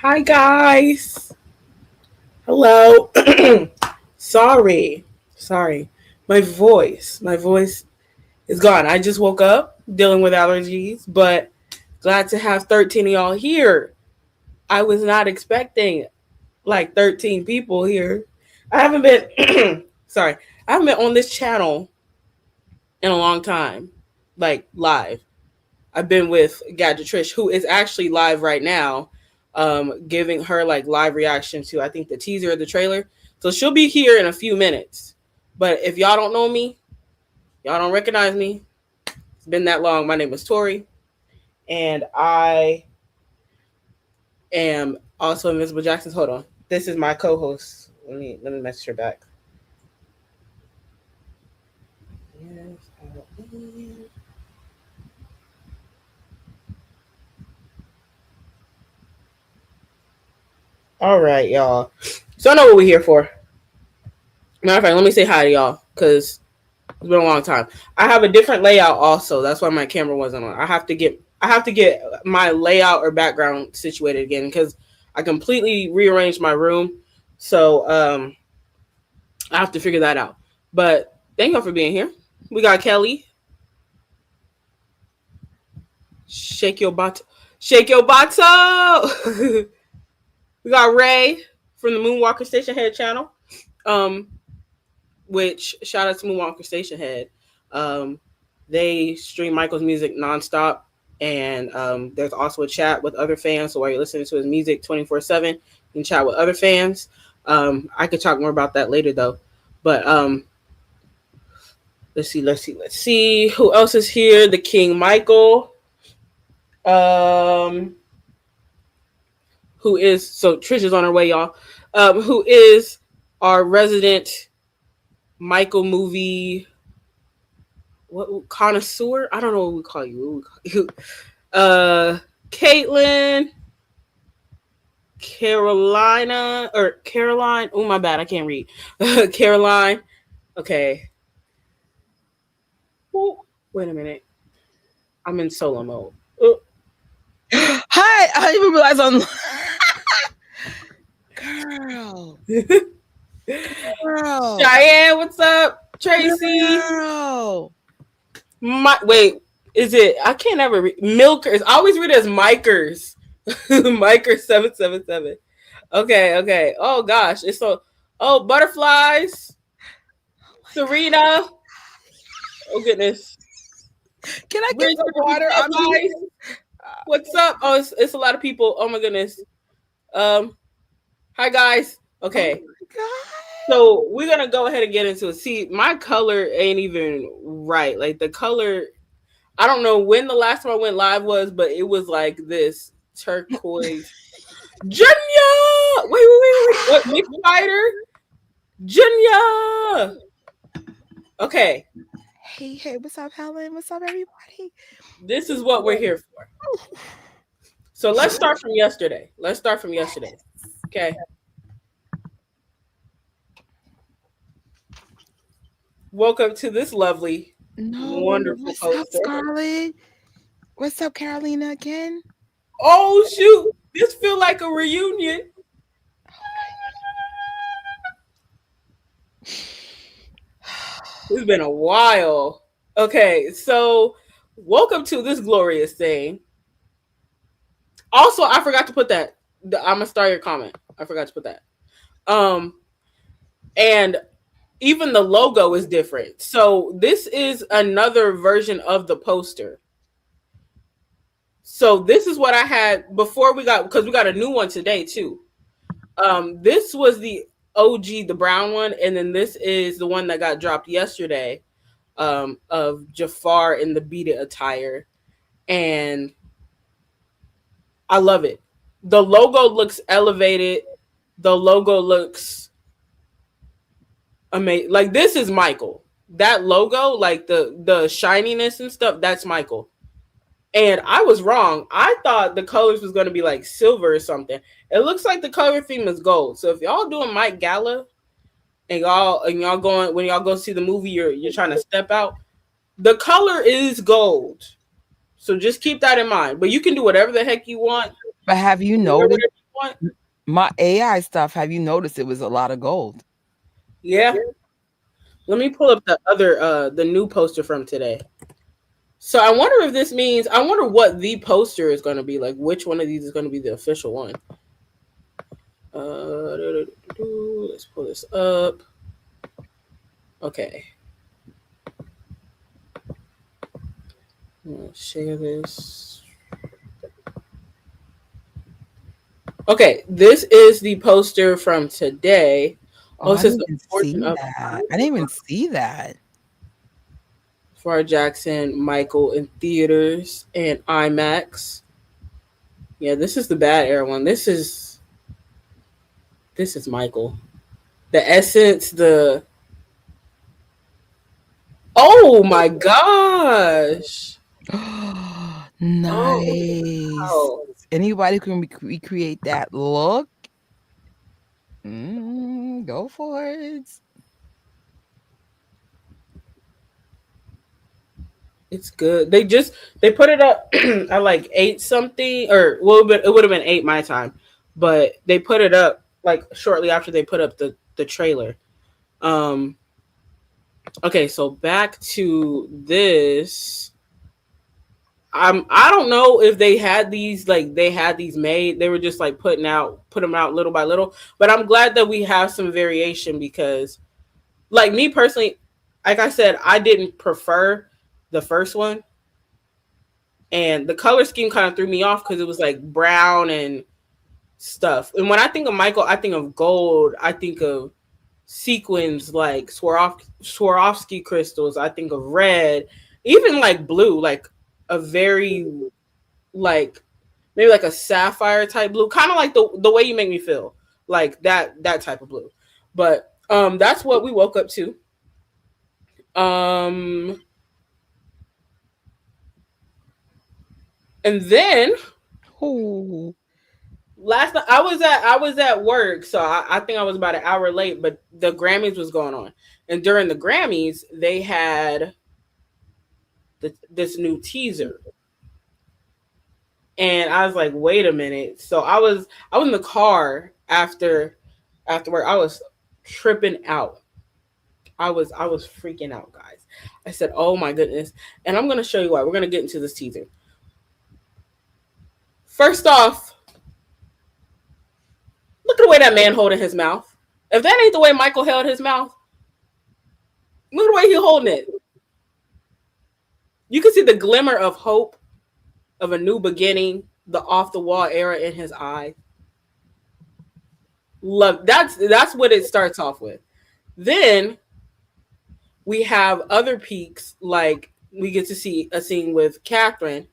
Hi guys. Hello. Sorry. My voice is gone. I just woke up dealing with allergies, but glad to have 13 of y'all here. I was not expecting like 13 people here. I haven't been sorry. I haven't been on this channel in a long time. Like live. I've been with Gadget Trish, who is actually live right now, giving her like live reaction to I think the teaser of the trailer. So she'll be here in a few minutes. But if y'all don't know me, y'all don't recognize me. It's been that long. My name is Tori, and I am also Invisible Jackson's. Hold on, this is my co-host. Let me message her back. Yes, all right, y'all. So I know what we're here for. Matter of fact, let me say hi to y'all because it's been a long time. I have a different layout also. That's why my camera wasn't on. I have to get my layout or background situated again because I completely rearranged my room. So I have to figure that out. But thank y'all for being here. We got Kelly. Shake your bottom. Shake your bottom. We got Ray from the Moonwalker Station Head channel. Um, which shout out to Moonwalker Station Head. They stream Michael's music nonstop, and there's also a chat with other fans. So while you're listening to his music 24/7, you can chat with other fans. I could talk more about that later though. But let's see. Who else is here? The King Michael. Um, who is so Trish is on her way, y'all. Who is our resident Michael movie what connoisseur? I don't know what we call you. Caitlin, Carolina, or Caroline. Oh my bad, I can't read. Caroline. Okay. Ooh, wait a minute. I'm in solo mode. Ooh. Hi, I didn't even realize I'm girl. Cheyenne, what's up? Tracy. Girl. Wait, is it? I can't ever read. Milkers. I always read it as Mikers. Mikers 777. Okay. Oh gosh, it's so. Oh, butterflies. Serena. Oh goodness. Can I get some water? What's up? Oh, it's a lot of people. Oh my goodness. Hi guys. Okay. Oh so we're gonna go ahead and get into it. See, my color ain't even right. Like the color, I don't know when the last time I went live was, but it was like this turquoise. Jenya! Wait. What? Nick Fighter? Jenya! Okay. Hey, what's up, Helen? What's up, everybody? This is what we're here for. So let's start from yesterday. Okay. Welcome to this lovely, wonderful What's poster. up, Scarlett? What's up, Carolina again? Oh shoot! This feel like a reunion. It's been a while. Okay, so welcome to this glorious thing. Also, I forgot to put that. I'm gonna start your comment. I forgot to put that. And even the logo is different. So this is another version of the poster. So this is what I had before because we got a new one today too. This was the OG, the brown one, and then this is the one that got dropped yesterday, of Jafar in the beaded attire, and I love it. The logo looks elevated. The logo looks amazing. Like this is Michael. That logo, like the shininess and stuff, that's Michael. And I was wrong. I thought the colors was going to be like silver or something. It looks like the color theme is gold. So if y'all doing Mike Gala and y'all going when y'all go see the movie, you're trying to step out. The color is gold. So just keep that in mind. But you can do whatever the heck you want. But have you noticed? want. My AI stuff, have you noticed it was a lot of gold? Yeah. Let me pull up the other the new poster from today. So I wonder if this means I wonder what the poster is going to be like. Which one of these is going to be the official one? Let's pull this up. Okay. Let's share this. Okay, this is the poster from today. Oh, Oh, it I says didn't the even fortune see of that. I didn't even see that. Far Jackson, Michael in theaters and IMAX. Yeah, this is the bad air one. This is Michael. The essence, the oh my gosh. Oh Nice. wow. Anybody can recreate that look? Go for it. It's good. They put it up at like 8 something or well but it would have been 8 my time. But they put it up like shortly after they put up the trailer. Um okay, so back to this. I don't know if they had these like they had these made. They were just like put them out little by little. But I'm glad that we have some variation because like me personally, like I said, I didn't prefer the first one, and the color scheme kind of threw me off because it was like brown and stuff. And when I think of Michael, I think of gold. I think of sequins like Swarovski crystals. I think of red, even like blue, like a very like maybe like a sapphire type blue, kind of like the way you make me feel, like that type of blue. But that's what we woke up to. Um, and then Oh, last night I was at work, so I think I was about an hour late. But the Grammys was going on, and during the Grammys they had this new teaser, and I was like, wait a minute. So I was in the car after work. I was tripping out. I was freaking out, guys. I said, "Oh my goodness!" And I'm gonna show you why. We're gonna get into this teaser. First off, look at the way that man holding his mouth. If that ain't the way Michael held his mouth, look at the way he holding it. You can see the glimmer of hope of a new beginning, the off the wall era in his eyes. Love that's what it starts off with. Then we have other peaks, like we get to see a scene with Catherine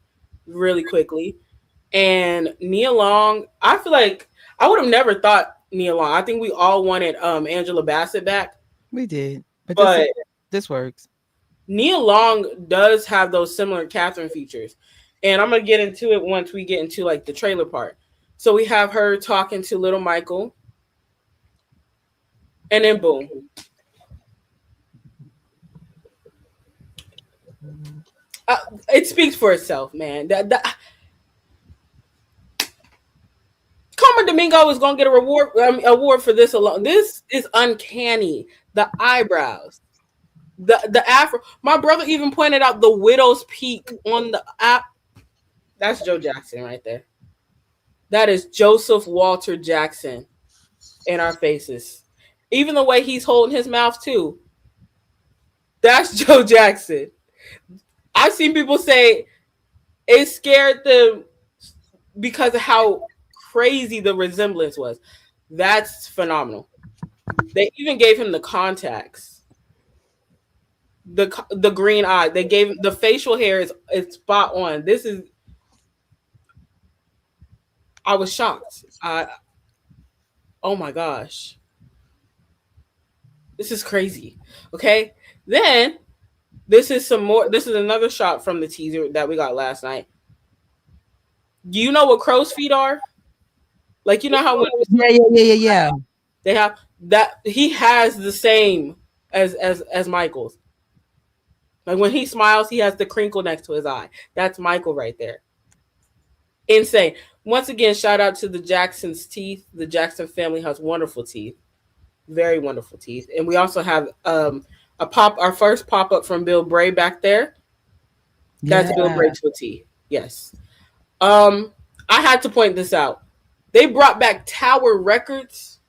really quickly. And Nia Long, I feel like I would have never thought Nia Long. I think we all wanted Angela Bassett back, we did. But but this works. Nia Long does have those similar Catherine features. And I'm gonna get into it once we get into like the trailer part. So we have her talking to little Michael, and then boom. Uh, it speaks for itself, man. Carmen Domingo is gonna get a award for this alone. This is uncanny. The eyebrows, the afro. My brother even pointed out the widow's peak on the app. That's Joe Jackson right there. That is Joseph Walter Jackson in our faces. Even the way he's holding his mouth too. That's Joe Jackson. I've seen people say it scared them because of how crazy the resemblance was. That's phenomenal. They even gave him the contacts, the green eye. They gave the facial hair is spot on. This is I was shocked. Oh my gosh, this is crazy. Okay, then this is some more. This is another shot from the teaser that we got last night. Do you know what crow's feet are? Like you know how when Yeah, yeah, yeah, yeah, yeah. they have that he has the same as Michael's. Like when he smiles, he has the crinkle next to his eye. That's Michael right there. Insane. once again, shout out to the Jackson's teeth. The Jackson family has wonderful teeth, very wonderful teeth, and we also have our first pop up from Bill Bray back there. That's Yeah. Bill Bray to a T. Yes. Um, I had to point this out. They brought back Tower Records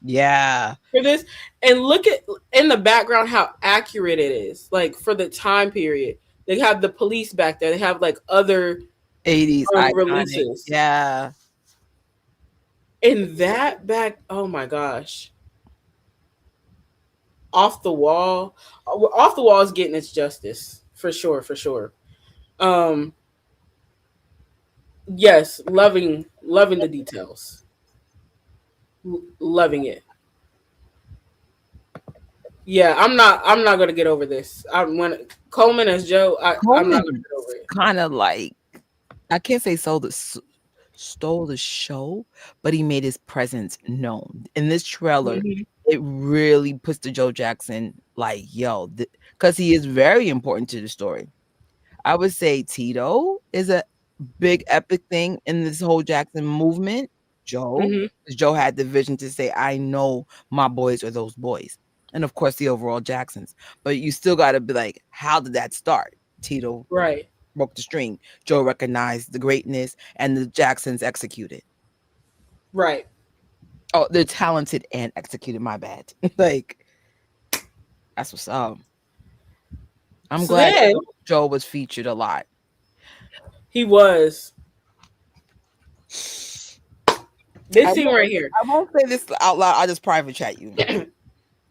Yeah. for this, and look at in the background how accurate it is. Like for the time period, they have the police back there. They have like other 80s iconic. releases, Yeah. and that back. Oh my gosh, off the wall, off the wall is getting its justice for sure, for sure. Um, yes, loving the details, loving it. Yeah, I'm not gonna get over this. When Coleman as Joe, I'm not gonna Coleman get over it. kind of like, I can't say stole the show, but he made his presence known. In this trailer, Mhm. it really puts the Joe Jackson like, yo, because he is very important to the story. I would say Tito is a big epic thing in this whole Jackson movement. Joe, Mhm. 'cause Joe had the vision to say, I know my boys are those boys. And of course, the overall Jacksons. But you still got to be like, how did that start? Tito Right. broke the string. Joe recognized the greatness, and the Jacksons executed. Right. Oh, they're talented and executed. My bad. Like, that's what's up. I'm So glad then Joe was featured a lot. he was I this scene won't, right here. I won't say this out loud. I'll just private chat you.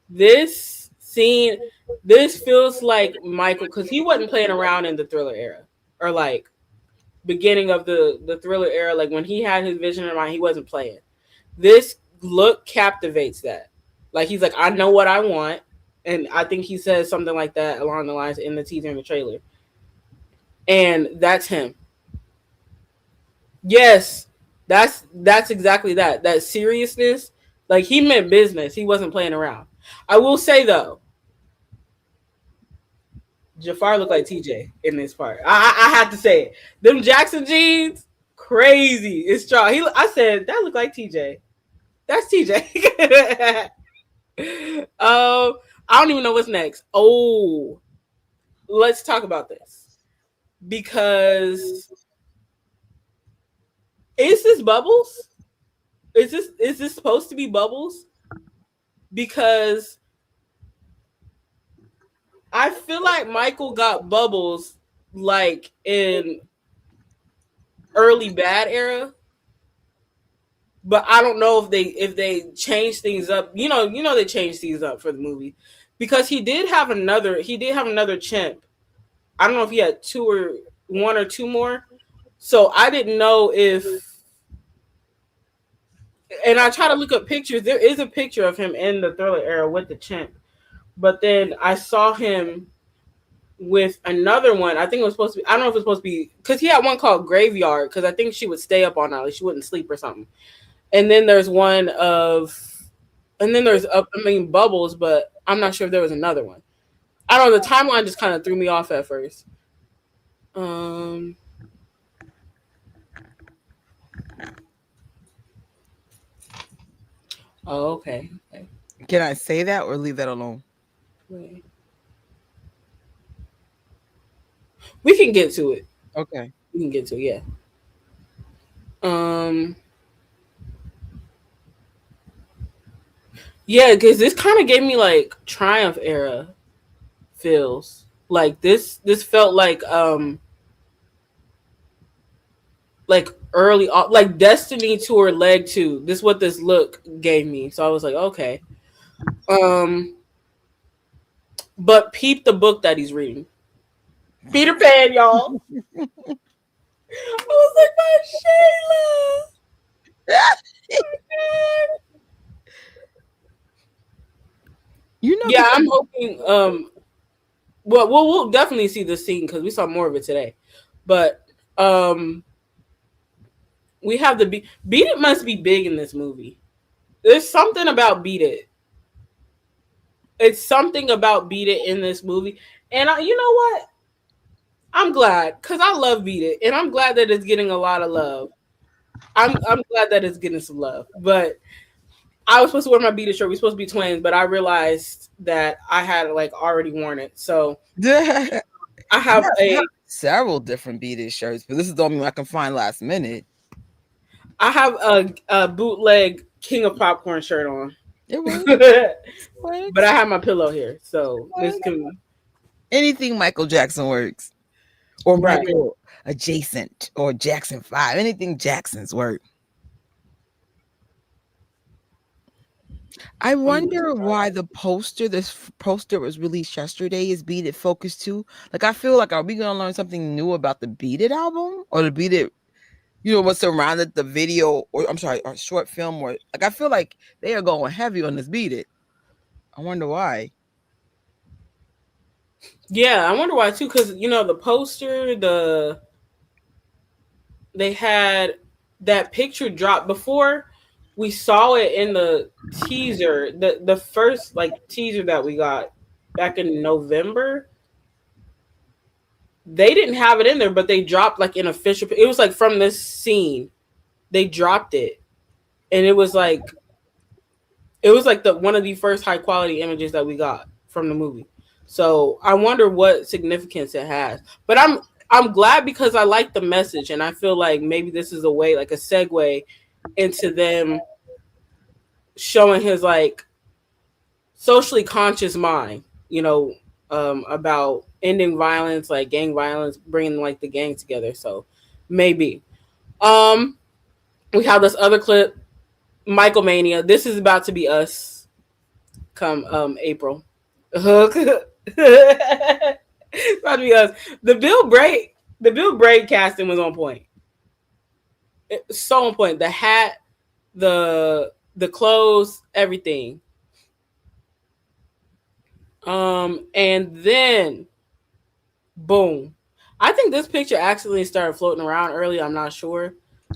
This scene, this feels like Michael because he wasn't playing around in the Thriller era or like beginning of the Thriller era. Like when he had his vision in mind, he wasn't playing. This look captivates that. Like he's like, I know what I want, and I think he says something like that along the lines in the teaser and the trailer, and that's him. Yes, that's exactly that. That seriousness, like he meant business. He wasn't playing around. I will say though, Jafar looked like TJ in this part. I have to say it. Them Jackson jeans, crazy. It's strong. I said that looked like TJ. That's TJ. I don't even know what's next. Oh, let's talk about this because is this Bubbles? Is this supposed to be Bubbles? Because I feel like Michael got Bubbles like in early bad era, but I don't know if they changed things up. They changed things up for the movie because he did have another chimp. I don't know if he had two or one or two more. So I didn't know if, and I try to look up pictures. There is a picture of him in the Thriller era with the chimp, but then I saw him with another one. I think it was supposed to be. I don't know if it's supposed to be because he had one called Graveyard because I think she would stay up all night, like she wouldn't sleep or something. And then there's one of, and then there's Bubbles, but I'm not sure if there was another one. I don't know. The timeline just kind of threw me off at first. Um. Oh, okay. Okay. Can I say that or leave that alone? Wait. We can get to it. Okay. We can get to it. Yeah. Um. Yeah, because this kind of gave me like Triumph era feels. Like this felt like early like Destiny Tour leg 2. This is what this look gave me. So I was like, okay. Um but peep the book that he's reading. Peter Pan, y'all. I was like, my Shayla. You know, Yeah, I'm hoping well we'll definitely see this scene because we saw more of it today. But we have Beat It must be big in this movie. There's something about Beat It. It's something about Beat It in this movie. And you know what? I'm glad because I love Beat It, and I'm glad that it's getting a lot of love. I'm glad that it's getting some love. But I was supposed to wear my beaded shirt. We are supposed to be twins, but I realized that I had like already worn it. So Yeah, I I have a have several different beaded shirts, but this is the only one I can find last minute. I have a bootleg King of Popcorn shirt on. It works. But I Works. have my pillow here, It so this works. can Anything Michael Jackson works, or right. Michael adjacent, or Jackson 5. Anything Jackson's work. I I'm wonder why this poster was released yesterday is Beat It focused too. Like I feel like are we gonna learn something new about the Beat It album or the Beat It, what surrounded the video or I'm sorry, or short film or like I feel like they are going heavy on this Beat It. I wonder why. yeah. I wonder why too, because the poster, they had that picture drop before we saw it in the teaser, the first like teaser that we got back in November. They didn't have it in there, but they dropped like an official. It was like from this scene. They dropped it, and it was like the one of the first high quality images that we got from the movie. So I wonder what significance it has. But I'm glad because I like the message, and I feel like maybe this is a way, like a segue into them showing his like socially conscious mind, about ending violence, like gang violence, bringing like the gang together. So maybe. Um, we have this other clip, Michael Mania. This is about to be us come April. Hook. About to be us. The Bill Braid casting was on point. So on point. The hat, the clothes, everything. And then boom. I think this picture accidentally started floating around early. I'm not sure,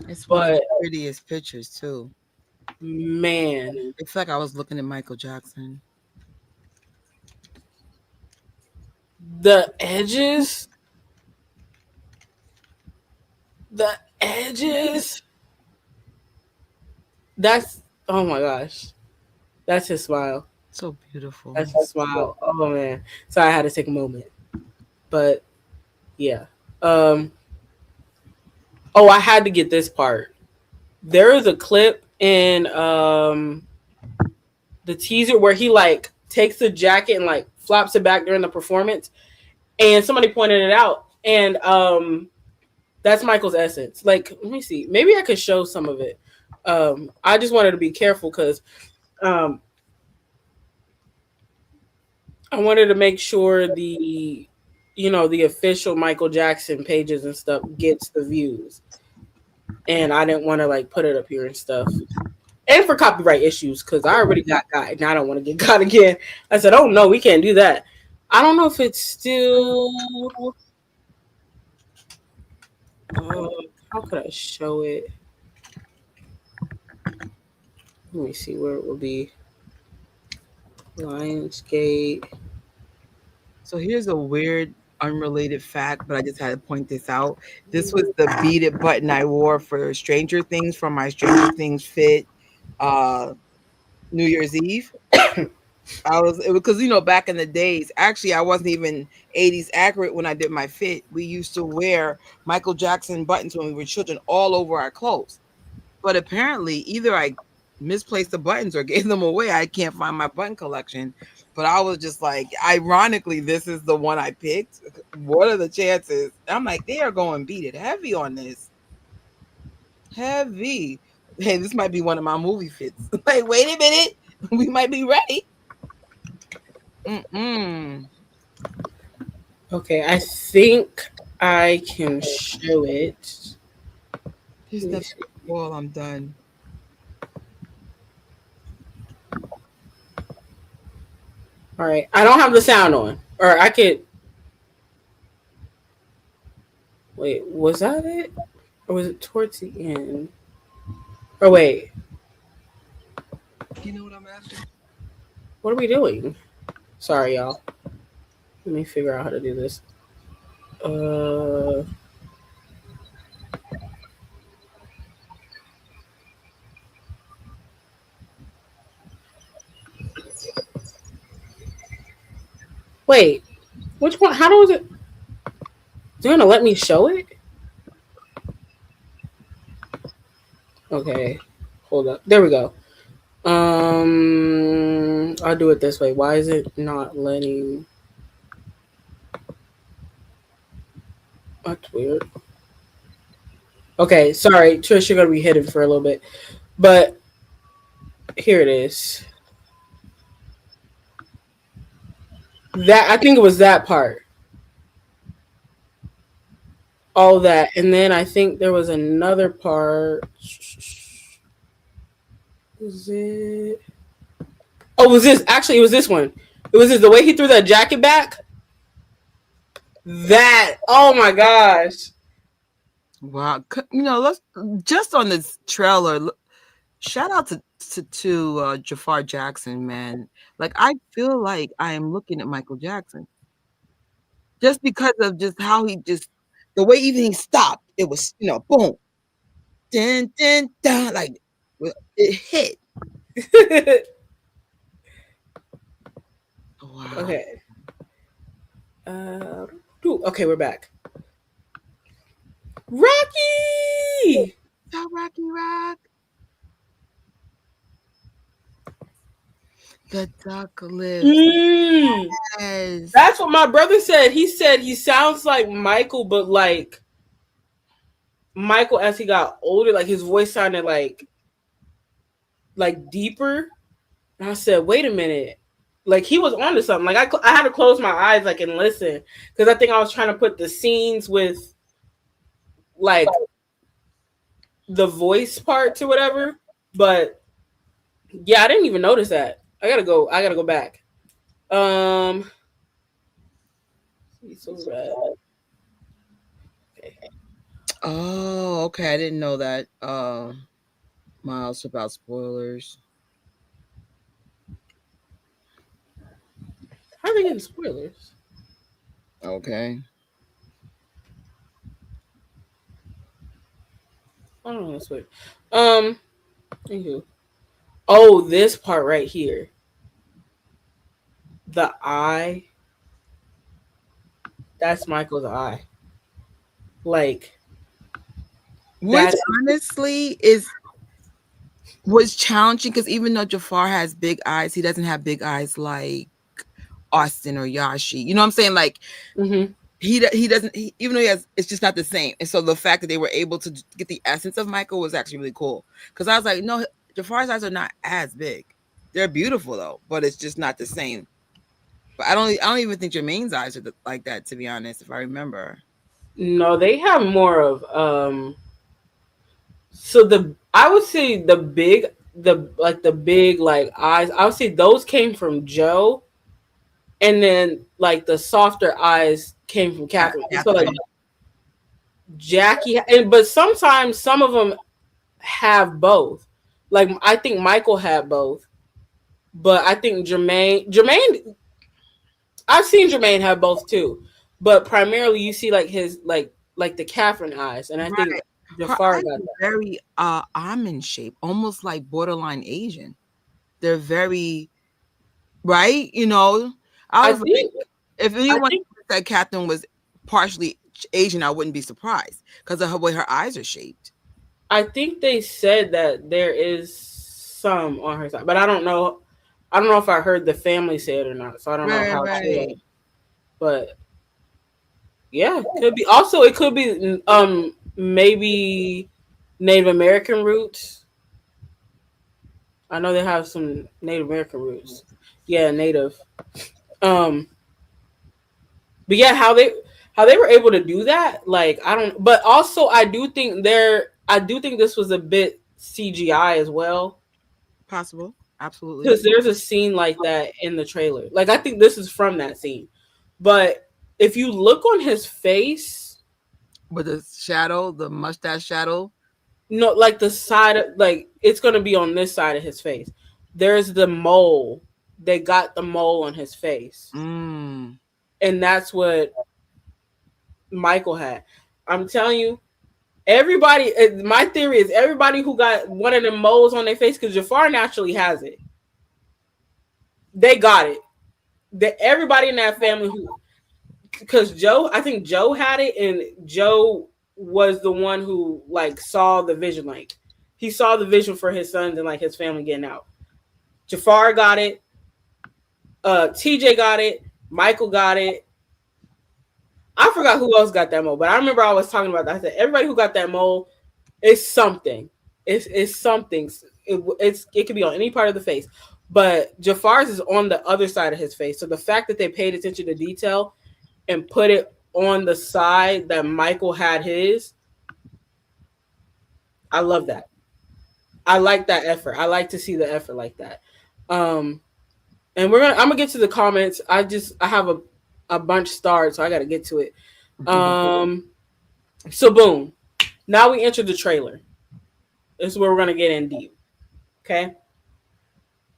It's one of but the prettiest pictures too. man, It felt like I was looking at Michael Jackson. the edges, the edges. That's oh my gosh. That's his smile. So beautiful. That's his smile. Oh man. So I had to take a moment. But yeah. Um oh, I had to get this part. There is a clip in the teaser where he like takes the jacket and like flops it back during the performance, and somebody pointed it out, and that's Michael's essence. Like, let me see, maybe I could show some of it. I just wanted to be careful because um I wanted to make sure the official Michael Jackson pages and stuff gets the views, and I didn't want to like put it up here and stuff, and for copyright issues because I already got got and I don't want to get got again. I said, oh no, we can't do that. I don't know if it's still. Uh, how could I show it? Let me see where it will be. Lionsgate. So here's a weird, unrelated fact, but I just had to point this out. This was the beaded button I wore for Stranger Things from my Stranger Things fit uh New Year's Eve. I was it because back in the days, actually I wasn't even 80s accurate when I did my fit. We used to wear Michael Jackson buttons when we were children all over our clothes. But apparently either I misplaced the buttons or gave them away. I can't find my button collection. But I was just like, ironically, this is the one I picked. What are the chances? I'm like, they are going beat it heavy on this. Heavy. Hey, this might be one of my movie fits. Like, wait a minute. We might be ready. Mm-mm. Okay, I think I can show it. Just Let me the see. wall. I'm done. All right, I don't have the sound on, or I could. Wait, was that it, or was it towards the end? Oh wait, You know what I'm asking? what are we doing? Sorry, y'all. Let me figure out how to do this. Uh, Wait, which one? How was it? They're gonna let me show it? Okay, hold up. There we go. I'll do it this way. Why is it not letting? That's weird. Okay, sorry, Trish, you're gonna be hidden for a little bit, but here it is. That I think it was that part, all that, and then I think there was another part. Was it? Oh, was this actually? It was this one. It was this the way he threw that jacket back. That oh my gosh. Wow, let's just on this trailer. Shout out to Jafar Jackson, man. Like I feel like I am looking at Michael Jackson just because of just how he just the way even he stopped. It was boom, dun dun dun, like it hit. Wow. Okay. Okay, we're back. Rocky. So Rocky Rock. The duck lives. Mm. Yes. That's what my brother said. He said he sounds like Michael, but like Michael as he got older, like his voice sounded like deeper. And I said, wait a minute. Like he was onto something. Like I had to close my eyes like and listen because I think I was trying to put the scenes with like the voice part to whatever. But yeah, I didn't even notice that. I gotta go. I gotta go back. Um, he's so red. Okay. Oh, okay. I didn't know that. Miles about spoilers. How are they getting spoilers? Okay. I don't know. That's weird. Anywho. Oh, this part right here. The eye. That's Michael's eye. Like Which that. honestly was challenging because even though Jafar has big eyes, he doesn't have big eyes like Austin or Yashi. You know what I'm saying? Like Mm-hmm. he doesn't even though he has, it's just not the same. And so the fact that they were able to get the essence of Michael was actually really cool because I was like, no, Jafar's eyes are not as big. They're beautiful though, but it's just not the same. But I don't even think Jermaine's eyes are like that, to be honest. If I remember, No, they have more of So I would say the big like eyes. I would say those came from Joe, and then like the softer eyes came from Catherine. So like Catherine. Jackie, and but sometimes some of them have both. Like I think Michael had both, but I think Jermaine, I've seen Jermaine have both too, but primarily you see like his like the Catherine eyes, and I think Right. Her Jafar eyes got are that. very almond shape, almost like borderline Asian. They're very right. I I was like, think if I anyone think said Catherine was partially Asian, I wouldn't be surprised because of the way her eyes are shaped. I think they said that there is some on her side, but I don't know. I don't know if I heard the family say it or not, so I don't know Right, how true that right. is. But yeah, could be. Also, it could be maybe Native American roots. I know they have some Native American roots. Yeah, Native. Um, but yeah, how they were able to do that, like I don't. But also, I do think this was a bit CGI as well Possible. Absolutely. because there's a scene like that in the trailer. Like I think this is from that scene, but if you look on his face, With the shadow, the mustache shadow. no, like the side of like it's gonna be on this side of his face. There's the mole. They got the mole on his face, Mm. and that's what Michael had. I'm telling you, everybody. My theory is everybody who got one of them moles on their face because Jafar naturally has it. They got it. that everybody in that family who, because Joe, I think Joe had it, and Joe was the one who like saw the vision. Like he saw the vision for his sons and like his family getting out. Jafar got it. TJ got it. Michael got it. I forgot who else got that mole, but I remember I was talking about that. I said everybody who got that mole is something. It's something. It could be on any part of the face, but Jafar's is on the other side of his face. So the fact that they paid attention to detail and put it on the side that Michael had his, I love that. I like that effort. I like to see the effort like that. Um, and I'm gonna get to the comments. I have a bunch starred, so I got to get to it. So boom, now we enter the trailer. This is where we're gonna get in deep. Okay,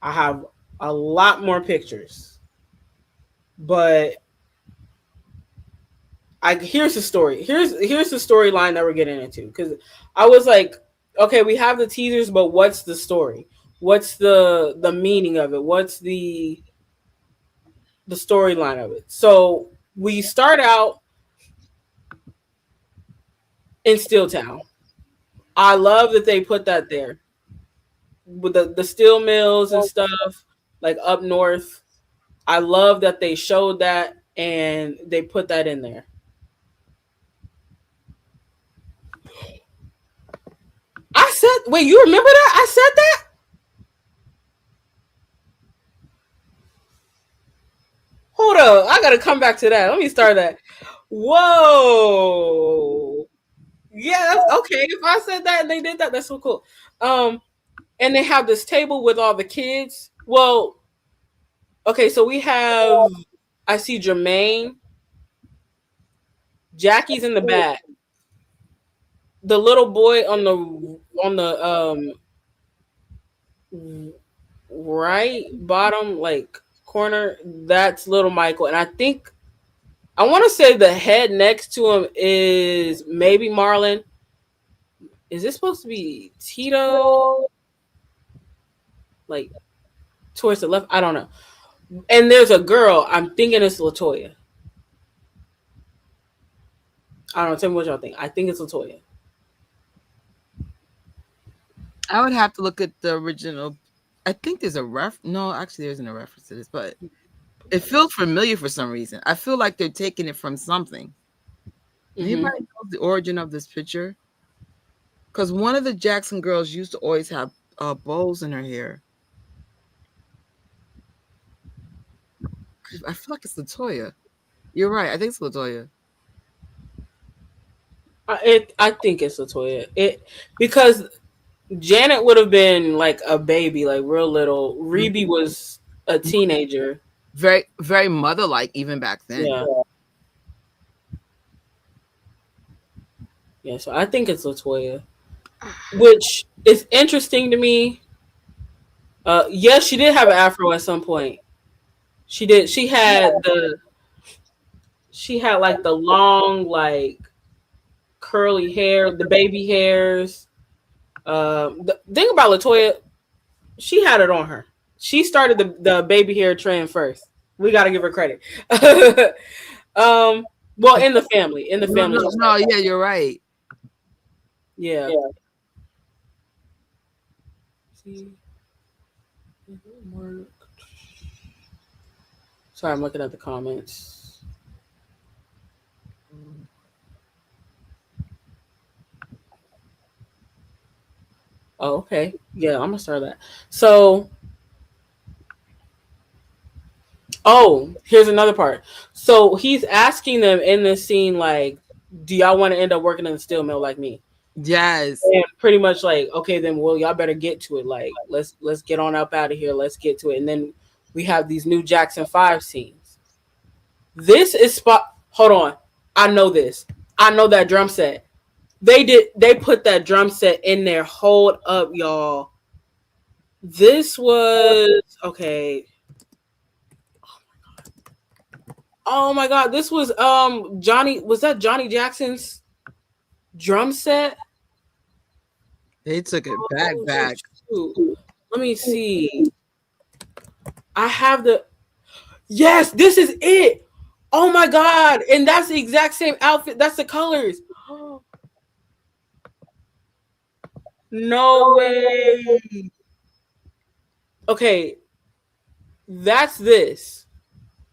I have a lot more pictures, but here's the story. Here's the storyline that we're getting into, because I was like, okay, we have the teasers, but what's the story? What's the meaning of it? What's the storyline of it? So we start out in Steel Town. I love that they put that there with the steel mills and stuff, like up north. I love that they showed that and they put that in there. I said, wait, you remember that? I said that? Hold up. I got to come back to that. Let me start that. Whoa. Yeah, that's okay. If I said that and they did that, that's so cool. And they have this table with all the kids. Well, okay, so we have, I see Jermaine. Jackie's in the back. The little boy on the right bottom like corner, that's little Michael. And I think I want to say the head next to him is maybe Marlon. Is this supposed to be Tito? Like towards the left? I don't know. And there's a girl. I'm thinking it's Latoya. I don't know. Tell me what y'all think. I think it's Latoya. I would have to look at the original. I think there's a No, actually, there isn't a reference to this, but it feels familiar for some reason. I feel like they're taking it from something. Anybody knows the origin of this picture? Because one of the Jackson girls used to always have bows in her hair. I feel like it's Latoya. You're right. I think it's Latoya. I think it's Latoya. Because Janet would have been like a baby, like real little. Reby was a teenager. Very, very mother-like even back then. Yeah. Yeah, so I think it's Latoya. Which is interesting to me. Yes, she did have an afro at some point. She did. She had like the long, like curly hair, the baby hairs. The thing about Latoya, she had it on her. She started the baby hair trend first. We got to give her credit. Well, in the family, No, yeah, you're right. Yeah. Sorry, I'm looking at the comments. Oh, okay. Yeah, I'm gonna start that. So, here's another part. So he's asking them in this scene, like, do y'all want to end up working in the steel mill like me? Yes. And pretty much like, okay, then well, y'all better get to it. Like, let's get on up out of here. Let's get to it. And then we have these new Jackson 5 scenes. This is spot. Hold on. I know this. I know that drum set. They put that drum set in there. Hold up, y'all. This was okay. Oh my god. This was Johnny. Was that Johnny Jackson's drum set? They took it back. Let me see. I have the. Yes, this is it. Oh my god! And that's the exact same outfit. That's the colors. No way. Okay, that's this.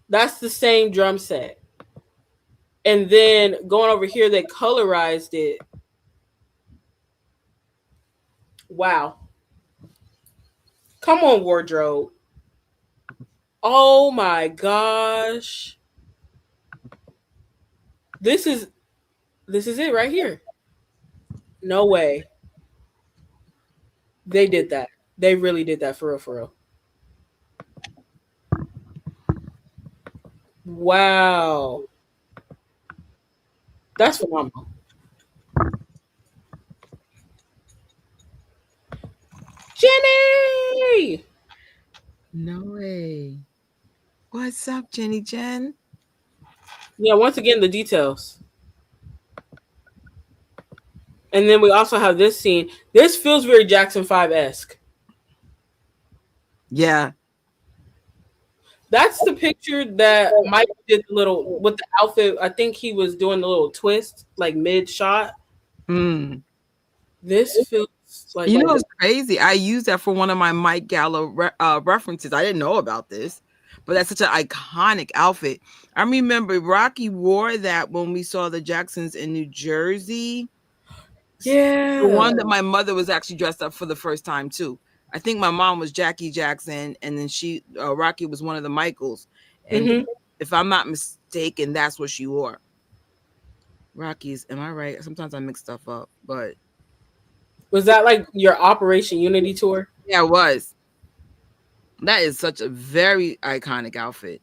That's the same drum set. And then going over here, they colorized it. Wow. Come on, wardrobe. Oh my gosh. This is this is it right here. No way. They did that. They really did that for real, for real. Wow. That's phenomenal. Jenny! No way. What's up, Jenny Jen? Yeah, once again, the details. And then we also have this scene. This feels very Jackson 5 esque. Yeah. That's the picture that Mike did the little with the outfit. I think he was doing the little twist, like mid shot. Mm. This feels like You know, it's crazy. I used that for one of my Mike Gallo references. I didn't know about this, but that's such an iconic outfit. I remember Rocky wore that when we saw the Jacksons in New Jersey. The yeah. one that my mother was actually dressed up for the first time too. I think my mom was Jackie Jackson, and then Rocky was one of the Michaels. And Mm-hmm. if I'm not mistaken, that's what she wore. Rockies, am I right? Sometimes I mix stuff up, but Was that like your Operation Unity tour? yeah, it was. That is such a very iconic outfit.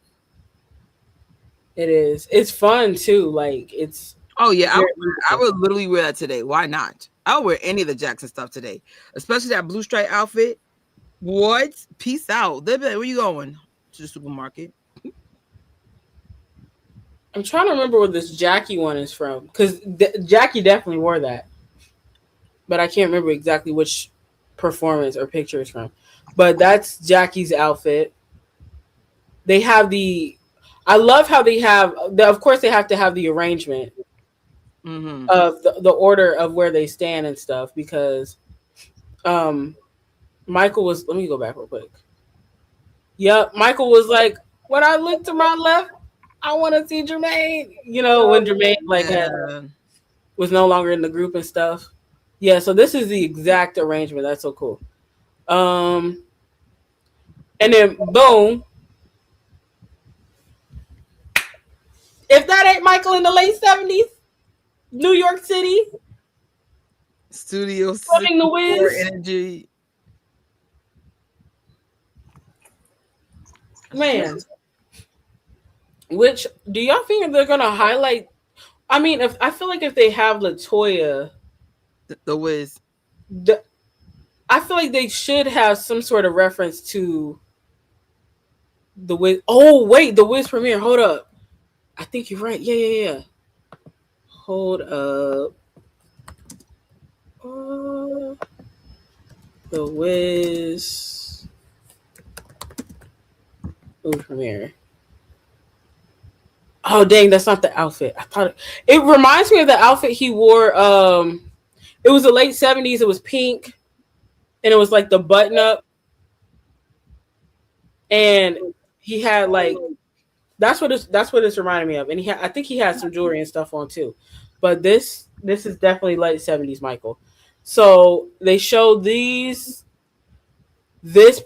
It is. It's fun too. Like it's Oh yeah, very I wonderful. would literally wear that today. Why not? I'll wear any of the Jackson stuff today, especially that blue stripe outfit. What? Peace out. They'll be like, where you going? To the supermarket. I'm trying to remember where this Jackie one is from because Jackie definitely wore that, but I can't remember exactly which performance or picture it's from. But that's Jackie's outfit. They have the. I love how they have. Of course, they have to have the arrangement Mm-hmm. of the order of where they stand and stuff because um Michael was. Let me go back real quick. Yep, Michael was like, when I look to my left, I want to see Jermaine. You know, when Jermaine Yeah. was no longer in the group and stuff. Yeah, so this is the exact arrangement. That's so cool. Um, and then boom, if that ain't Michael in the late '70s, New York City, Studio running the 64 Wiz, energy. man. Which do y'all think they're gonna highlight? I mean, if I feel like if they have Latoya, The Wiz. the, I feel like they should have some sort of reference to the Wiz. Oh wait, the Wiz premiere. Hold up, I think you're right. Yeah, yeah, yeah. Hold up. Uh, the Wiz movie premiere. Oh dang, that's not the outfit. I thought it reminds me of the outfit he wore. It was the late '70s. It was pink, and it was like the button up, and he had like that's what it's reminding me of. And I think he had some jewelry and stuff on too. But this is definitely late '70s Michael. So they showed this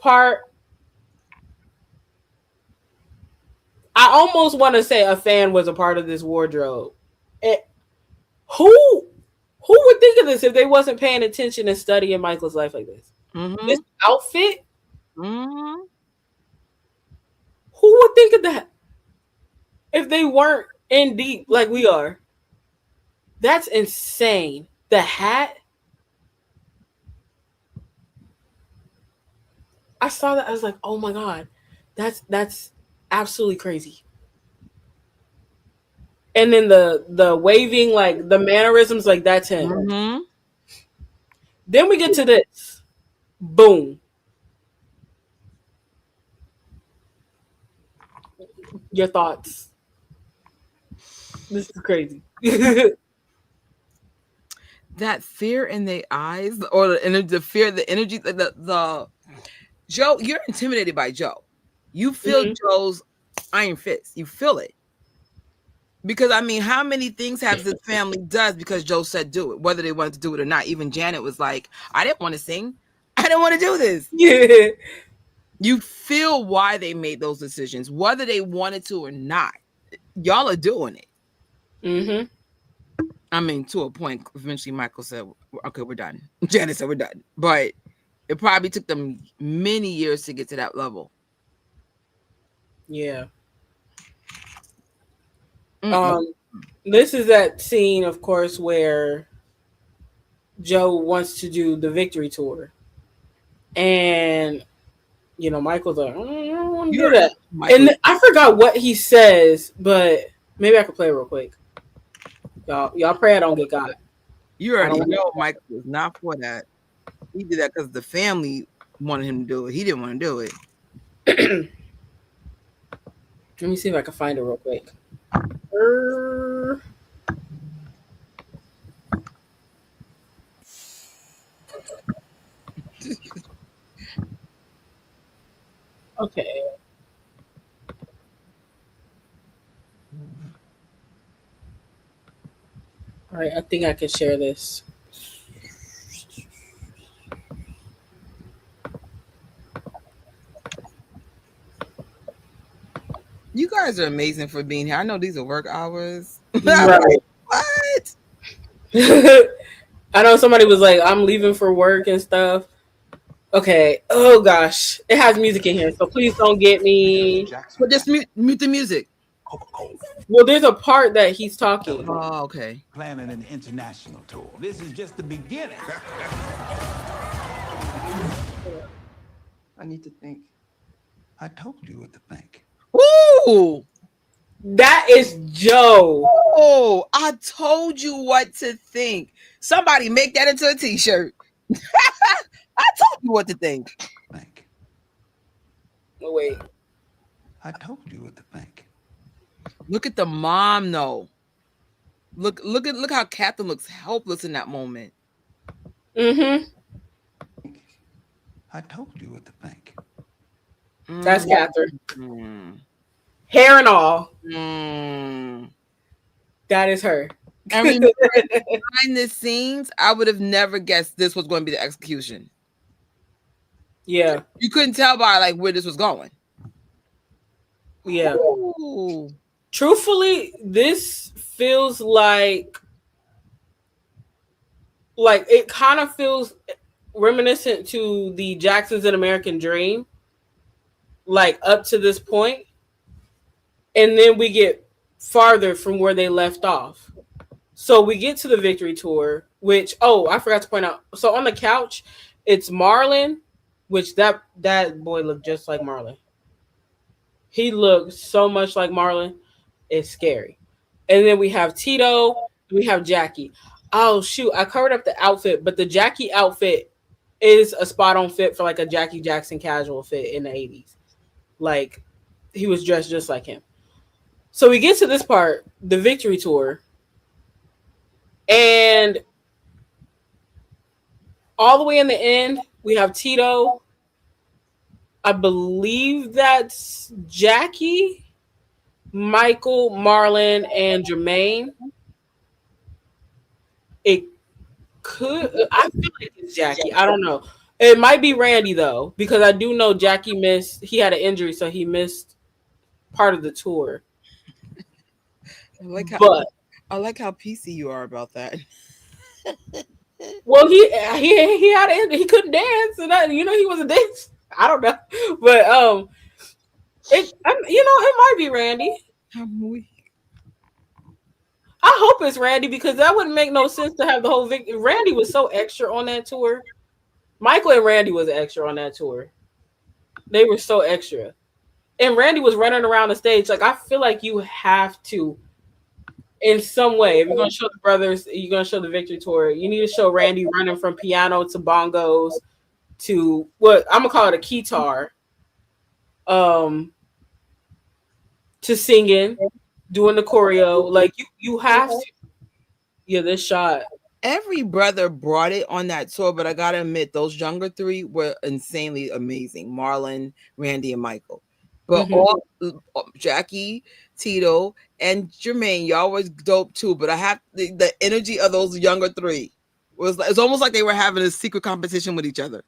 part. I almost want to say a fan was a part of this wardrobe. It, who who would think of this if they wasn't paying attention and studying Michael's life like this? Mm-hmm. This outfit, Mm-hmm. who would think of that if they weren't in deep like we are? That's insane. The hat, I saw that. I was like, oh my god, that's absolutely crazy. And then the waving, like the mannerisms, like that's him. Mm-hmm. Then we get to this, boom. Your thoughts. This is crazy. That fear in their eyes, or the fear, the energy, the Joe, you're intimidated by Joe. You feel Mhm. Joe's iron fist. You feel it. Because I mean, how many things have this family does because Joe said do it, whether they wanted to do it or not. Even Janet was like, I didn't want to sing. I didn't want to do this. Yeah. You feel why they made those decisions, whether they wanted to or not. Y'all are doing it. Mhm. I mean, to a point, eventually Michael said, okay, we're done. Janet said, we're done. But it probably took them many years to get to that level. Yeah. Mm-mm. This is that scene, of course, where Joe wants to do the victory tour, and Michael's like, I don't want to You do already that, know Michael. and I forgot what he says, but maybe I could play it real quick. Y'all pray I don't get got. You I don't already want know Michael was not for that. He did that because the family wanted him to do it. He didn't want to do it. to. Let me see if I can find it real quick. Okay. All right. I think I can share this. You guys are amazing for being here. I know these are work hours. Right. What? I know somebody was like, I'm leaving for work and stuff. Okay. Oh gosh, it has music in here, so please don't get me. But just mute the music. Well, there's a part that he's talking. Oh, okay. Planning an international tour. This is just the beginning. I need to think. I told you what to think. Ooh. That is Joe. Oh, I told you what to think. Somebody make that into a t-shirt. I told you what to think. Think. Oh, wait. I told you what to think. Look at the mom though. Look how Catherine looks helpless in that moment. Mm-hmm. I told you what to think. That's Catherine. Mm. Hair and all. Mm. That is her. I remember behind the scenes, I would have never guessed this was going to be the execution. Yeah. You couldn't tell by like where this was going. Yeah. Ooh. Truthfully, this feels like it kind of feels reminiscent to the Jacksons and American Dream, like up to this point, and then we get farther from where they left off. So we get to the victory tour, which I forgot to point out. So on the couch, it's Marlon, which that boy looked just like Marlon. He looked so much like Marlon. It's scary. And then we have Tito, we have Jackie. Oh shoot, I covered up the outfit, but the Jackie outfit is a spot on fit for like a Jackie Jackson casual fit in the 80s. Like he was dressed just like him. So we get to this part, the victory tour, and all the way in the end, we have Tito. I believe that's Jackie, Michael, Marlon, and Jermaine. It I feel like it's Jackie. I don't know. It might be Randy though, because I do know Jackie missed. He had an injury, so he missed part of the tour. I like how PC you are about that. Well, he had an injury. He couldn't dance, and he was a dance. I don't know, but it might be Randy. I'm weak. I hope it's Randy because that wouldn't make no sense to have the whole Randy was so extra on that tour. Michael and Randy was extra on that tour. They were so extra. And Randy was running around the stage. Like, I feel like you have to, in some way, if you're going to show the brothers, you're going to show the victory tour, you need to show Randy running from piano to bongos to what I'm going to call it a keytar, to singing, doing the choreo. Like you have to. Yeah, this shot. Every brother brought it on that tour, but I gotta admit, those younger three were insanely amazing. Marlon, Randy, and Michael. But Mhm. all Jackie, Tito, and Jermaine, y'all was dope too. But I have the energy of those younger three was it's almost like they were having a secret competition with each other.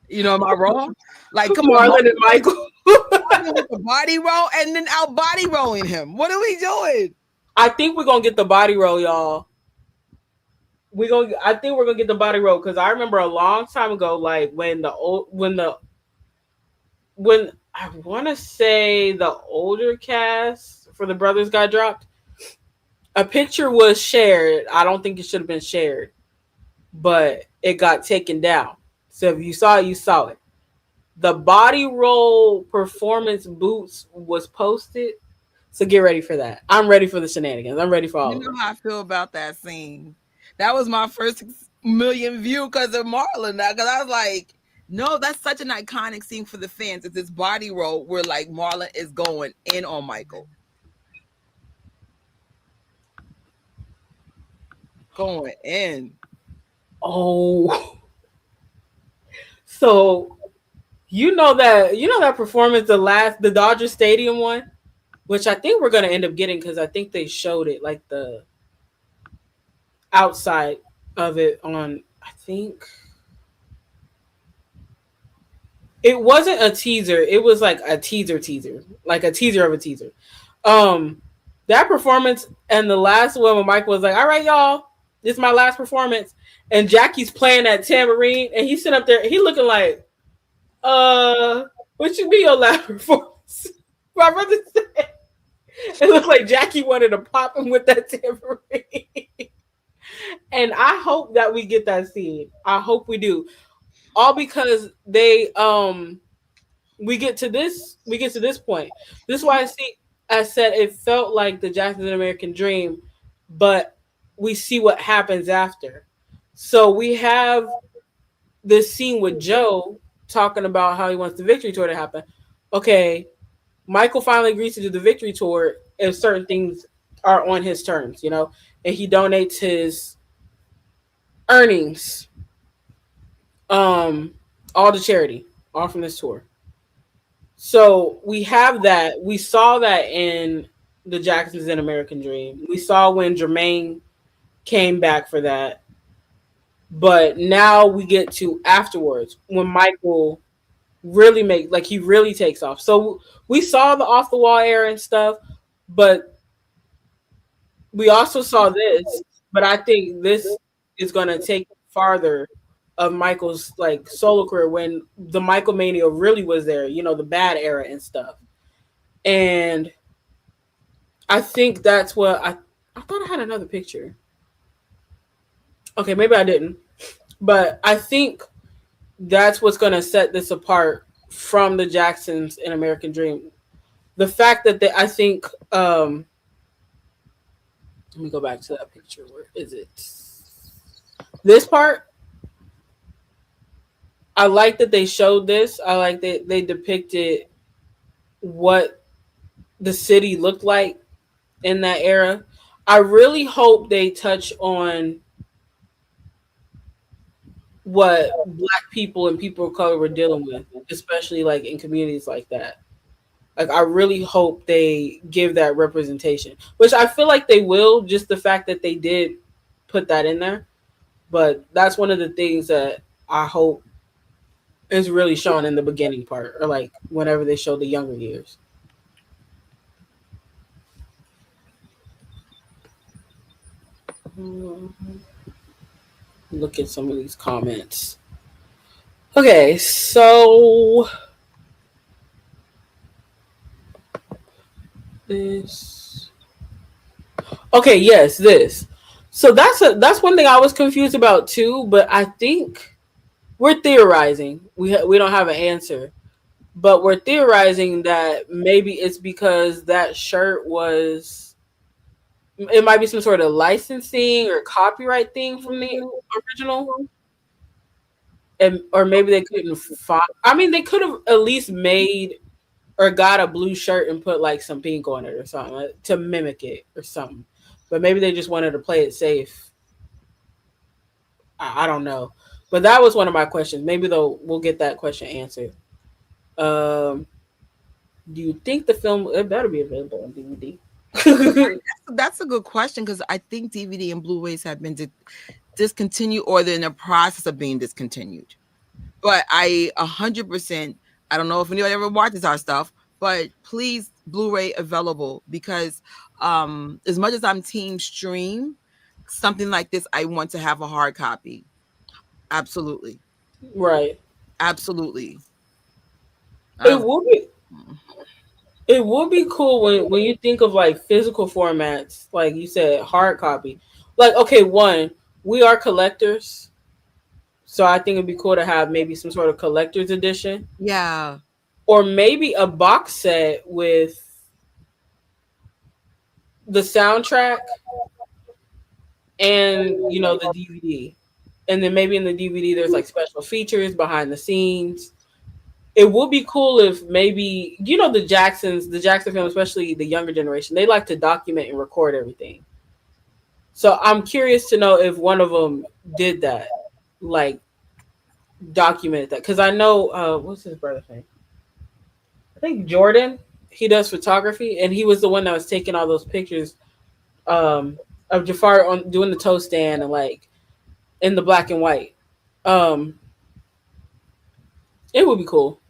You know, am I wrong? Like, come on, Marlon and Michael. Marlon with the body roll and then out body rolling him. What are we doing? I think we're gonna get the body roll, y'all. I think we're gonna get the body roll because I remember a long time ago, like when I want to say the older cast for the brothers got dropped, a picture was shared. I don't think it should have been shared, but it got taken down. So if you saw it, you saw it. The body roll performance boots was posted. So get ready for that. I'm ready for the shenanigans. I'm ready for all You of know them. how I feel about that scene. That was my first million view because of Marlon. Because I was like, no, that's such an iconic scene for the fans. It's this body roll where like Marlon is going in on Michael. Going in. Oh, so you know that performance, the Dodger Stadium one, which I think we're gonna end up getting because I think they showed it like the outside of it on. I think it wasn't a teaser. It was like a teaser, like a teaser of a teaser. Um, that performance and the last one when Mike was like, "All right, y'all, this is my last performance," and Jackie's playing that tambourine, and he's sitting up there, he looking like, what should be your last performance?" My brother said it looked like Jackie wanted to pop him with that tambourine. And I hope that we get that scene. I hope we do. All because we get to this point. This is why I said it felt like the Jackson American Dream, but we see what happens after. So we have this scene with Joe talking about how he wants the victory tour to happen. Okay, Michael finally agrees to do the victory tour if certain things are on his terms, and he donates his earnings, um, all to charity, all from this tour. So we have that. We saw that in the Jacksons in American Dream. We saw when Jermaine came back for that. But now we get to afterwards when Michael really he really takes off. So we saw the off the wall era and stuff, but we also saw this. But I think this is gonna take farther of Michael's like solo career when the Michael Mania really was there, the bad era and stuff. And I think that's what I thought I had another picture. Okay, maybe I didn't. But I think that's what's going to set this apart from the Jacksons in American Dream. The fact that I think let me go back to that picture. Where is it? This part, I like that they showed this. I like that they depicted what the city looked like in that era. I really hope they touch on what Black people and people of color were dealing with, especially like in communities like that. Like I really hope they give that representation, which I feel like they will, just the fact that they did put that in there. But that's one of the things that I hope is really shown in the beginning part, or like whenever they show the younger years. Look at some of these comments. Okay, so this. Okay, yes, this. So that's one thing I was confused about too, but I think we're theorizing. We don't have an answer, but we're theorizing that maybe it's because that shirt was it might be some sort of licensing or copyright thing from the original, and or maybe they couldn't find. I mean, they could have at least made or got a blue shirt and put like some pink on it or something to mimic it or something. But maybe they just wanted to play it safe. I don't know. But that was one of my questions. Maybe though we'll get that question answered. Um, do you think the film it better be available on DVD? That's a good question because I think DVD and Blu-rays have been discontinued or they're in the process of being discontinued. But I 100%, I don't know if anybody ever watches our stuff, but please Blu-ray available because as much as I'm team stream, something like this, I want to have a hard copy. Absolutely. Right. Absolutely. It will be. It would be cool when you think of like physical formats, like you said, hard copy. Like, okay, one, we are collectors, so I think it'd be cool to have maybe some sort of collector's edition, Yeah. or maybe a box set with the soundtrack and the DVD, and then maybe in the DVD there's like special features behind the scenes. It would be cool if maybe the Jackson film, especially the younger generation, they like to document and record everything. So I'm curious to know if one of them did that, like documented that, because I know what's his brother's name? I think Jordan. He does photography, and he was the one that was taking all those pictures of Jafar on doing the toe stand and like in the black and white. Um, it would be cool.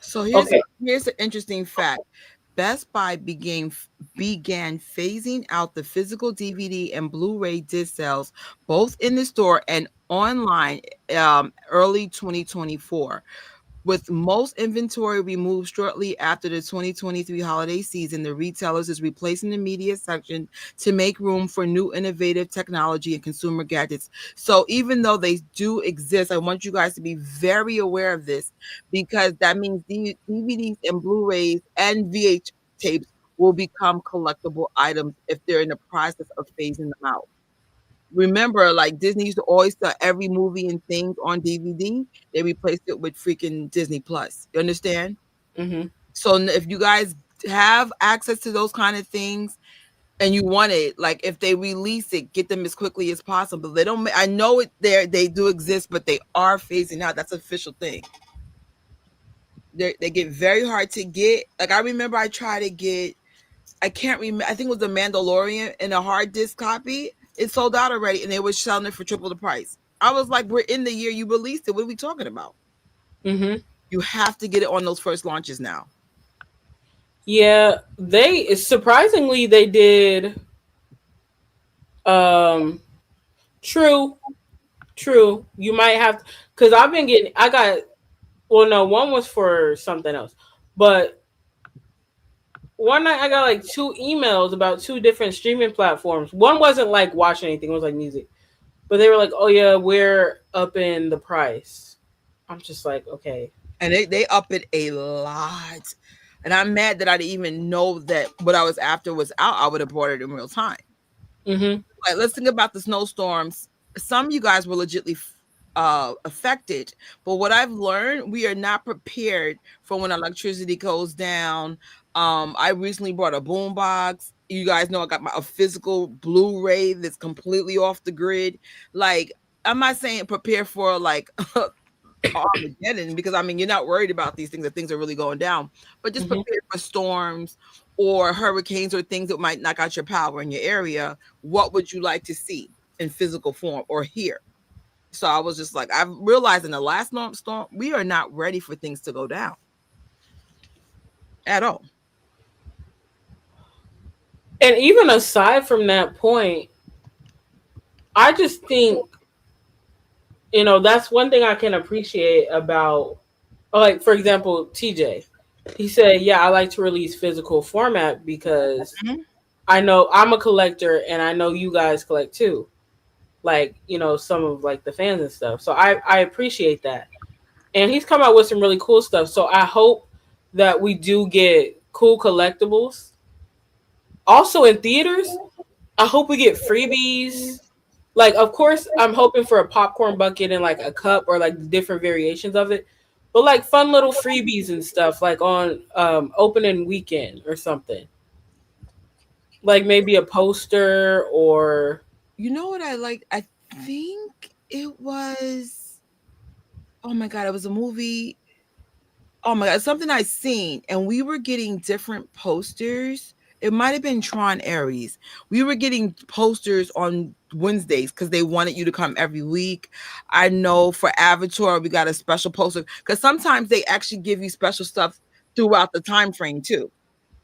So Okay. here's an interesting fact. Best Buy began phasing out the physical DVD and Blu-ray disc sales, both in the store and online, early 2024. With most inventory removed shortly after the 2023 holiday season, the retailers is replacing the media section to make room for new innovative technology and consumer gadgets. So even though they do exist, I want you guys to be very aware of this because that means DVDs and Blu-rays and VH tapes will become collectible items if they're in the process of phasing them out. Remember, like Disney used to always sell every movie and things on DVD. They replaced it with freaking Disney Plus. You understand? Mm-hmm. So if you guys have access to those kind of things and you want it, like if they release it, get them as quickly as possible. They don't. I know it. They do exist, but they are phasing out. That's an official thing. They get very hard to get. Like I remember, I tried to get. I can't remember. I think it was The Mandalorian in a hard disk copy. It sold out already, and they were selling it for triple the price. I was like, "We're in the year you released it. What are we talking about?" Mm-hmm. You have to get it on those first launches now. Yeah, they surprisingly they did. Um, true, true. You might have because I've been getting. I got. Well, no, one was for something else, but one night I got like two emails about two different streaming platforms. One wasn't like watching anything; it was like music. But they were like, "Oh yeah, we're up in the price." I'm just like, okay. And they up it a lot. And I'm mad that I didn't even know that what I was after was out. I would have bought it in real time. Mm-hmm. Like, let's think about the snowstorms. Some of you guys were legitly affected, but what I've learned, we are not prepared for when electricity goes down. I recently bought a boom box. You guys know I got a physical Blu-ray that's completely off the grid. Like, I'm not saying prepare for like Armageddon because I mean you're not worried about these things if things are really going down, but just Mm-hmm. prepare for storms or hurricanes or things that might knock out your power in your area. What would you like to see in physical form or hear? So I was just like, I've realized in the last storm, we are not ready for things to go down at all. And even aside from that point, I just think that's one thing I can appreciate about, like, for example, TJ. He said, "Yeah, I like to release physical format because Mhm. I know I'm a collector and I know you guys collect too. Like, some of like the fans and stuff. So I appreciate that. And he's come out with some really cool stuff. So I hope that we do get cool collectibles. Also in theaters, I hope we get freebies Like, of course, I'm hoping for a popcorn bucket and like a cup or like different variations of it, but like fun little freebies and stuff, like on opening weekend or something. Like maybe a poster or. You know what I like? I think it was, oh my god, it was a movie. Oh my god, something I seen, and we were getting different posters. It might have been Tron Aries. We were getting posters on Wednesdays because they wanted you to come every week. I know for Avatar we got a special poster because sometimes they actually give you special stuff throughout the time frame too.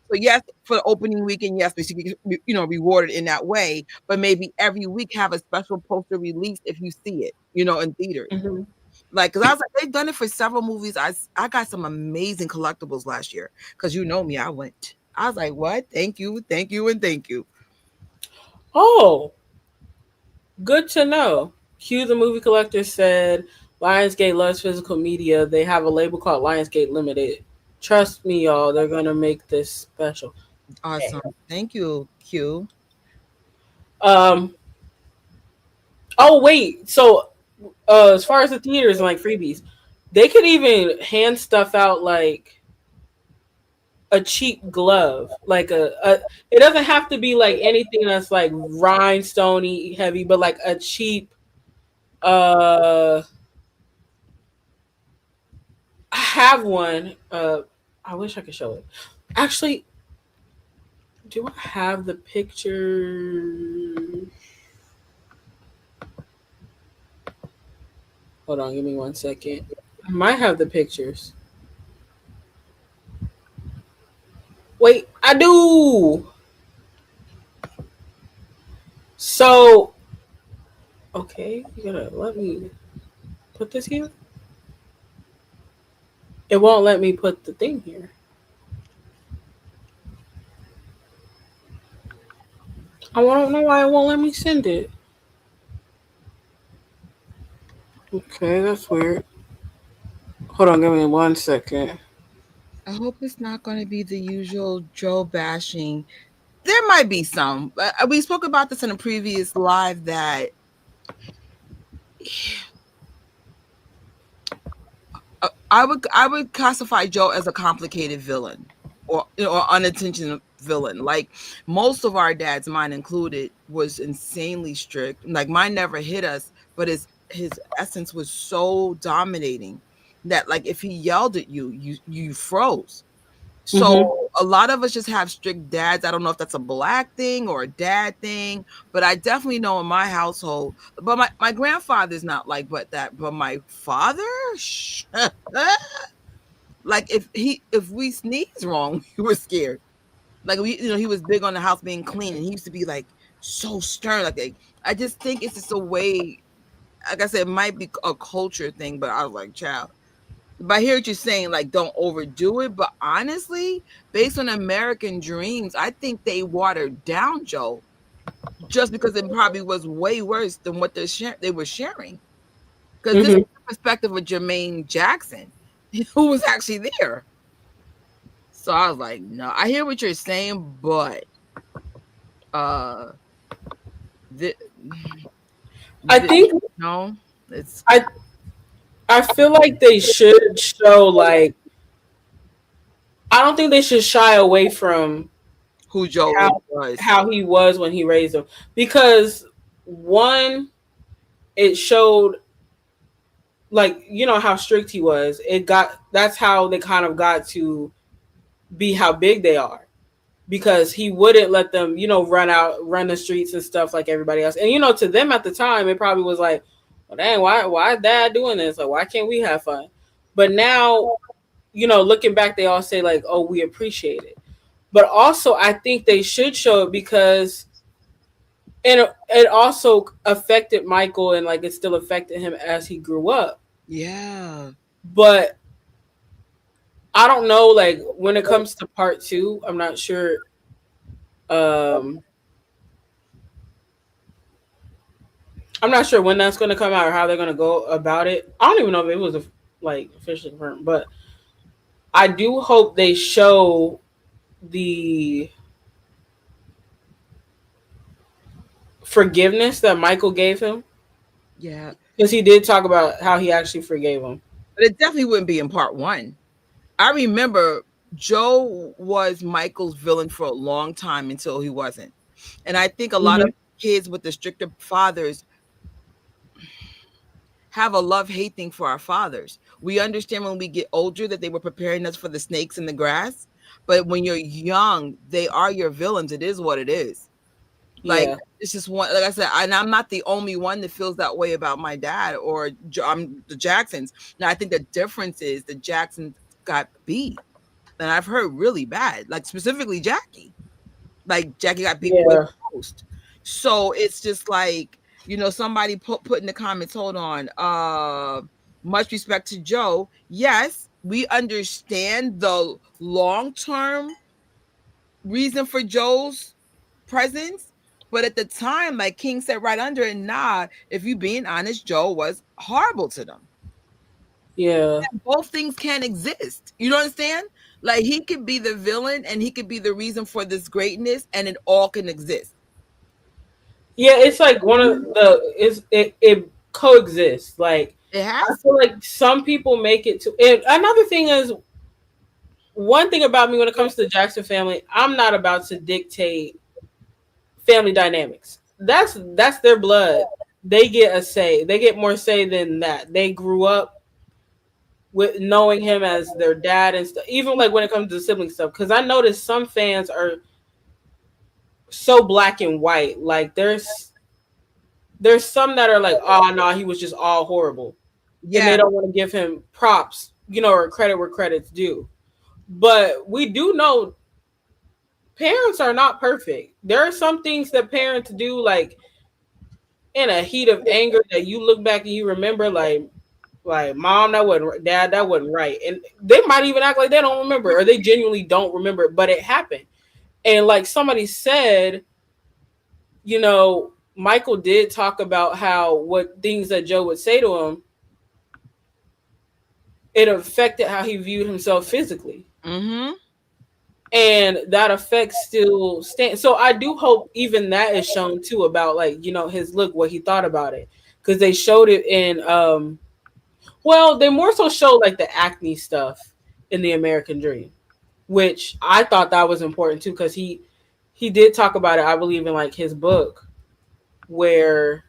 So yes, for the opening weekend, yes, we should get rewarded in that way. But maybe every week have a special poster released if you see it, in theaters. Mhm. Like, cause I was like, they've done it for several movies. I got some amazing collectibles last year. Cause you know me, I went. I was like, what? Thank you, and thank you. Oh, good to know. Hugh, the movie collector, said Lionsgate loves physical media. They have a label called Lionsgate Limited. Trust me, y'all, they're gonna make this special. Awesome. Thank you, Q. Um. Oh wait. So, as far as the theaters and like freebies, they could even hand stuff out like a cheap glove, like a. It doesn't have to be like anything that's like rhinestoney heavy, but like a cheap. Uh, I have one. I wish I could show it. Actually, do I have the picture? Hold on, give me 1 second. I might have the pictures. Wait, I do. So, okay, you gotta let me put this here. It won't let me put the thing here. I don't know why it won't let me send it. Okay, that's weird. Hold on, give me 1 second. I hope it's not going to be the usual Joe bashing. There might be some. We spoke about this in a previous live that I would classify Joe as a complicated villain or unintentional villain. Like most of our dads, mine included, was insanely strict. Like mine never hit us, but his essence was so dominating that like if he yelled at you, you froze. Mm-hmm. So a lot of us just have strict dads. I don't know if that's a black thing or a dad thing, but I definitely know in my household. But my grandfather's not like but that. But my father, like if we sneeze wrong, we were scared. Like he was big on the house being clean, and he used to be like so stern. Like I just think it's just a way. Like I said, it might be a culture thing, but I was like, child. But I hear what you're saying, like don't overdo it. But honestly, based on American dreams, I think they watered down Joe just because it probably was way worse than what they were sharing. Because this is Mm-hmm. the perspective of Jermaine Jackson, who was actually there. So I was like, no, I hear what you're saying, but uh, the, I think no, it's I I feel like they should show like I don't think they should shy away from who Joe how really was. how he was when he raised them because one it showed like how strict he was. It got that's how they kind of got to be how big they are because he wouldn't let them run the streets and stuff like everybody else. And to them at the time it probably was like, well, dang, why is dad doing this? Like, why can't we have fun? But now, looking back, they all say like, oh, we appreciate it. But also I think they should show it because it also affected Michael and like it still affected him as he grew up. Yeah. But I don't know, like when it comes to part two, I'm not sure. Um, I'm not sure when that's going to come out or how they're going to go about it. I don't even know if it was like officially confirmed, but I do hope they show the forgiveness that Michael gave him, Yeah, because he did talk about how he actually forgave him. but it definitely wouldn't be in part one. I remember Joe was Michael's villain for a long time until he wasn't. And I think a lot of Hmm. kids with the stricter fathers have a love-hate thing for our fathers. We understand when we get older that they were preparing us for the snakes in the grass, but when you're young, they are your villains. It is what it is. Like, Yeah, it's just one, like I said, and I'm not the only one that feels that way about my dad or the Jacksons. Now, I think the difference is the Jacksons got beat, and I've heard really bad, like specifically Jackie. Like Jackie got beat way yeah, most. So it's just like, somebody put in the comments, hold on, much respect to Joe. Yes, we understand the long-term reason for Joe's presence. But at the time, like King said right under it, nah, if you being honest, Joe was horrible to them. yeah. Both things can exist. You know what I'm saying? Like he could be the villain and he could be the reason for this greatness, and it all can exist. Yeah, it's like one of the it coexists. Like, It I has feel to. like some people make it to. And another thing is, one thing about me when it comes to the Jackson family, I'm not about to dictate family dynamics. That's their blood. They get a say. They get more say than that. They grew up with knowing him as their dad and stuff. Even like when it comes to the sibling stuff, because I noticed some fans are so black and white. Like there's some that are like, oh no, he was just all horrible, and Yeah, they don't want to give him props, or credit where credit's due. But we do know parents are not perfect. There are some things that parents do, like in a heat of anger, that you look back and you remember, like mom, that wasn't right, dad, that wasn't right, and they might even act like they don't remember, or they genuinely don't remember, but it happened. And like somebody said, Michael did talk about how what things that Joe would say to him, it affected how he viewed himself physically. mm-hmm. And that effect still stands. So I do hope even that is shown too, about like, his look, what he thought about it. Because they showed it in well, they more so showed like the acne stuff in the American Dream, which I thought that was important too, because he did talk about it, I believe, in like his book, where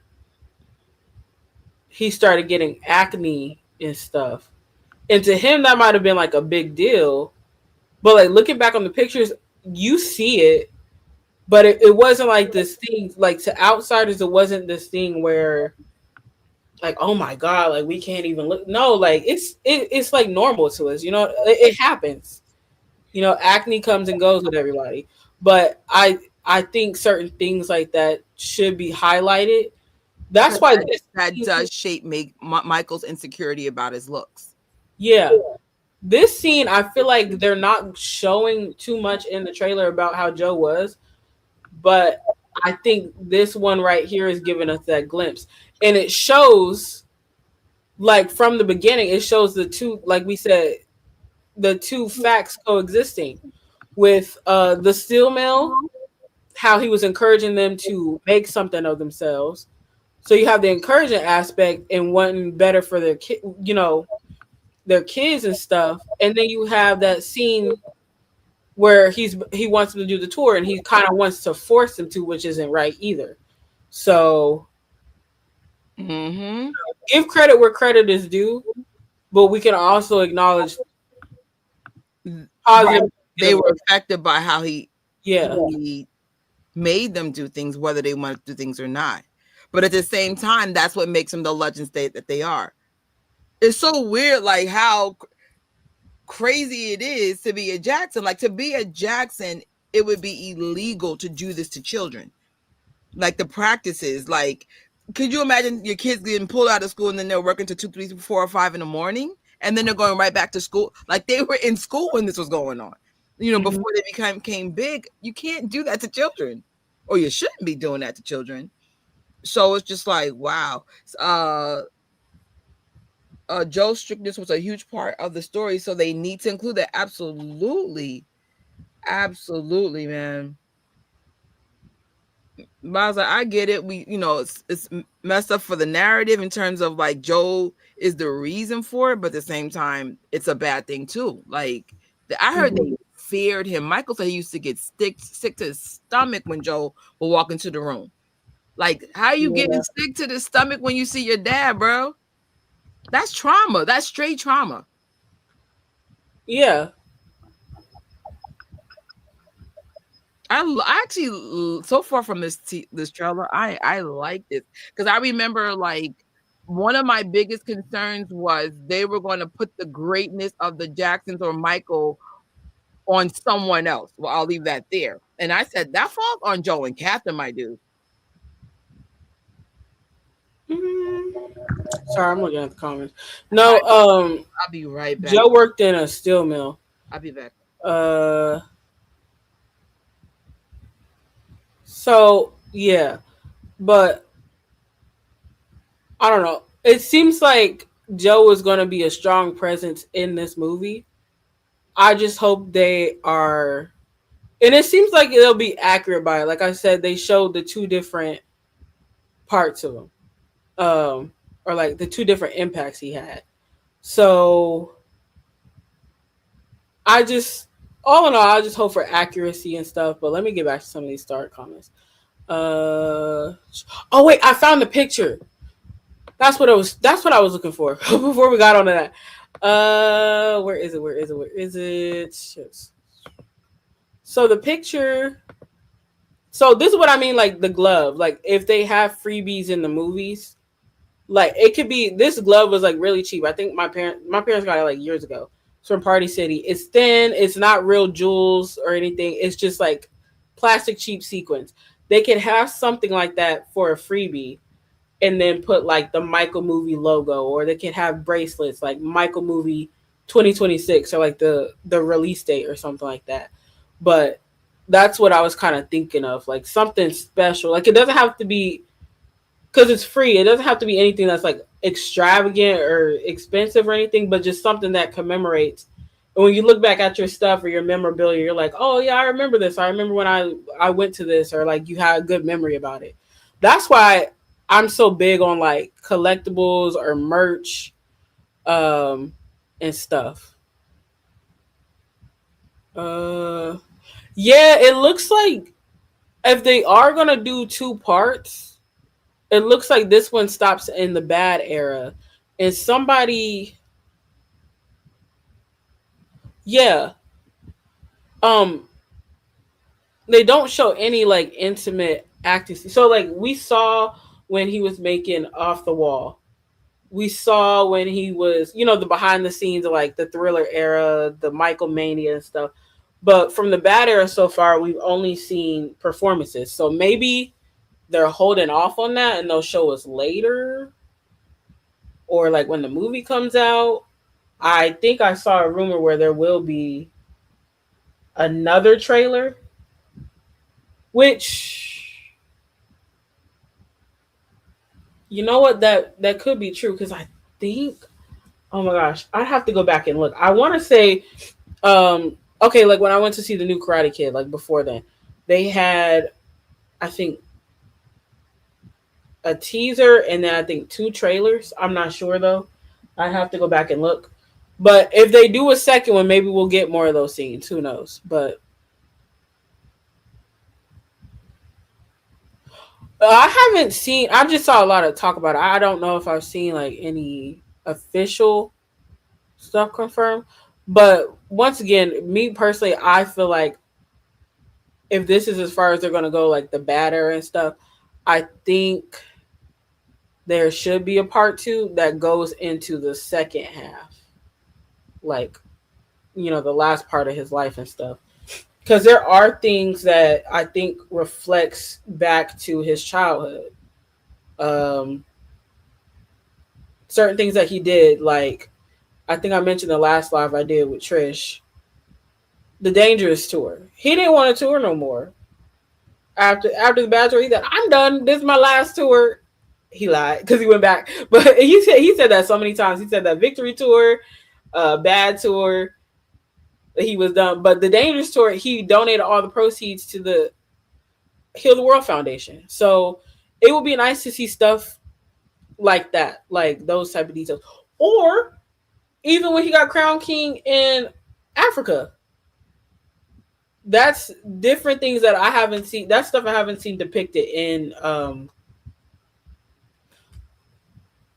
he started getting acne and stuff. And to him that might have been like a big deal. But like looking back on the pictures, you see it, but it wasn't like this thing, like to outsiders, it wasn't this thing where like, oh my god, like we can't even look. No, like it's like normal to us, it happens. Acne comes and goes with everybody. But I think certain things like that should be highlighted. That's Because why that does shape Michael's insecurity about his looks. yeah. This scene, I feel like they're not showing too much in the trailer about how Joe was, but I think this one right here is giving us that glimpse. And it shows, like from the beginning, it shows the two, like we said, the two facts coexisting with the steel mill, how he was encouraging them to make something of themselves. So you have the encouraging aspect and wanting better for their kid, their kids and stuff. And then you have that scene where he wants them to do the tour, and he kind of wants to force them to, which isn't right either. So Mm-hmm. give credit where credit is due, but we can also acknowledge Right. positive. They were affected by how Yeah, he made them do things, whether they want to do things or not. But at the same time, that's what makes them the legend state that they are. It's so weird, like how crazy it is to be a Jackson. Like to be a Jackson, it would be illegal to do this to children. Like the practices, like could you imagine your kids getting pulled out of school and then they're working to 2, 3, 4, or 5 in the morning, and then they're going right back to school? Like they were in school when this was going on. Before they became big. You can't do that to children, or you shouldn't be doing that to children. So it's just like, wow. Joe's strictness was a huge part of the story, so they need to include that. Absolutely, absolutely, man. But I was like, I get it. We, it's messed up for the narrative in terms of like Joe is the reason for it, but at the same time, it's a bad thing too. Like I heard they feared him. Michael said he used to get sick to his stomach when Joe would walk into the room. Like, how you getting sick to the stomach when you see your dad, bro? That's trauma. That's straight trauma. Yeah. I actually, so far from this trailer, I like this because I remember like one of my biggest concerns was they were going to put the greatness of the Jacksons or Michael on someone else. Well, I'll leave that there. And I said that falls on Joe and Catherine, my dude. Sorry, I'm looking at the comments. No, I'll be right back. Joe worked in a steel mill. I'll be back. So yeah, but I don't know. It seems like Joe is going to be a strong presence in this movie. I just hope they are, and it seems like it'll be accurate by it. Like I said, they showed the two different parts of him, or like the two different impacts he had. So I just, all in all, I just hope for accuracy and stuff. But let me get back to some of these start comments. Oh wait, I found the picture. That's what I was looking for before we got onto that. Where is it? Shit. So the picture. So this is what I mean, like the glove. Like if they have freebies in the movies, like it could be. This glove was like really cheap. I think my parents got it like years ago. It's from Party City. It's thin. It's not real jewels or anything. It's just like plastic cheap sequins. They could have something like that for a freebie, and then put like the Michael movie logo, or they could have bracelets like Michael movie 2026 or like the release date or something like that. But that's what I was kind of thinking of, like something special. Like it doesn't have to be, because it's free. It doesn't have to be anything that's like extravagant or expensive or anything, but just something that commemorates. And when you look back at your stuff or your memorabilia, you're like, oh yeah, I remember this. I remember when I went to this, or like you had a good memory about it. That's why I'm so big on like collectibles or merch, and stuff. Yeah, it looks like if they are gonna do two parts, it looks like this one stops in the bad era, and somebody, yeah, um, they don't show any like intimate acting. So like we saw when he was making Off the Wall, we saw when he was, the behind the scenes of like the Thriller era, the Michael Mania and stuff. But from the bad era so far, we've only seen performances. So maybe they're holding off on that and they'll show us later, or like when the movie comes out. I think I saw a rumor where there will be another trailer, which, you know what, that could be true, because I think, oh my gosh, I'd have to go back and look. I want to say, okay, like when I went to see the new Karate Kid, like before then, they had, I think, a teaser and then I think two trailers. I'm not sure though. I'd have to go back and look. But if they do a second one, maybe we'll get more of those scenes. Who knows? But I haven't seen. I just saw a lot of talk about it. I don't know if I've seen like any official stuff confirmed. But once again, me personally, I feel like if this is as far as they're going to go, like the bad era and stuff, I think there should be a part two that goes into the second half, like, the last part of his life and stuff. Because there are things that I think reflects back to his childhood. Certain things that he did, like I think I mentioned the last live I did with Trish, the Dangerous tour. He didn't want to tour no more. After the bad tour, he said, "I'm done. This is my last tour." He lied because he went back, but he said that so many times. He said that Victory tour, bad tour, he was done. But the Dangerous tour, he donated all the proceeds to Heal the World Foundation. So it would be nice to see stuff like that, like those type of details. Or even when he got crowned king in Africa, that's different things that I haven't seen. That's stuff I haven't seen depicted in.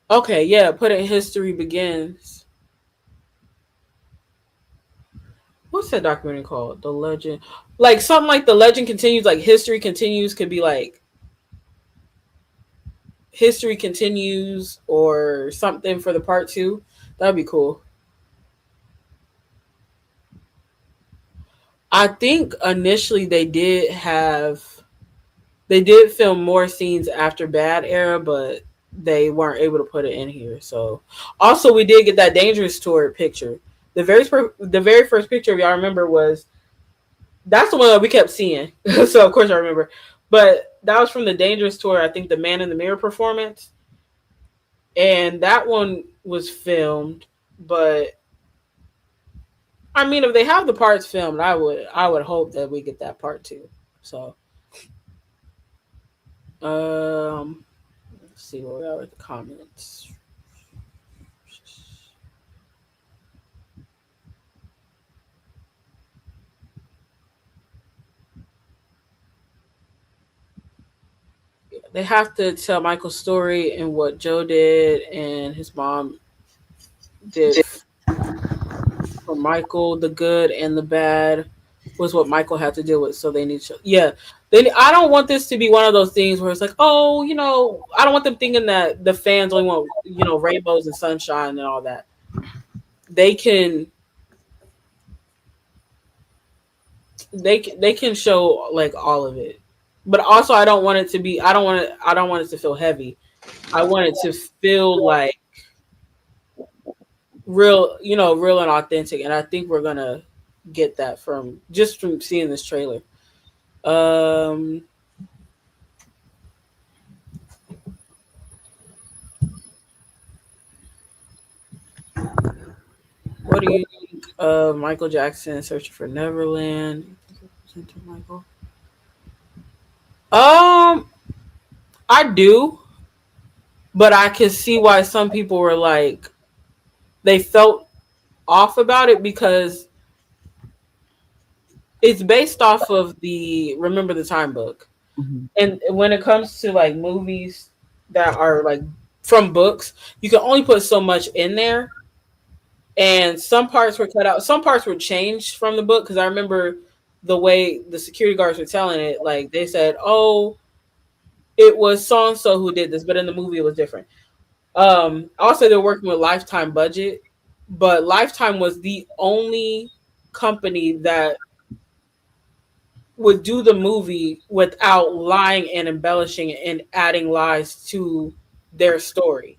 Okay, yeah, put it. History Begins. What's that documentary called? The Legend, like something like The Legend Continues. Like History Continues could be like History Continues or something for the part 2. That'd be cool. I think initially they did film more scenes after Bad Era, but they weren't able to put it in here. So also we did get that Dangerous Tour picture. The very first picture, if y'all remember, was that's the one that we kept seeing. So of course I remember. But that was from the Dangerous Tour, I think the Man in the Mirror performance. And that one was filmed, but I mean if they have the parts filmed, I would hope that we get that part 2. So let's see where we are with the comments. They have to tell Michael's story and what Joe did and his mom did for Michael. The good and the bad was what Michael had to deal with. So they need to, yeah. I don't want this to be one of those things where it's like, oh, I don't want them thinking that the fans only want, rainbows and sunshine and all that. They can show like all of it. But also I don't want it to feel heavy. I want it to feel like real, real and authentic. And I think we're gonna get that from seeing this trailer. What do you think of Michael Jackson Searching for Neverland? Michael. I do, but I can see why some people were like, they felt off about it because it's based off of the Remember the Time book. Mm-hmm. And when it comes to like movies that are like from books, you can only put so much in there. And some parts were cut out. Some parts were changed from the book because I remember the way the security guards were telling it. Like they said, oh, it was so-and-so who did this, but in the movie it was different. Also, they're working with Lifetime budget, but Lifetime was the only company that would do the movie without lying and embellishing and adding lies to their story.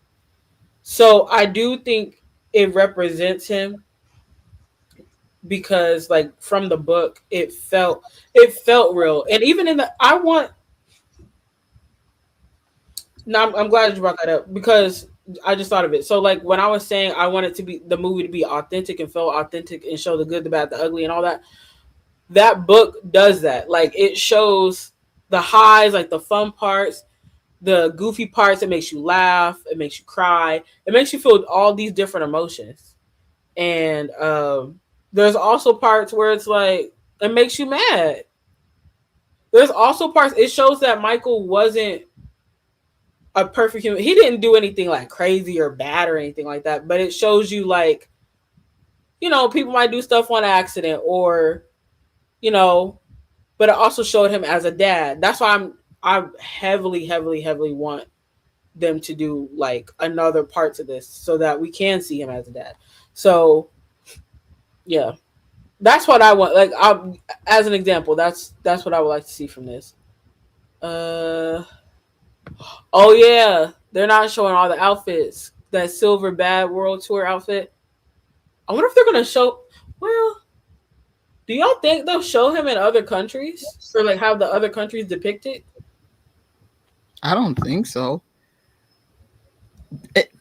So I do think it represents him because like from the book it felt real. And even in the I'm glad you brought that up because I just thought of it. So like when I was saying I want it to be the movie to be authentic and feel authentic and show the good, the bad, the ugly and all that. That book does that. Like it shows the highs, like the fun parts, the goofy parts. It makes you laugh. It makes you cry. It makes you feel all these different emotions. And there's also parts where it's like, it makes you mad. There's also parts, it shows that Michael wasn't a perfect human. He didn't do anything like crazy or bad or anything like that. But it shows you like, people might do stuff on accident or, but it also showed him as a dad. That's why I heavily want them to do like another part to this so that we can see him as a dad. So yeah, that's what I want. Like as an example, that's what I would like to see from this. Oh yeah, they're not showing all the outfits. That silver Bad World Tour outfit. I wonder if they're gonna show. Well, do y'all think they'll show him in other countries or like have the other countries depicted? I don't think so.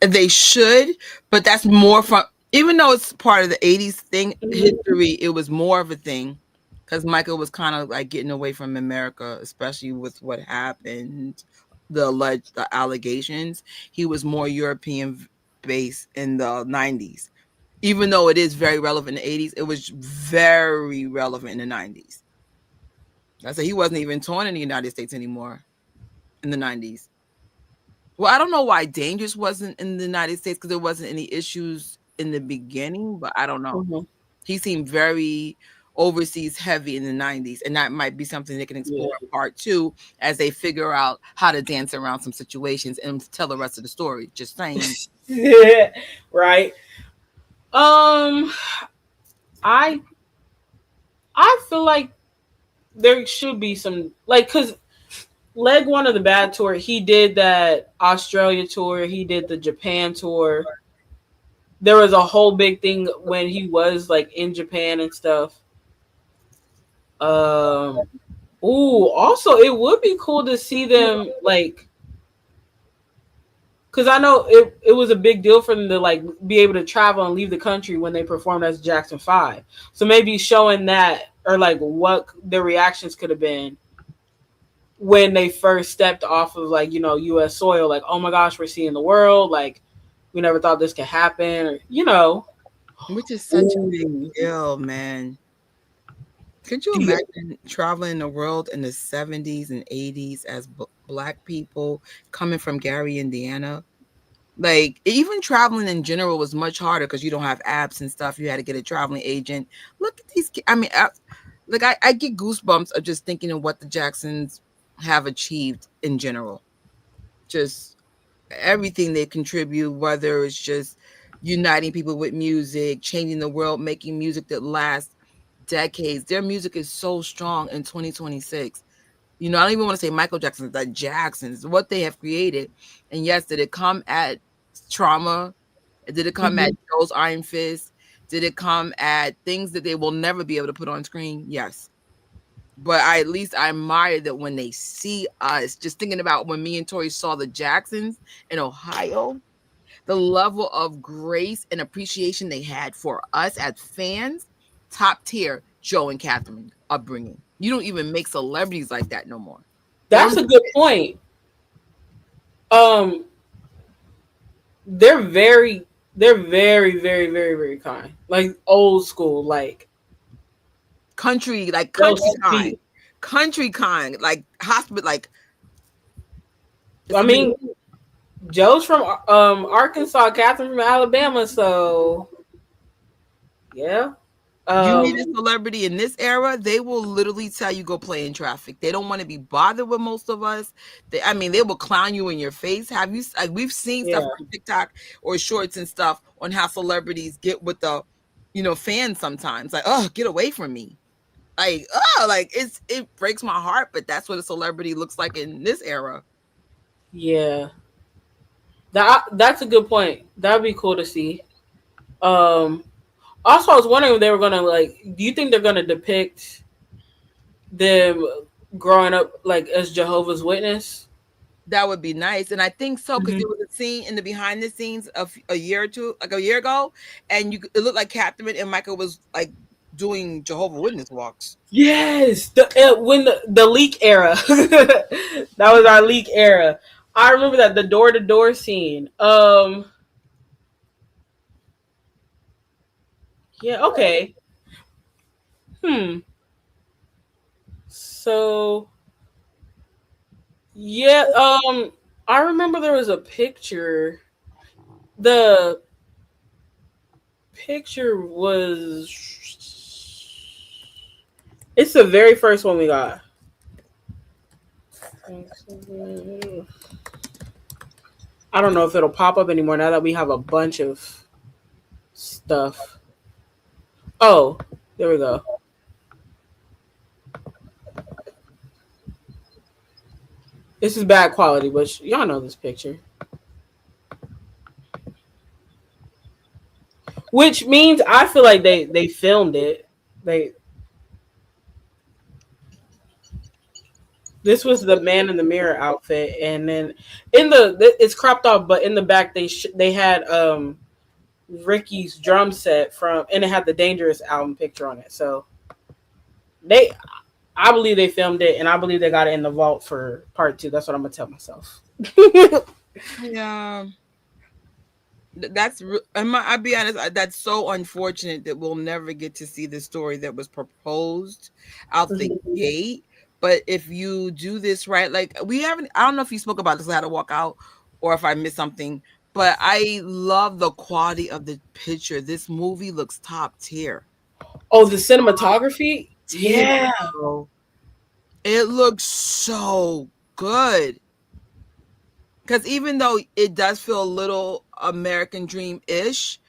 They should, but that's more from, even though it's part of the 80s thing, history, it was more of a thing because Michael was kind of like getting away from America, especially with what happened, the allegations. He was more European based in the 90s. Even though it is very relevant in the 80s, it was very relevant in the 90s. I said he wasn't even touring in the United States anymore in the 90s. Well, I don't know why Dangerous wasn't in the United States because there wasn't any issues in the beginning, but I don't know. Mhm. He seemed very overseas heavy in the 90s, and that might be something they can explore Yeah. in part two as they figure out how to dance around some situations and tell the rest of the story. Just saying. Right. Um, I I feel like there should be some like because leg one of the bad tour, he did that Australia tour, he did the Japan tour. There was a whole big thing when he was like in Japan and stuff. Um, ooh, also it would be cool to see them like because I know it was a big deal for them to like be able to travel and leave the country when they performed as Jackson 5. So maybe showing that or like what the reactions could have been when they first stepped off of like, US soil, like, oh my gosh, we're seeing the world, like we never thought this could happen, or. Which is such a big Ooh. deal, man. Could you Yeah. imagine traveling the world in the 70s and 80s as Black people coming from Gary, Indiana? Like, even traveling in general was much harder because you don't have apps and stuff. You had to get a traveling agent. Look at these kids. I mean, I get goosebumps of just thinking of what the Jacksons have achieved in general. Just everything they contribute, whether it's just uniting people with music, changing the world, making music that lasts decades. Their music is so strong in 2026. I don't even want to say Michael Jackson, the Jacksons, what they have created. And yes, did it come at trauma? Did it come at Mhm. Joe's Iron Fist? Did it come at things that they will never be able to put on screen? Yes. But at least I admire that when they see us, just thinking about when me and Tori saw the Jacksons in Ohio, the level of grace and appreciation they had for us as fans, top tier Joe and Catherine upbringing. You don't even make celebrities like that no more. There That's was a good point. Um, they're very, very, very, very kind. Like old school, like country, like they'll kind, speak. country kind, like hospital, like it's I amazing. mean, Joe's from Arkansas, Catherine from Alabama, so yeah. You meet a Um, celebrity in this era, they will literally tell you go play in traffic. They don't want to be bothered with most of us. They will clown you in your face. Have you? Like, we've seen stuff yeah, on TikTok or shorts and stuff on how celebrities get with the, fans sometimes. Like, oh, get away from me. Like, oh, like it breaks my heart, but that's what a celebrity looks like in this era. yeah. That's a good point. That'd be cool to see. Um, Also, I was wondering if they were gonna like. Do you think they're gonna depict them growing up like as Jehovah's Witness? That would be nice, and I think so because Mhm. there was a scene in the behind the scenes of a year or two, like a year ago, and it looked like Catherine and Michael was like doing Jehovah Witness walks. Yes, when the leak era, that was our leak era. I remember that the door to door scene. Yeah, okay. Hmm. So yeah, I remember there was a picture. The picture was. It's the very first one we got. I don't know if it'll pop up anymore now that we have a bunch of stuff. Oh, there we go. This is bad quality, but y'all know this picture. Which means I feel like they filmed it. They This was the man in the mirror outfit, and then it's cropped off, but in the back they had Ricky's drum set from, and it had the Dangerous album picture on it. So They, I believe they filmed it, and I believe they got it in the vault for part two. That's what I'm gonna tell myself. Yeah. I'll be honest, that's so unfortunate that we'll never get to see the story that was proposed out the gate. But if you do this right, like we haven't, I don't know if you spoke about this, how to walk out, or if I missed something, but I love the quality of the picture. This movie looks top tier. Oh, the cinematography. Tier, Yeah. bro. It looks so good. Because even though it does feel a little American Dream ish,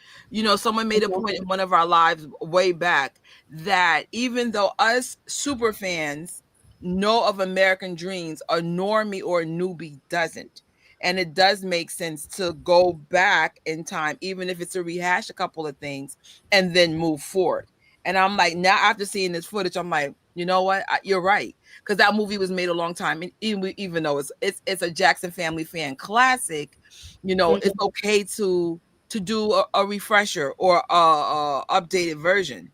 someone made a point in one of our lives way back that even though us super fans know of American Dreams, a normie or a newbie doesn't. And it does make sense to go back in time, even if it's to rehash a couple of things and then move forward. And I'm like, now after seeing this footage, I'm like, you know what? You're right, because that movie was made a long time, and even though it's a Jackson Family fan classic, it's okay to do a refresher or a updated version.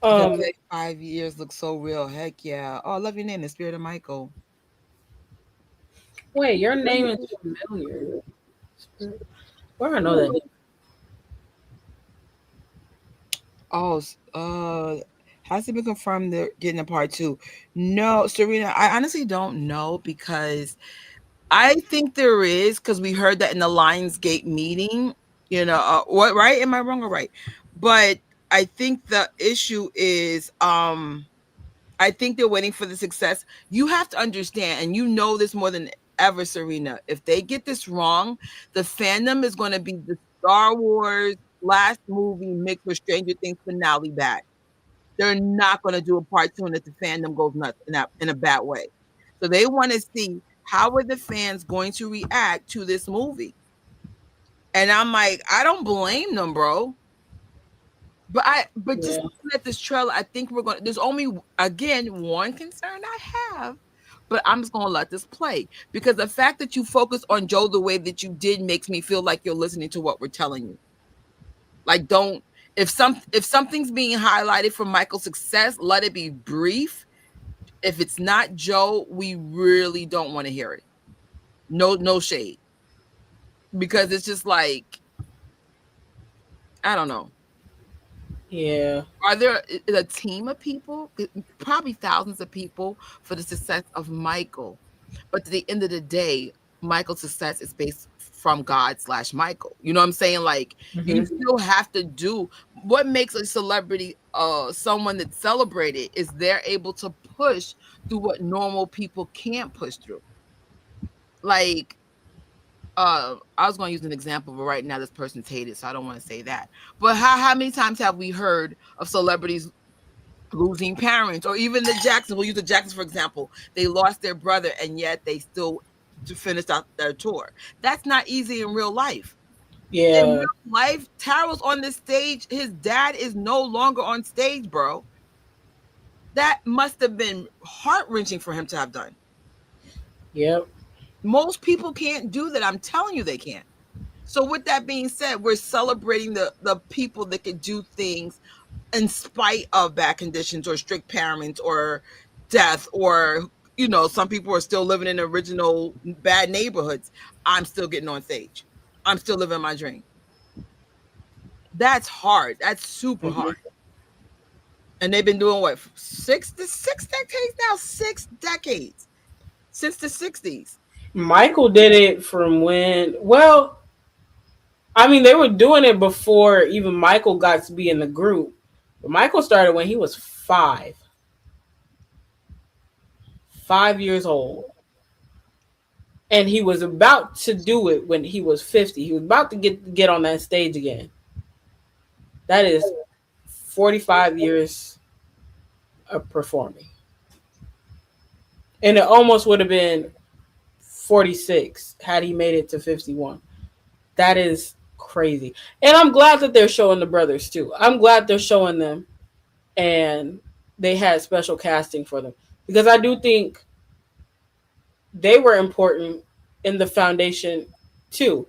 Um. 5 years looks so real. Heck yeah! Oh, I love your name, the Spirit of Michael. Wait, your name is familiar. Where I know that name? Oh, has it been confirmed they're getting a part two? No, Serena, I honestly don't know, because I think there is, because we heard that in the Lionsgate meeting. What, right? Am I wrong or right? But I think the issue is, I think they're waiting for the success. You have to understand, and you know this more than ever, Serena. If they get this wrong, the fandom is going to be the Star Wars last movie mixed with Stranger Things finale bad. They're not going to do a part two unless the fandom goes nuts in a bad way. So they want to see, how are the fans going to react to this movie? And I'm like, I don't blame them, bro. But just Yeah. looking at this trailer, I think there's only, again, one concern I have, but I'm just gonna let this play, because the fact that you focus on Joe the way that you did makes me feel like you're listening to what we're telling you. Like, don't, if something's being highlighted from Michael's success, let it be brief. If it's not Joe, we really don't want to hear it. No shade. Because it's just like, I don't know. Yeah. Are there a team of people, probably thousands of people, for the success of Michael? But at the end of the day, Michael's success is based from God/Michael. You know what I'm saying? Like, you still have to do what makes a celebrity someone that's celebrated is they're able to push through what normal people can't push through. Like, I was going to use an example, but right now this person's hated, so I don't want to say that. But how many times have we heard of celebrities losing parents, or even the Jacksons? We'll use the Jacksons for example. They lost their brother, and yet they still finished out their tour. That's not easy in real life. In Yeah. real life, Taro's on the stage. His dad is no longer on stage, bro. That must have been heart wrenching for him to have done. Yep. Most people can't do that. I'm telling you, they can't. So with that being said, we're celebrating the people that can do things in spite of bad conditions or strict parents or death, or some people are still living in original bad neighborhoods. I'm still getting on stage. I'm still living my dream. That's hard. That's super hard. And they've been doing what, six decades now? 6 decades since the 60s. Michael did it from when? Well, I mean, they were doing it before even Michael got to be in the group. But Michael started when he was 5 years old. And he was about to do it when he was 50. He was about to get on that stage again. That is 45 years of performing. And it almost would have been 46 had he made it to 51. That is crazy. And I'm glad that they're showing the brothers too. I'm glad they're showing them, and they had special casting for them, because I do think they were important in the foundation too.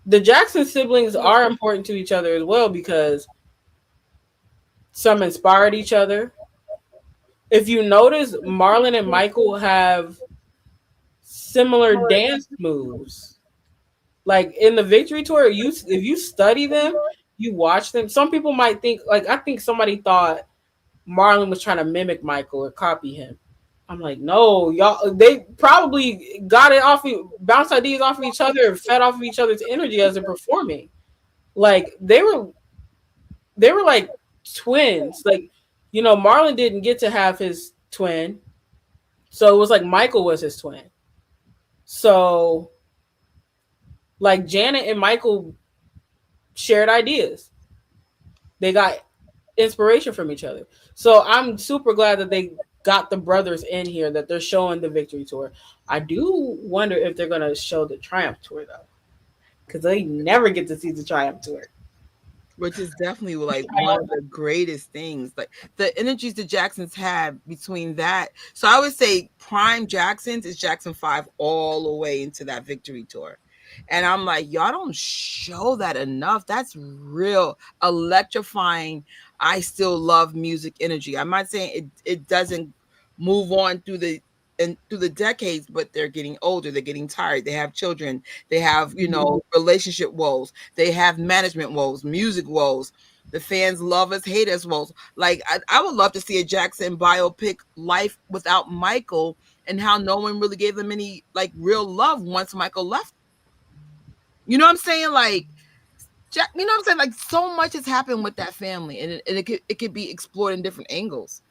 the Jackson siblings are important to each other as well because some inspired each other. If you notice, Marlon and Michael have similar dance moves. Like in the Victory Tour, you if you study them, you watch them. Some people might think, like I think somebody thought Marlon was trying to mimic Michael or copy him. I'm like, no, y'all. They probably got it off, bounced ideas off of each other, fed off of each other's energy as they're performing. Like they were like twins. Like, you know, Marlon didn't get to have his twin, so it was like Michael was his twin. So, like Janet and Michael shared ideas. They got inspiration from each other. So I'm super glad that they got the brothers in here, that they're showing the Victory Tour. I do wonder if they're gonna show the Triumph Tour though, because they never get to see the Triumph Tour. Which is definitely like one of the greatest things. Like the energies the Jacksons had between that. So I would say prime Jacksons is Jackson 5 all the way into that Victory Tour. And I'm like, y'all don't show that enough. That's real electrifying. I still love music energy. I'm not saying it doesn't move on through the decades, but they're getting older, they're getting tired, they have children, they have, you know, relationship woes, they have management woes, music woes, the fans love us, hate us woes. Like I would love to see a Jackson biopic, Life Without Michael, and how no one really gave them any like real love once Michael left. You know what I'm saying? Like Jack, you know what I'm saying? Like so much has happened with that family, and it could be explored in different angles,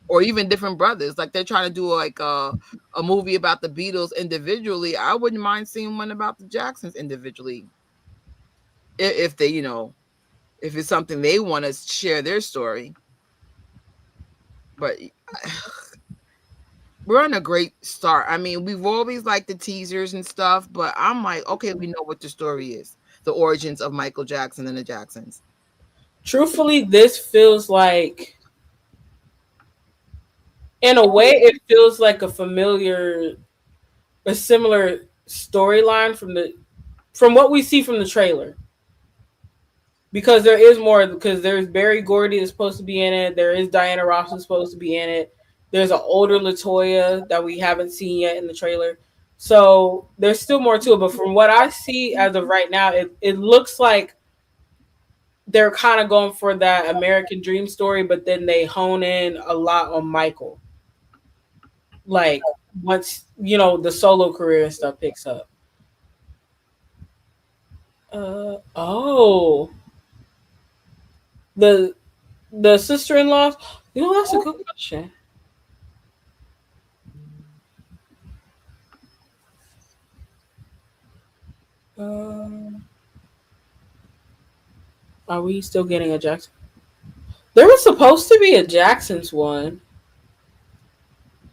or even different brothers. Like they're trying to do like a movie about the Beatles individually. I wouldn't mind seeing one about the Jacksons individually, if they, you know, if it's something they want to share their story. But we're on a great start. I mean, we've always liked the teasers and stuff, but I'm like, okay, we know what the story is, the origins of Michael Jackson and the Jacksons. Truthfully, this feels like, in a way, it feels like a similar storyline from what we see from the trailer. Because there is more, because there's Barry Gordy that's supposed to be in it. There is Diana Ross who's supposed to be in it. There's an older Latoya that we haven't seen yet in the trailer. So there's still more to it. But from what I see as of right now, it looks like they're kind of going for that American Dream story, but then they hone in a lot on Michael. Like once, you know, the solo career and stuff picks up. Oh. The sister-in-laws, you know, that's a good question. Are we still getting a Jackson? There was supposed to be a Jackson's one.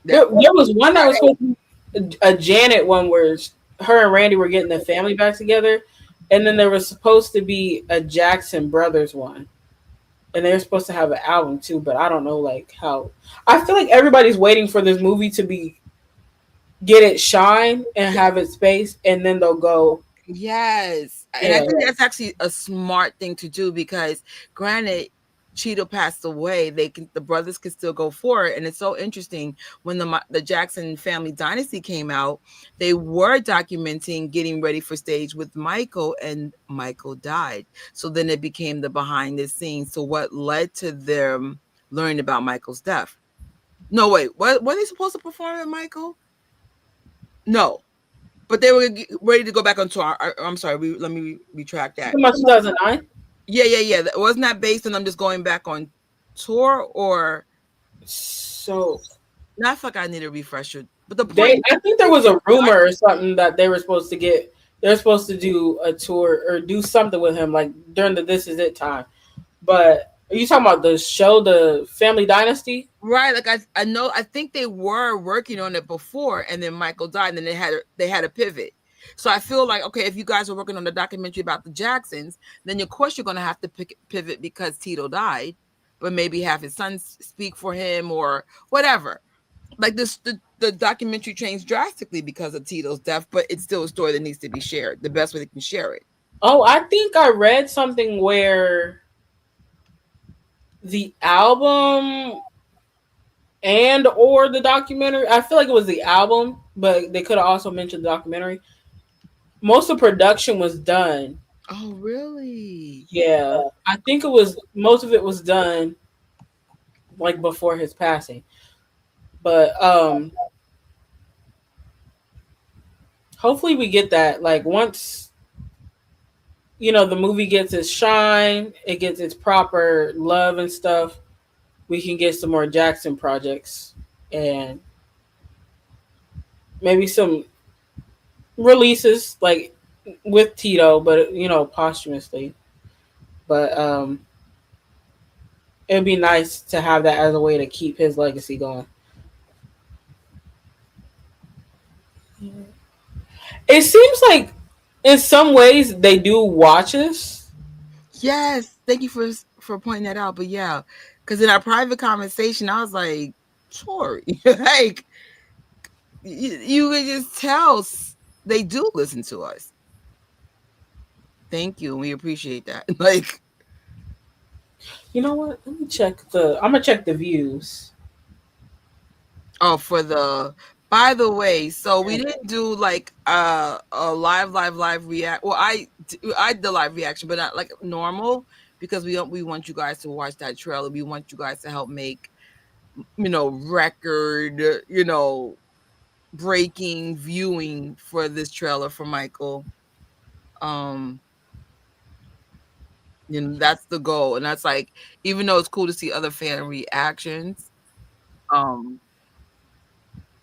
There was one that was supposed to be a Janet one where her and Randy were getting the family back together, and then there was supposed to be a Jackson Brothers one, and they're supposed to have an album too. But I don't know, like how. I feel like everybody's waiting for this movie to get it shine and have its space, and then they'll go. Yes. And I think that's actually a smart thing to do because granted, Cheeto passed away, the brothers could still go forward. And it's so interesting when the Jackson family dynasty came out, they were documenting getting ready for stage with Michael, and Michael died. So then it became the behind the scenes. So what led to them learning about Michael's death? No, wait, were they supposed to perform with Michael? No. But they were ready to go back on tour. I'm sorry. Let me retract that. 2009. Yeah. Wasn't that based on them just going back on tour, or so? I feel like I need a refresher. But the point, I think there was a rumor or something that they were supposed to get. They're supposed to do a tour or do something with him, like during the This Is It time. But are you talking about the show, the Family Dynasty? Right. Like I know. I think they were working on it before, and then Michael died, and then they had a pivot. So I feel like, okay, if you guys are working on the documentary about the Jacksons, then of course you're going to have to pivot because Tito died, but maybe have his son speak for him or whatever. Like the documentary changed drastically because of Tito's death, but it's still a story that needs to be shared the best way they can share it. Oh, I think I read something where the album and or the documentary. I feel like it was the album, but they could have also mentioned the documentary. Most of production was done. Oh, really? Yeah, I think it was most of it was done like before his passing. But hopefully we get that like once the movie gets its shine, it gets its proper love and stuff. We can get some more Jackson projects and maybe some releases like with Tito, but posthumously. But it'd be nice to have that as a way to keep his legacy going. It seems like in some ways they do watch us. Yes, thank you for pointing that out. But yeah, because in our private conversation, I was like, Tori, like you could just tell they do listen to us. Thank you, and we appreciate that. Like, You know what? Let me check I'm gonna check the views. oh, for the by the way, so we didn't do like a live react. Well, I did the live reaction, but not like normal because we want you guys to watch that trailer. We want you guys to help make record breaking viewing for this trailer for Michael. Um, that's the goal, and that's like even though it's cool to see other fan reactions. Um,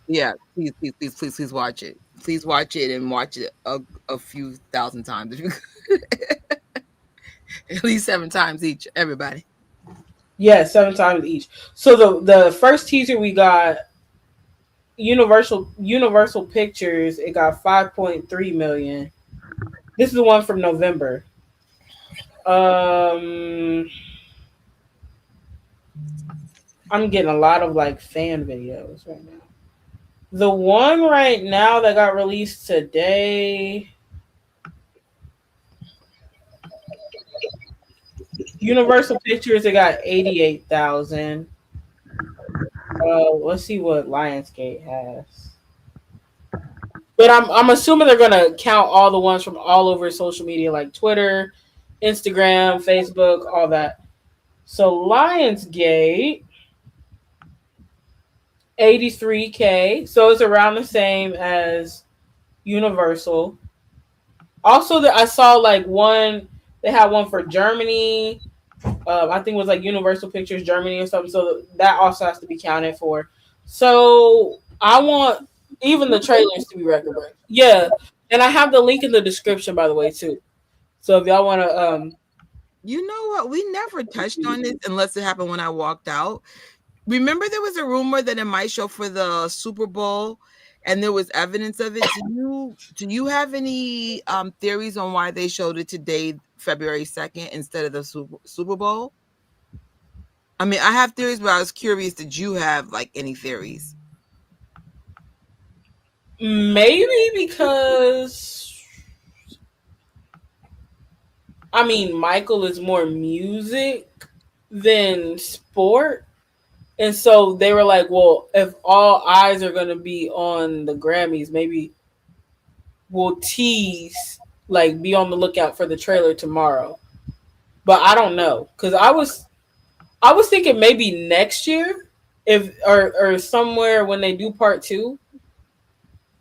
Yeah, please watch it. Please watch it and watch it a few thousand times if you at least 7 times each, everybody. Yeah, 7 times each. So the first teaser we got Universal Pictures. It got 5.3 million. This is the one from November. Um, I'm getting a lot of like fan videos right now. The one right now that got released today, Universal Pictures, it got 88,000. Let's see what Lionsgate has. But I'm assuming they're gonna count all the ones from all over social media like Twitter, Instagram, Facebook, all that. So Lionsgate 83K. So it's around the same as Universal. Also, I saw like one. They had one for Germany. I think it was like Universal Pictures Germany or something. So that also has to be counted for. So I want even the trailers to be record break. Yeah, and I have the link in the description by the way too. So if y'all want to, You know what? We never touched on this unless it happened when I walked out. Remember there was a rumor that it might show for the Super Bowl and there was evidence of it. Do you have any theories on why they showed it today, February 2nd, instead of the Super Bowl? I mean, I have theories, but I was curious, did you have like any theories? maybe because I mean Michael is more music than sport. And so they were like, well, if all eyes are going to be on the Grammys, maybe we'll tease, like, be on the lookout for the trailer tomorrow. But I don't know. Because I was thinking maybe next year, if or somewhere when they do part 2,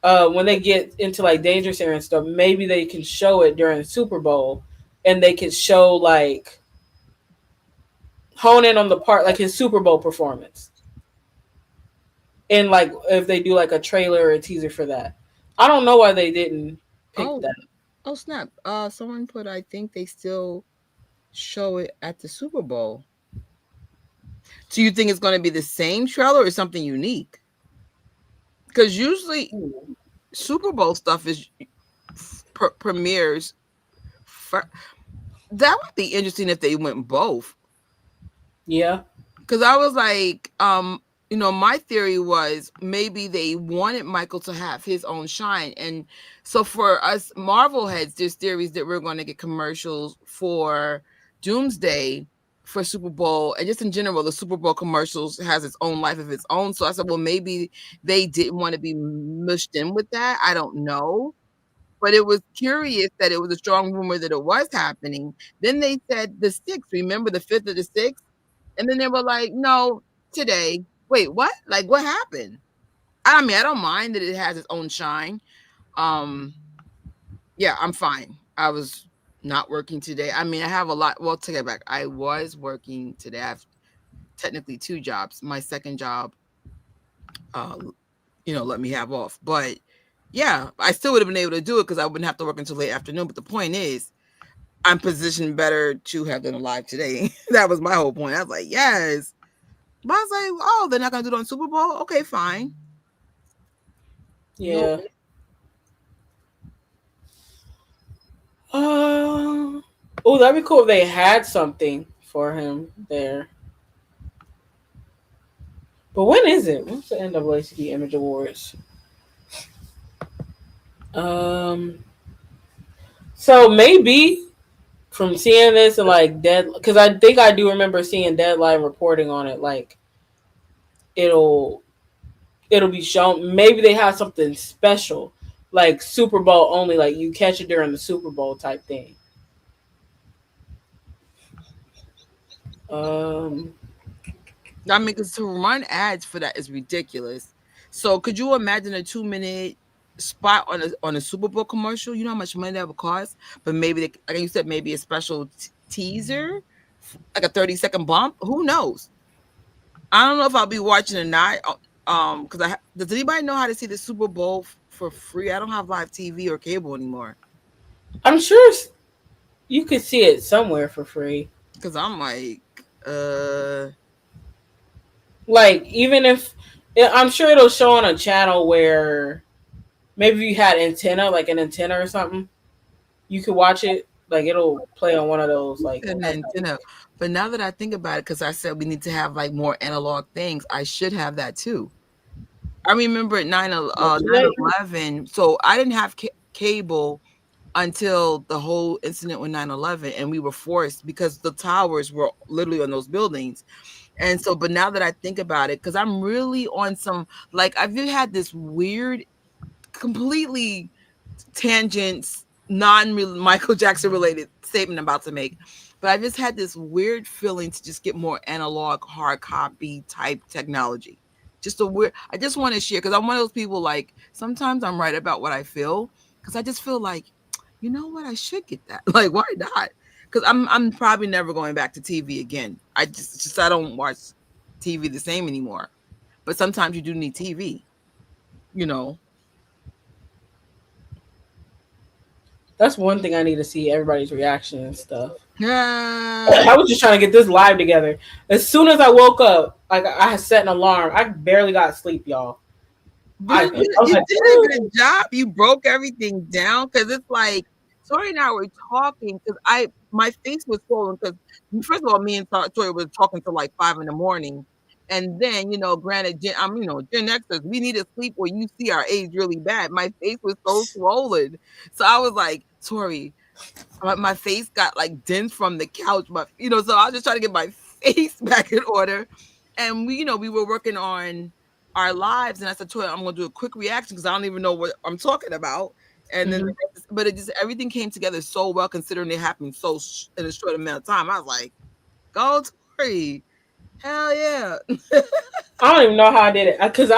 when they get into like Dangerous Area and stuff, maybe they can show it during the Super Bowl and they can show like hone in on the part like his Super Bowl performance. And like if they do like a trailer or a teaser for that. I don't know why they didn't pick Oh, that. oh snap. Someone put I think they still show it at the Super Bowl. Do you think it's going to be the same trailer or something unique? Because usually Super Bowl stuff is premieres. That would be interesting if they went both. Yeah. Because I was like, my theory was maybe they wanted Michael to have his own shine. And so for us Marvel heads, there's theories that we're going to get commercials for Doomsday, for Super Bowl, and just in general, the Super Bowl commercials has its own life of its own. So I said, well, maybe they didn't want to be mushed in with that. I don't know. But it was curious that it was a strong rumor that it was happening. Then they said the 6th, remember the 5th or the 6th? And then they were like, no, today. Wait, what? Like, what happened? I mean, I don't mind that it has its own shine. Um, yeah, I'm fine. I was not working today. I mean, I have a lot. Well, take it back. I was working today. I have technically 2 jobs. My second job, uh, let me have off. But yeah, I still would have been able to do it because I wouldn't have to work until late afternoon. But the point is, I'm positioned better to have been alive today. That was my whole point. I was like, yes. But I was like, oh, they're not going to do it on Super Bowl? Okay, fine. Yeah. Oh, that'd be cool if they had something for him there. But when is it? When's the NAACP Image Awards? So maybe from seeing this and like because I think I do remember seeing Deadline reporting on it. Like it'll be shown. Maybe they have something special, like Super Bowl only. Like you catch it during the Super Bowl type thing. I mean, because to run ads for that is ridiculous. So could you imagine a 2-minute spot on a Super Bowl commercial? You know how much money that would cost? But maybe, like you said, maybe a special teaser, like a 30-second bump. Who knows? I don't know if I'll be watching or not. Because does anybody know how to see the Super Bowl for free? I don't have live TV or cable anymore. I'm sure you could see it somewhere for free. Because I'm like even if I'm sure it'll show on a channel where maybe you had antenna, like an antenna or something, you could watch it. Like it'll play on one of those like an antenna. But now that I think about it, because I said we need to have like more analog things, I should have that too. I remember at 9/11. So I didn't have cable until the whole incident with 9/11, and we were forced because the towers were literally on those buildings. And so, but now that I think about it, because I'm really on some, like, I've had this weird, completely tangents, non-Michael Jackson related statement I'm about to make, but I just had this weird feeling to just get more analog, hard copy type technology. I just want to share, because I'm one of those people, like, sometimes I'm right about what I feel, because I just feel like, you know what, I should get that. Like, why not? Because I'm probably never going back to TV again. I don't watch TV the same anymore. But sometimes you do need TV, That's one thing I need to see everybody's reaction and stuff. Yeah. I was just trying to get this live together. As soon as I woke up, like I had set an alarm. I barely got sleep, y'all. But you did a good job. You broke everything down, because it's like Tori and I were talking, because my face was swollen, because first of all, me and Tori were talking till like 5 a.m. And then, granted, Gen Xers, we need to sleep where you see our age really bad. My face was so swollen. So I was like, Tori, my face got like dents from the couch, but so I was just trying to get my face back in order. And we were working on our lives, and I said, Tori, I'm going to do a quick reaction because I don't even know what I'm talking about. And then, but it just, everything came together so well, considering it happened so in a short amount of time. I was like, go Tori. Hell yeah. I don't even know how I did it, because the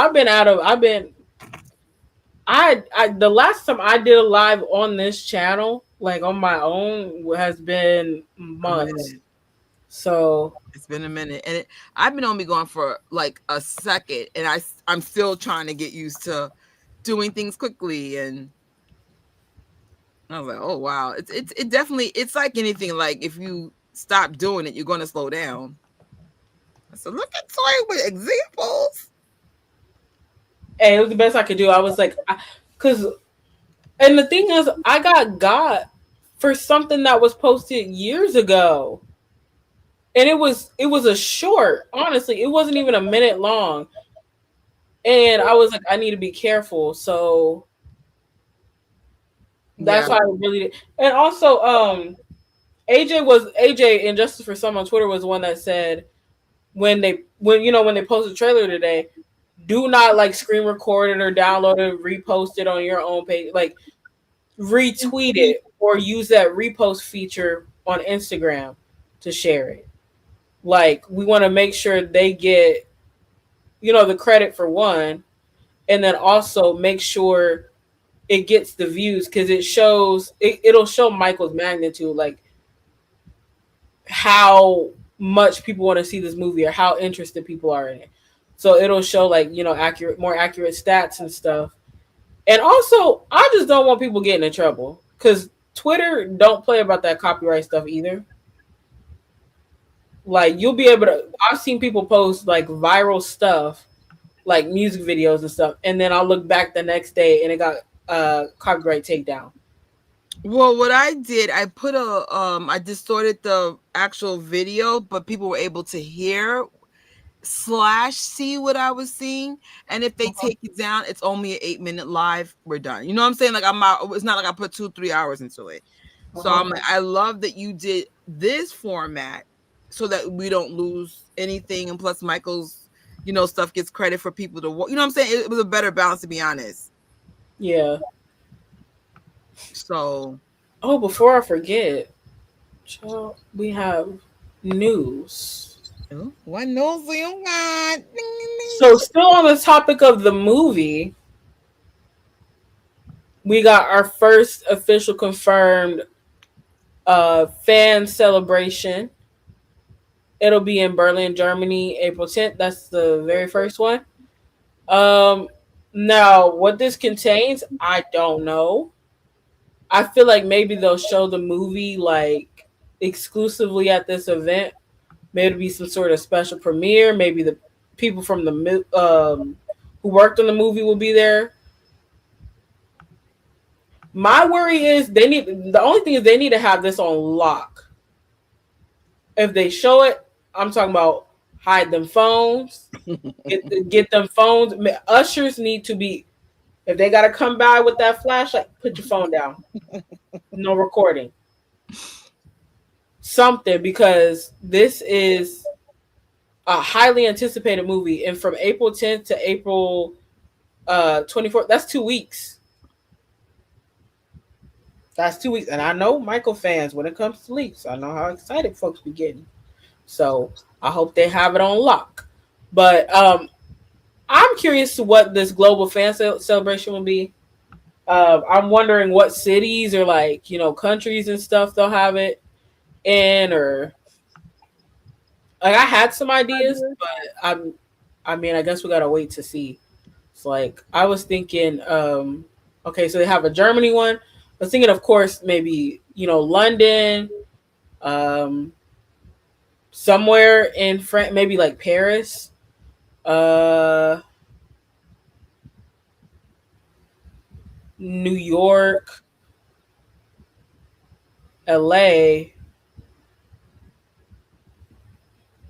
last time I did a live on this channel, like on my own, has been months. So it's been a minute, and I've been only going for like a second, and I'm still trying to get used to doing things quickly. And I was like, oh wow, it definitely, it's like anything. Like if you stop doing it, you're going to slow down. So look at Toy with examples. Hey, it was the best I could do. I was like, and the thing is, I got for something that was posted years ago. And it was a short, honestly, it wasn't even a minute long. And I was like, I need to be careful. So Yeah. that's why I really did. And also, AJ and Justice for Some on Twitter was the one that said when they post a trailer today, do not like screen record it or download it, repost it on your own page. Like retweet it or use that repost feature on Instagram to share it. Like we want to make sure they get the credit for one, and then also make sure it gets the views because it'll show Michael's magnitude, like how much people want to see this movie or how interested people are in it. So it'll show like more accurate stats and stuff. And also, I just don't want people getting in trouble because Twitter don't play about that copyright stuff either. Like you'll be able to. I've seen people post like viral stuff, like music videos and stuff, and then I'll look back the next day and it got copyright takedown. Well, what I did, I put I distorted the actual video, but people were able to hear / see what I was seeing. And if they take it down, it's only an 8-minute live. We're done. You know what I'm saying? Like I'm out. It's not like I put 2-3 hours into it. So I'm like, I love that you did this format so that we don't lose anything. And plus Michael's, stuff gets credit for people to watch. You know what I'm saying? It was a better balance, to be honest. Yeah. So. Oh, before I forget, we have news. What news you got? So still on the topic of the movie, we got our first official confirmed fan celebration. It'll be in Berlin, Germany, April 10th. That's the very first one. Now, what this contains, I don't know. I feel like maybe they'll show the movie like exclusively at this event. Maybe it'll be some sort of special premiere. Maybe the people from the who worked on the movie will be there. My worry is the only thing is they need to have this on lock. If they show it, I'm talking about hide them phones, get them phones. Ushers need to be, if they got to come by with that flashlight, put your phone down. No recording. Something, because this is a highly anticipated movie, and from April 10th to April 24th, that's 2 weeks. That's 2 weeks, and I know Michael fans when it comes to leaks. I know how excited folks be getting. So I hope they have it on lock. But I'm curious to what this global fan celebration will be. I'm wondering what cities or like countries and stuff they'll have it in, or like I had some ideas, but I mean I guess we gotta wait to see. It's like I was thinking, okay, so they have a Germany one. I was thinking, of course, maybe London, somewhere in France, maybe like Paris, New York, LA,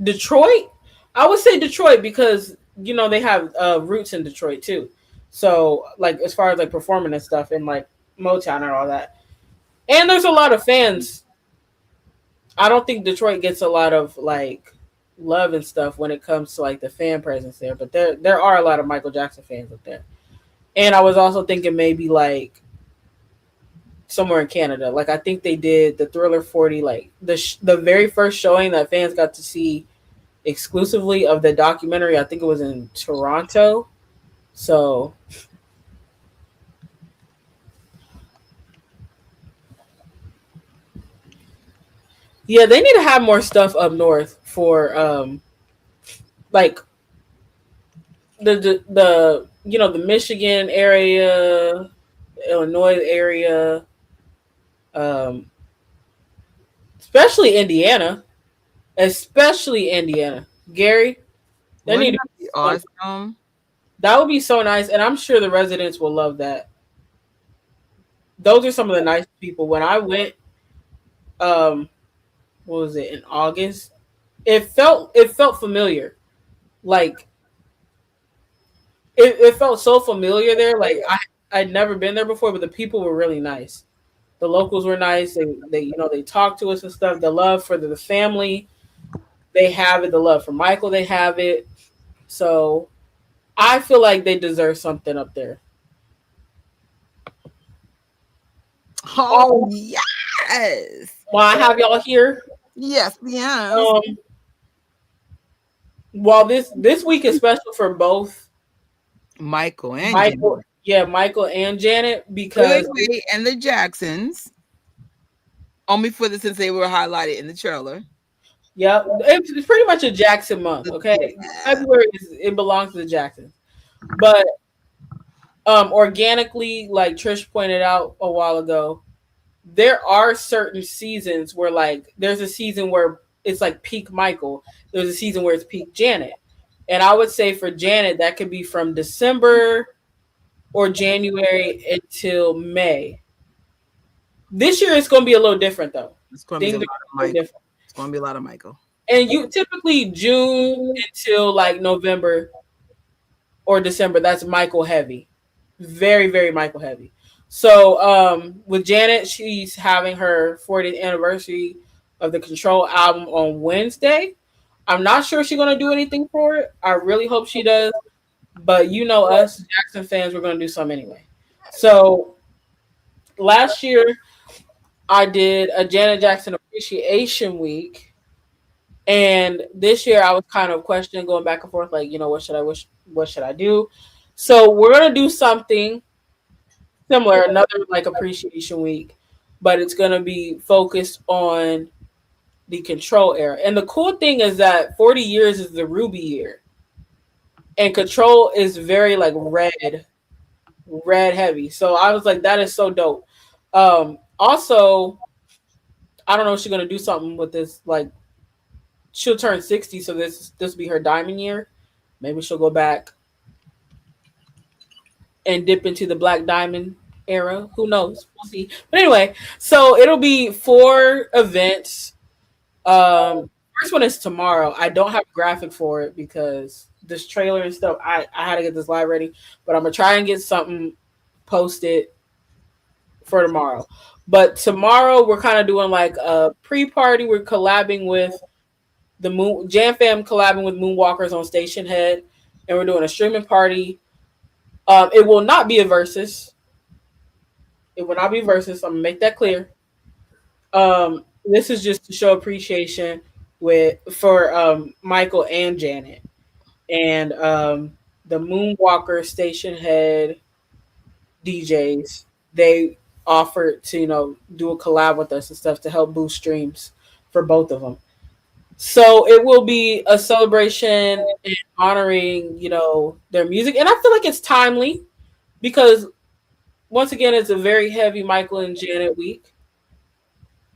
Detroit. I would say Detroit because they have roots in Detroit too. So like as far as like performing and stuff and like Motown and all that. And there's a lot of fans. I don't think Detroit gets a lot of like love and stuff when it comes to like the fan presence there, but there are a lot of Michael Jackson fans up there. And I was also thinking maybe like somewhere in Canada. Like I think they did the Thriller 40, like the very first showing that fans got to see exclusively of the documentary. I think it was in Toronto. So yeah, they need to have more stuff up north for like the the Michigan area, the Illinois area, especially Indiana. Especially Indiana. Gary, they Wouldn't need to that be awesome? that would be so nice, and I'm sure the residents will love that. Those are some of the nice people. When I went, what was it, in August? It felt familiar. Like it felt so familiar there. Like I'd never been there before, but the people were really nice. The locals were nice. They they talked to us and stuff. The love for the family, they have it. The love for Michael, they have it. So I feel like they deserve something up there. Oh yes, While I have y'all here, yes, yes. um, while this week is special for both Michael and Michael, Janet. yeah, Michael and Janet, Wait, wait, because wait, and the Jacksons. Only for the since they were highlighted in the trailer. yeah, it's pretty much a Jackson month. Okay, Yeah. February it belongs to the Jacksons, but organically, like Trish pointed out a while ago, there are certain seasons where like there's a season where it's like peak Michael. There's a season where it's peak Janet. And I would say for Janet, that could be from December or January until May. This year it's gonna be a little different though. It's gonna be Things a are lot gonna of be a little Michael. different. It's gonna be a lot of Michael. And you typically June until like November or December, that's Michael heavy. Very, very Michael heavy. So with Janet, she's having her 40th anniversary of the Control album on Wednesday. I'm not sure she's gonna do anything for it. I really hope she does. But you know us, Jackson fans, we're gonna do some anyway. So last year I did a Janet Jackson Appreciation Week. And this year I was kind of questioning, going back and forth, like, what should I do? So we're gonna do something similar, another like appreciation week, but it's gonna be focused on the Control era. And the cool thing is that 40 years is the Ruby year, and Control is very like red heavy. So I was like, that is so dope. Also, I don't know if she's gonna do something with this. Like, she'll turn 60, so this will be her diamond year. Maybe she'll go back and dip into the Black Diamond era. Who knows? We'll see. But anyway, so it'll be 4 events. First one is tomorrow. I don't have a graphic for it because this trailer and stuff. I had to get this live ready, but I'm gonna try and get something posted for tomorrow. But tomorrow we're kind of doing like a pre-party. We're collabing with the Moon Jam Fam, collabing with Moonwalkers on Station Head, and we're doing a streaming party. It will not be a versus. It will not be versus. I'm gonna make that clear. This is just to show appreciation for Michael and Janet, and the Moonwalker Station Head DJs. They offered to do a collab with us and stuff to help boost streams for both of them. So it will be a celebration and honoring their music, and I feel like it's timely because once again it's a very heavy Michael and Janet week,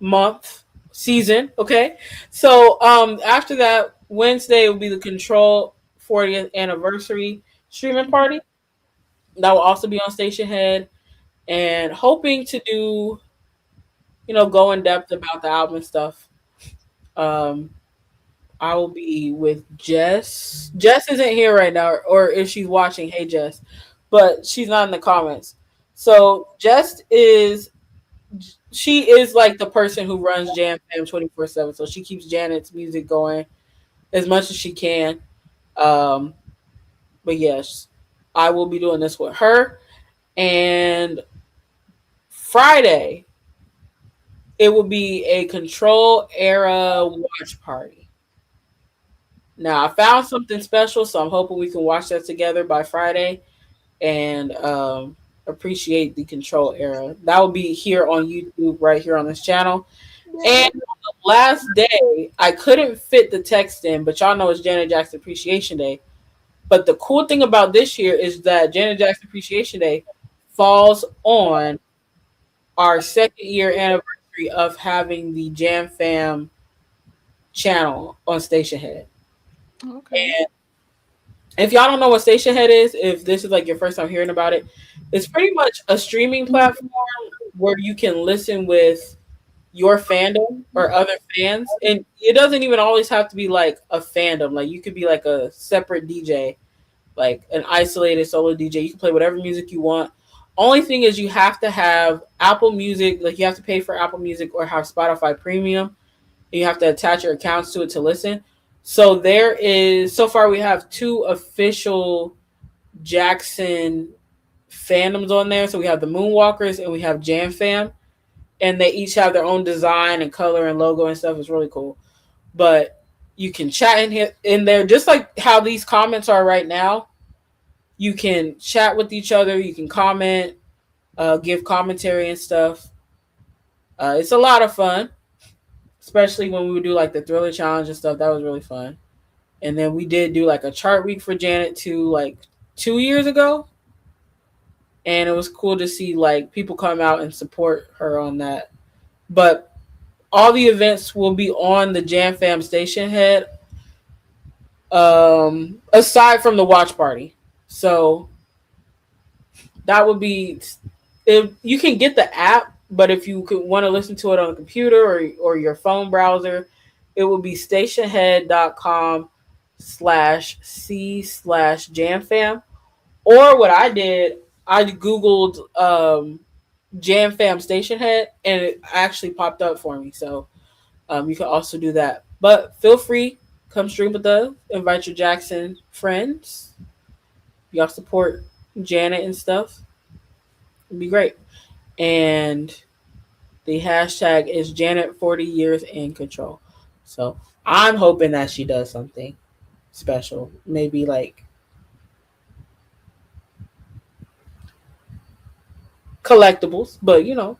month, season. Okay, so after that, Wednesday will be the Control 40th anniversary streaming party. That will also be on Station Head, and hoping to do go in depth about the album and stuff. Um, I will be with Jess. Jess isn't here right now, or if she's watching, hey Jess, but she's not in the comments. So Jess is she is like the person who runs Jam Fam 24/7. So she keeps Janet's music going as much as she can. Um, but yes, I will be doing this with her. And Friday, it will be a Control era watch party. Now I found something special, so I'm hoping we can watch that together by Friday and appreciate the Control era. That will be here on YouTube, right here on this channel. And on the last day, I couldn't fit the text in, but y'all know it's Janet Jackson Appreciation Day. But the cool thing about this year is that Janet Jackson Appreciation Day falls on our 2nd-year anniversary of having the Jam Fam channel on Station Head. Okay. And if y'all don't know what Station Head is, if this is like your first time hearing about it, it's pretty much a streaming platform where you can listen with your fandom or other fans. And it doesn't even always have to be like a fandom. Like you could be like a separate DJ. like an isolated solo DJ. You can play whatever music you want. Only thing is you have to have Apple Music, like you have to pay for Apple Music or have Spotify Premium. And you have to attach your accounts to it to listen. So there is so far we have two official Jackson fandoms on there. So we have the Moonwalkers and we have Jam Fam, and they each have their own design and color and logo and stuff. It's really cool. But you can chat in there just like how these comments are right now. You can chat with each other. You can comment, give commentary and stuff. It's a lot of fun, especially when we would do like the Thriller Challenge and stuff. That was really fun. And then we did do like a chart week for Janet too, like 2 years ago. And it was cool to see like people come out and support her on that. But all the events will be on the Jam Fam station head, aside from the watch party. So that would be if you can get the app, but if you could want to listen to it on a computer or your phone browser, it would be stationhead.com/c/jamfam. Or what I did, I Googled Jam Fam Station Head and it actually popped up for me. So you can also do that. But feel free, come stream with us, invite your Jackson friends. Y'all support Janet and stuff. It'd be great. And the hashtag is Janet 40 years in control. So I'm hoping that she does something special. Maybe like collectibles, but you know.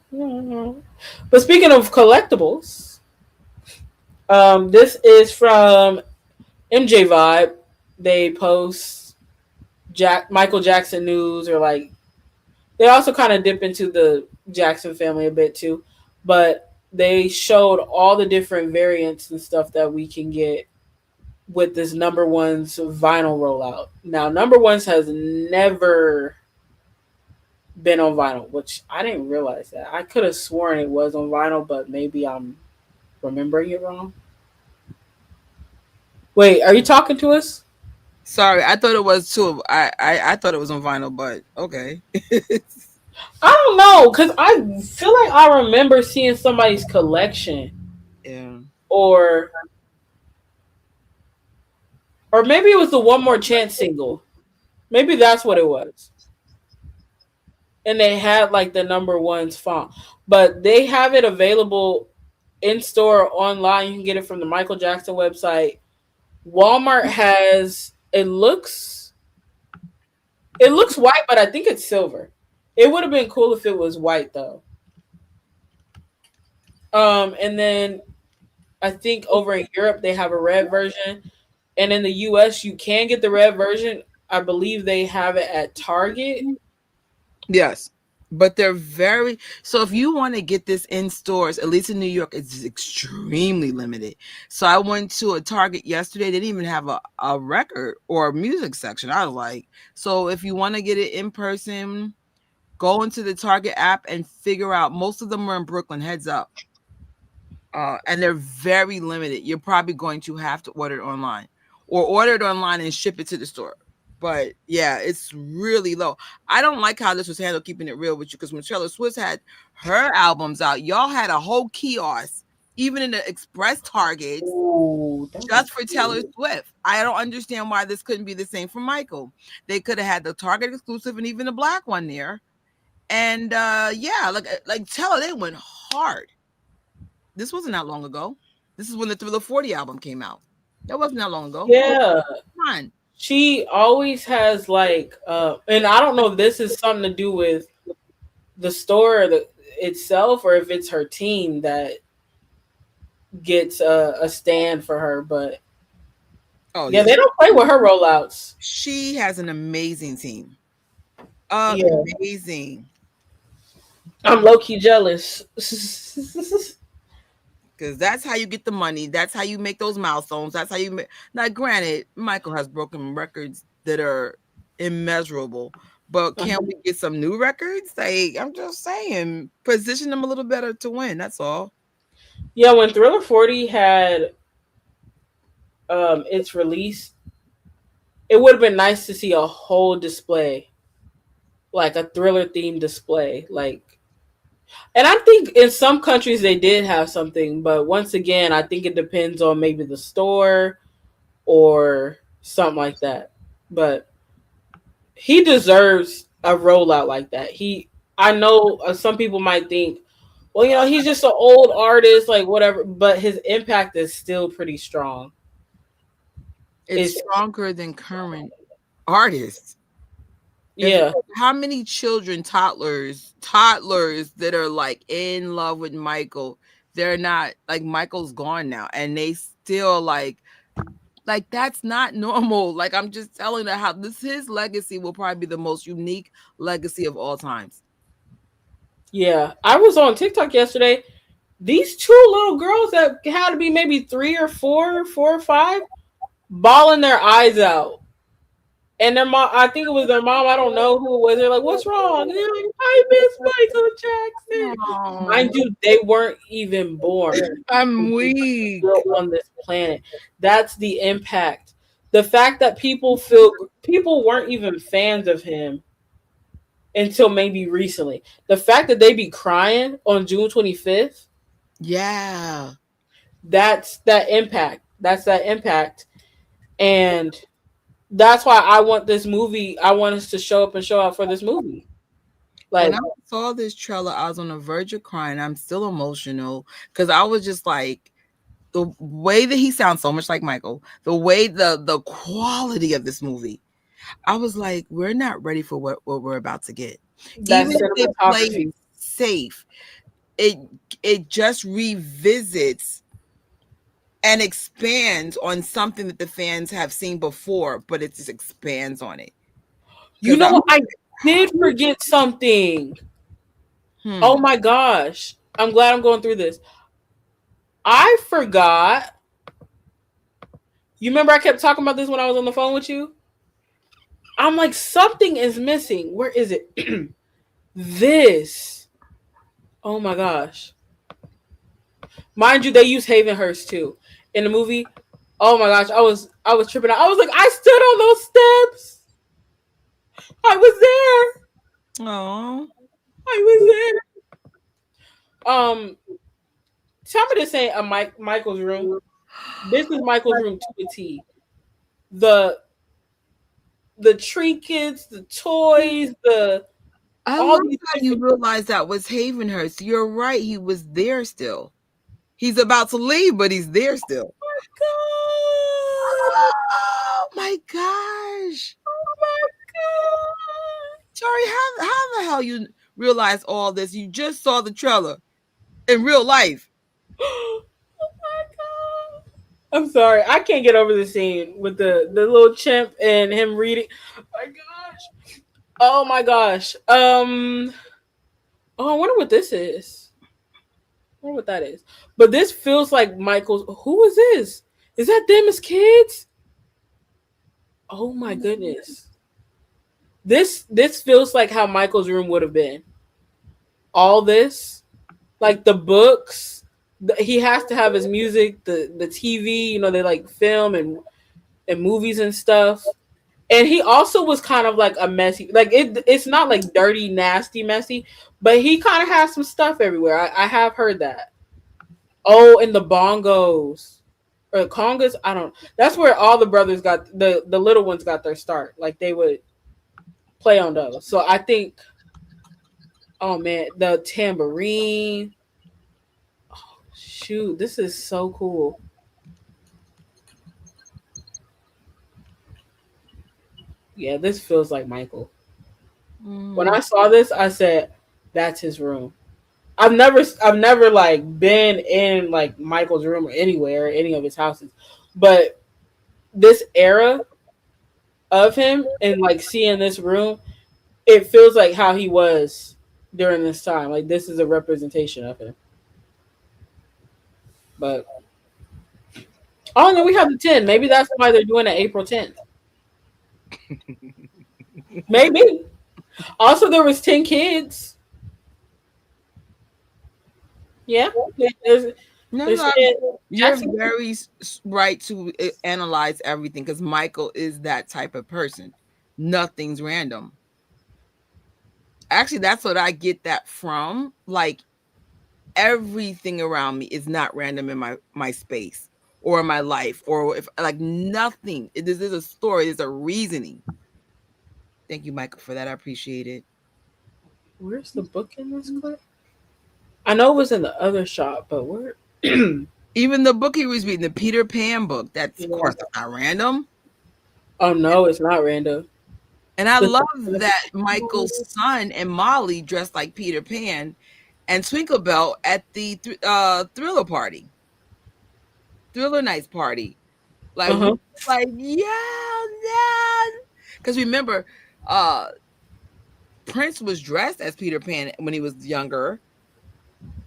But speaking of collectibles, this is from MJ Vibe. They post Michael Jackson news, or like they also kind of dip into the Jackson family a bit too, but they showed all the different variants and stuff that we can get with this number one's vinyl rollout. Now, number one's has never been on vinyl, which I didn't realize that. I could have sworn it was on vinyl, but maybe I'm remembering it wrong. Wait, are you talking to us? Sorry, I thought it was too. I thought it was on vinyl, but okay. I don't know, because I feel like I remember seeing somebody's collection. Yeah. Or maybe it was the One More Chance single. Maybe that's what it was. And they had like the number one's font. But they have it available in store, online. You can get it from the Michael Jackson website. Walmart has it looks white, but I think it's silver. It would have been cool if it was white though. And then I think over in Europe they have a red version. And in the US you can get the red version. I believe they have it at Target. Yes. But they're very so if you want to get this in stores, at least in New York, it's extremely limited. So I went to a Target yesterday, they didn't even have a record or a music section. I was like, so if you want to get it in person, go into the Target app and figure out. Most of them are in Brooklyn, heads up. And they're very limited. You're probably going to have to order it online or order it online and ship it to the store. But yeah, it's really low. I don't like how this was handled, keeping it real with you, because when Taylor Swift had her albums out, y'all had a whole kiosk, even in the express Targets, just for Taylor Swift. I don't understand why this couldn't be the same for Michael. They could have had the Target exclusive and even the black one there. And yeah, like Taylor, they went hard. This wasn't that long ago. This is when the Thriller 40 album came out. That wasn't that long ago. Yeah. Come on. She always has like, and I don't know if this is something to do with the store itself or if it's her team that gets a stand for her. But yeah, they don't play with her rollouts. She has an amazing team. Yeah. Amazing. I'm low-key jealous. Because that's how you get the money. That's how you make those milestones. That's how you make. Now, granted, Michael has broken records that are immeasurable, but can we get some new records? Like, I'm just saying, position them a little better to win. That's all. Yeah, when Thriller 40 had its release, It would have been nice to see a whole display, like a thriller themed display. Like, and I think in some countries they did have something, but once again, I think it depends on maybe the store or something like that. But he deserves a rollout like that. I know some people might think, well, he's just an old artist, like whatever, but his impact is still pretty strong. It's stronger than current artists. Yeah. How many children, toddlers that are like in love with Michael, they're not like, Michael's gone now and they still like that's not normal. Like, I'm just telling her how his legacy will probably be the most unique legacy of all times. Yeah. I was on TikTok yesterday. These two little girls that had to be maybe 3 or 4 or 5, bawling their eyes out. And their mom, I think it was their mom, I don't know who it was. They're like, what's wrong? And they're like, I miss Michael Jackson. Aww. Mind you, they weren't even born. I'm weak. On this planet. That's the impact. The fact that people weren't even fans of him until maybe recently. The fact that they be crying on June 25th. Yeah. That's that impact. That's that impact. And that's why I want this movie. I want us to show up and show out for this movie. Like, when I saw this trailer, I was on the verge of crying. I'm still emotional because I was just like, the way that he sounds so much like Michael, the way the quality of this movie, I was like, we're not ready for what we're about to get. Even if they play safe, it just revisits and expands on something that the fans have seen before, but it just expands on it. You know what? I did forget something. Oh my gosh. I'm glad I'm going through this. I forgot. You remember I kept talking about this when I was on the phone with you? I'm like, something is missing. Where is it? This. Oh my gosh. Mind you, they use Havenhurst too in the movie. Oh my gosh, I was tripping out. I was like, I stood on those steps. I was there. Oh, I was there. Tell me this ain't a Michael's room. This is Michael's room to a T. The trinkets, the toys, I love how you realize that was Havenhurst. You're right. He was there still. He's about to leave, but he's there still. Oh my gosh. Oh my god. Tori, how the hell you realize all this? You just saw the trailer in real life. Oh my god. I'm sorry. I can't get over the scene with the little chimp and him reading. Oh my gosh. Oh my gosh. Oh, I wonder what this is. I wonder what that is. But this feels like Michael's. Who is this? Is that them as kids? Oh my goodness. This feels like how Michael's room would have been. All this, like the books. He has to have his music, the TV. They like film and movies and stuff. And he also was kind of like a messy, like it's not like dirty, nasty, messy, but he kind of has some stuff everywhere. I have heard that. Oh, and the bongos or the congas, I don't. That's where all the brothers got the little ones got their start. Like they would play on those. So I think, oh man, the tambourine. Oh, shoot, this is so cool. Yeah, this feels like Michael. When I saw this, I said, "That's his room." I've never like been in like Michael's room or anywhere, or any of his houses, but this era of him and like seeing this room, it feels like how he was during this time. Like this is a representation of him. But oh no, we have the 10. Maybe that's why they're doing it April 10th. Maybe. Also, there was 10 kids. Yeah, No, They no, said you're Jackson. very right to analyze everything because Michael is that type of person. Nothing's random. Actually, that's what I get that from. Like everything around me is not random in my space or in my life, or if like nothing. This is a story. There's a reasoning. Thank you, Michael, for that. I appreciate it. Where's the book in this clip? I know it was in the other shop, but where? Even the book he was reading, the Peter Pan book, that's of Yeah. course not random. Oh no, it's not random. And I The- love that Michael's son and Molly dressed like Peter Pan and Twinkle at the Thriller party, Thriller Nights party. Like we Uh-huh. like, yeah, yeah. Because remember, uh Prince was dressed as Peter Pan when he was younger.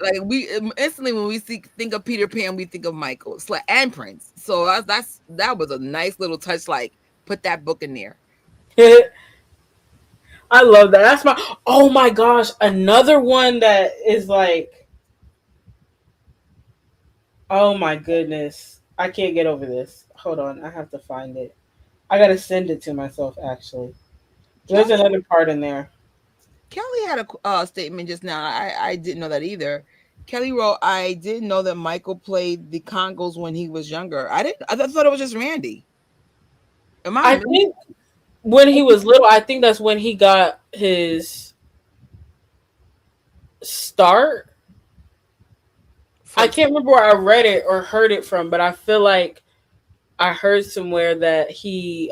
Like we instantly when we think of Peter Pan, we think of Michael and Prince. So that was a nice little touch. Like put that book in there. I love that. That's my. Oh my gosh, another one that is like. Oh my goodness, I can't get over this. Hold on, I have to find it. I gotta send it to myself. Actually, there's Kelly, another part in there. Kelly had a statement just now. I didn't know that either. Kelly wrote, "I didn't know that Michael played the Congos when he was younger. I didn't. I thought it was just Randy. Am I I think when he was little, I think that's when he got his start. I can't remember where I read it or heard it from, but I feel like I heard somewhere that he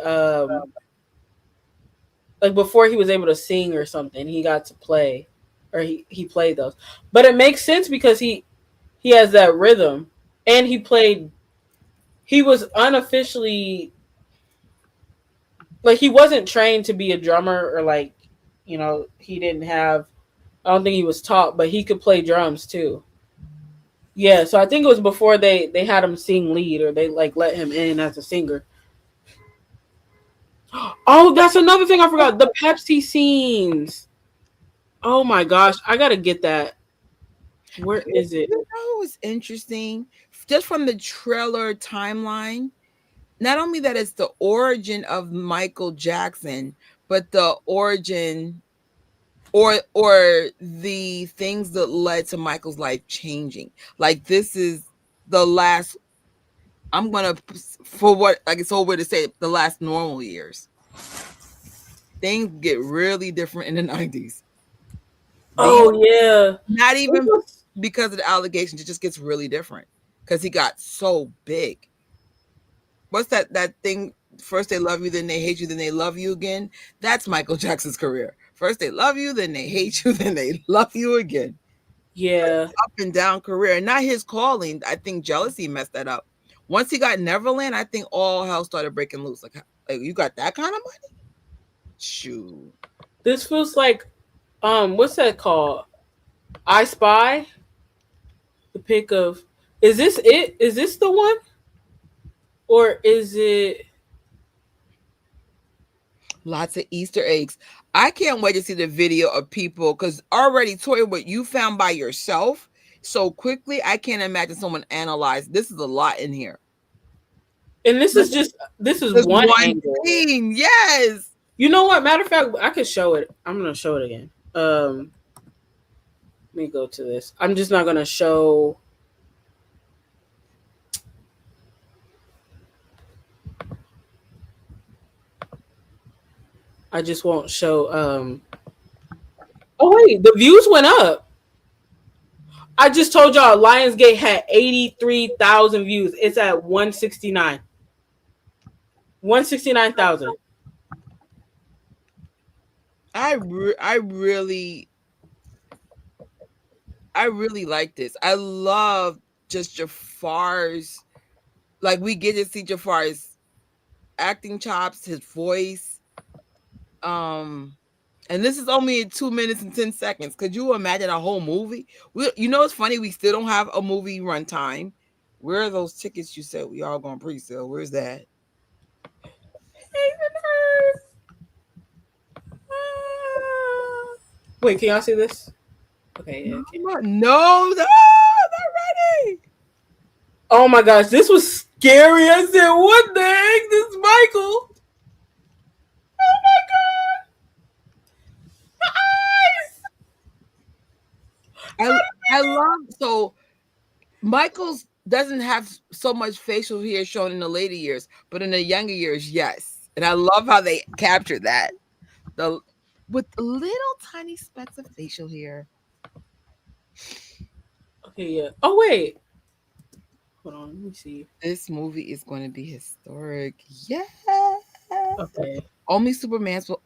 like before he was able to sing or something, he got to play or he played those. But it makes sense because he has that rhythm and he was unofficially like he wasn't trained to be a drummer or like, he didn't have I don't think he was taught, but he could play drums too. Yeah, so I think it was before they had him sing lead or they like let him in as a singer. Oh, that's another thing I forgot. The Pepsi scenes. Oh my gosh, I gotta get that. Where is it? You know what's interesting? Just from the trailer timeline, not only that it's the origin of Michael Jackson, but the origin or the things that led to Michael's life changing. Like this is the last I'm gonna for what like it's over to say the last normal years. Things get really different in the 90s. Oh yeah. Not even because of the allegations, it just gets really different because he got so big. What's that thing? First they love you, then they hate you, then they love you again. That's Michael Jackson's career. First they love you, then they hate you, then they love you again. Yeah. Up and down career, and not his calling. I think jealousy messed that up. Once he got Neverland, I think all hell started breaking loose. Like you got that kind of money? Shoot. This feels like what's that called? I Spy? The pic of is this it? Is this the one? Or is it Lots of Easter eggs. I can't wait to see the video of people because already, Toya, what you found by yourself so quickly, I can't imagine someone analyzed. This is a lot in here. and this is one angle. Scene. Yes. You know what? Matter of fact, I could show it. I'm gonna show it again. Let me go to this. I'm just not gonna show. I just won't show. Oh wait, the views went up. I just told y'all Lionsgate had 83,000 views. It's at 169. 169,000. I really like this. I love just Jafar's. Like we get to see Jafar's acting chops, his voice. And this is only 2 minutes and 10 seconds. Could you imagine a whole movie? It's funny. We still don't have a movie runtime. Where are those tickets you said we all going pre-sale? Where's that? Wait, can y'all see this? Okay, yeah. Okay. No, not ready. Oh my gosh, this was scary. I said, what the heck? This is Michael. Oh my god. I I love so Michael's doesn't have so much facial hair shown in the later years, but in the younger years, yes. And I love how they captured that. The with little tiny specks of facial hair. Okay, yeah. Oh wait. Hold on, let me see. This movie is going to be historic. Yes. Okay. Only super fans will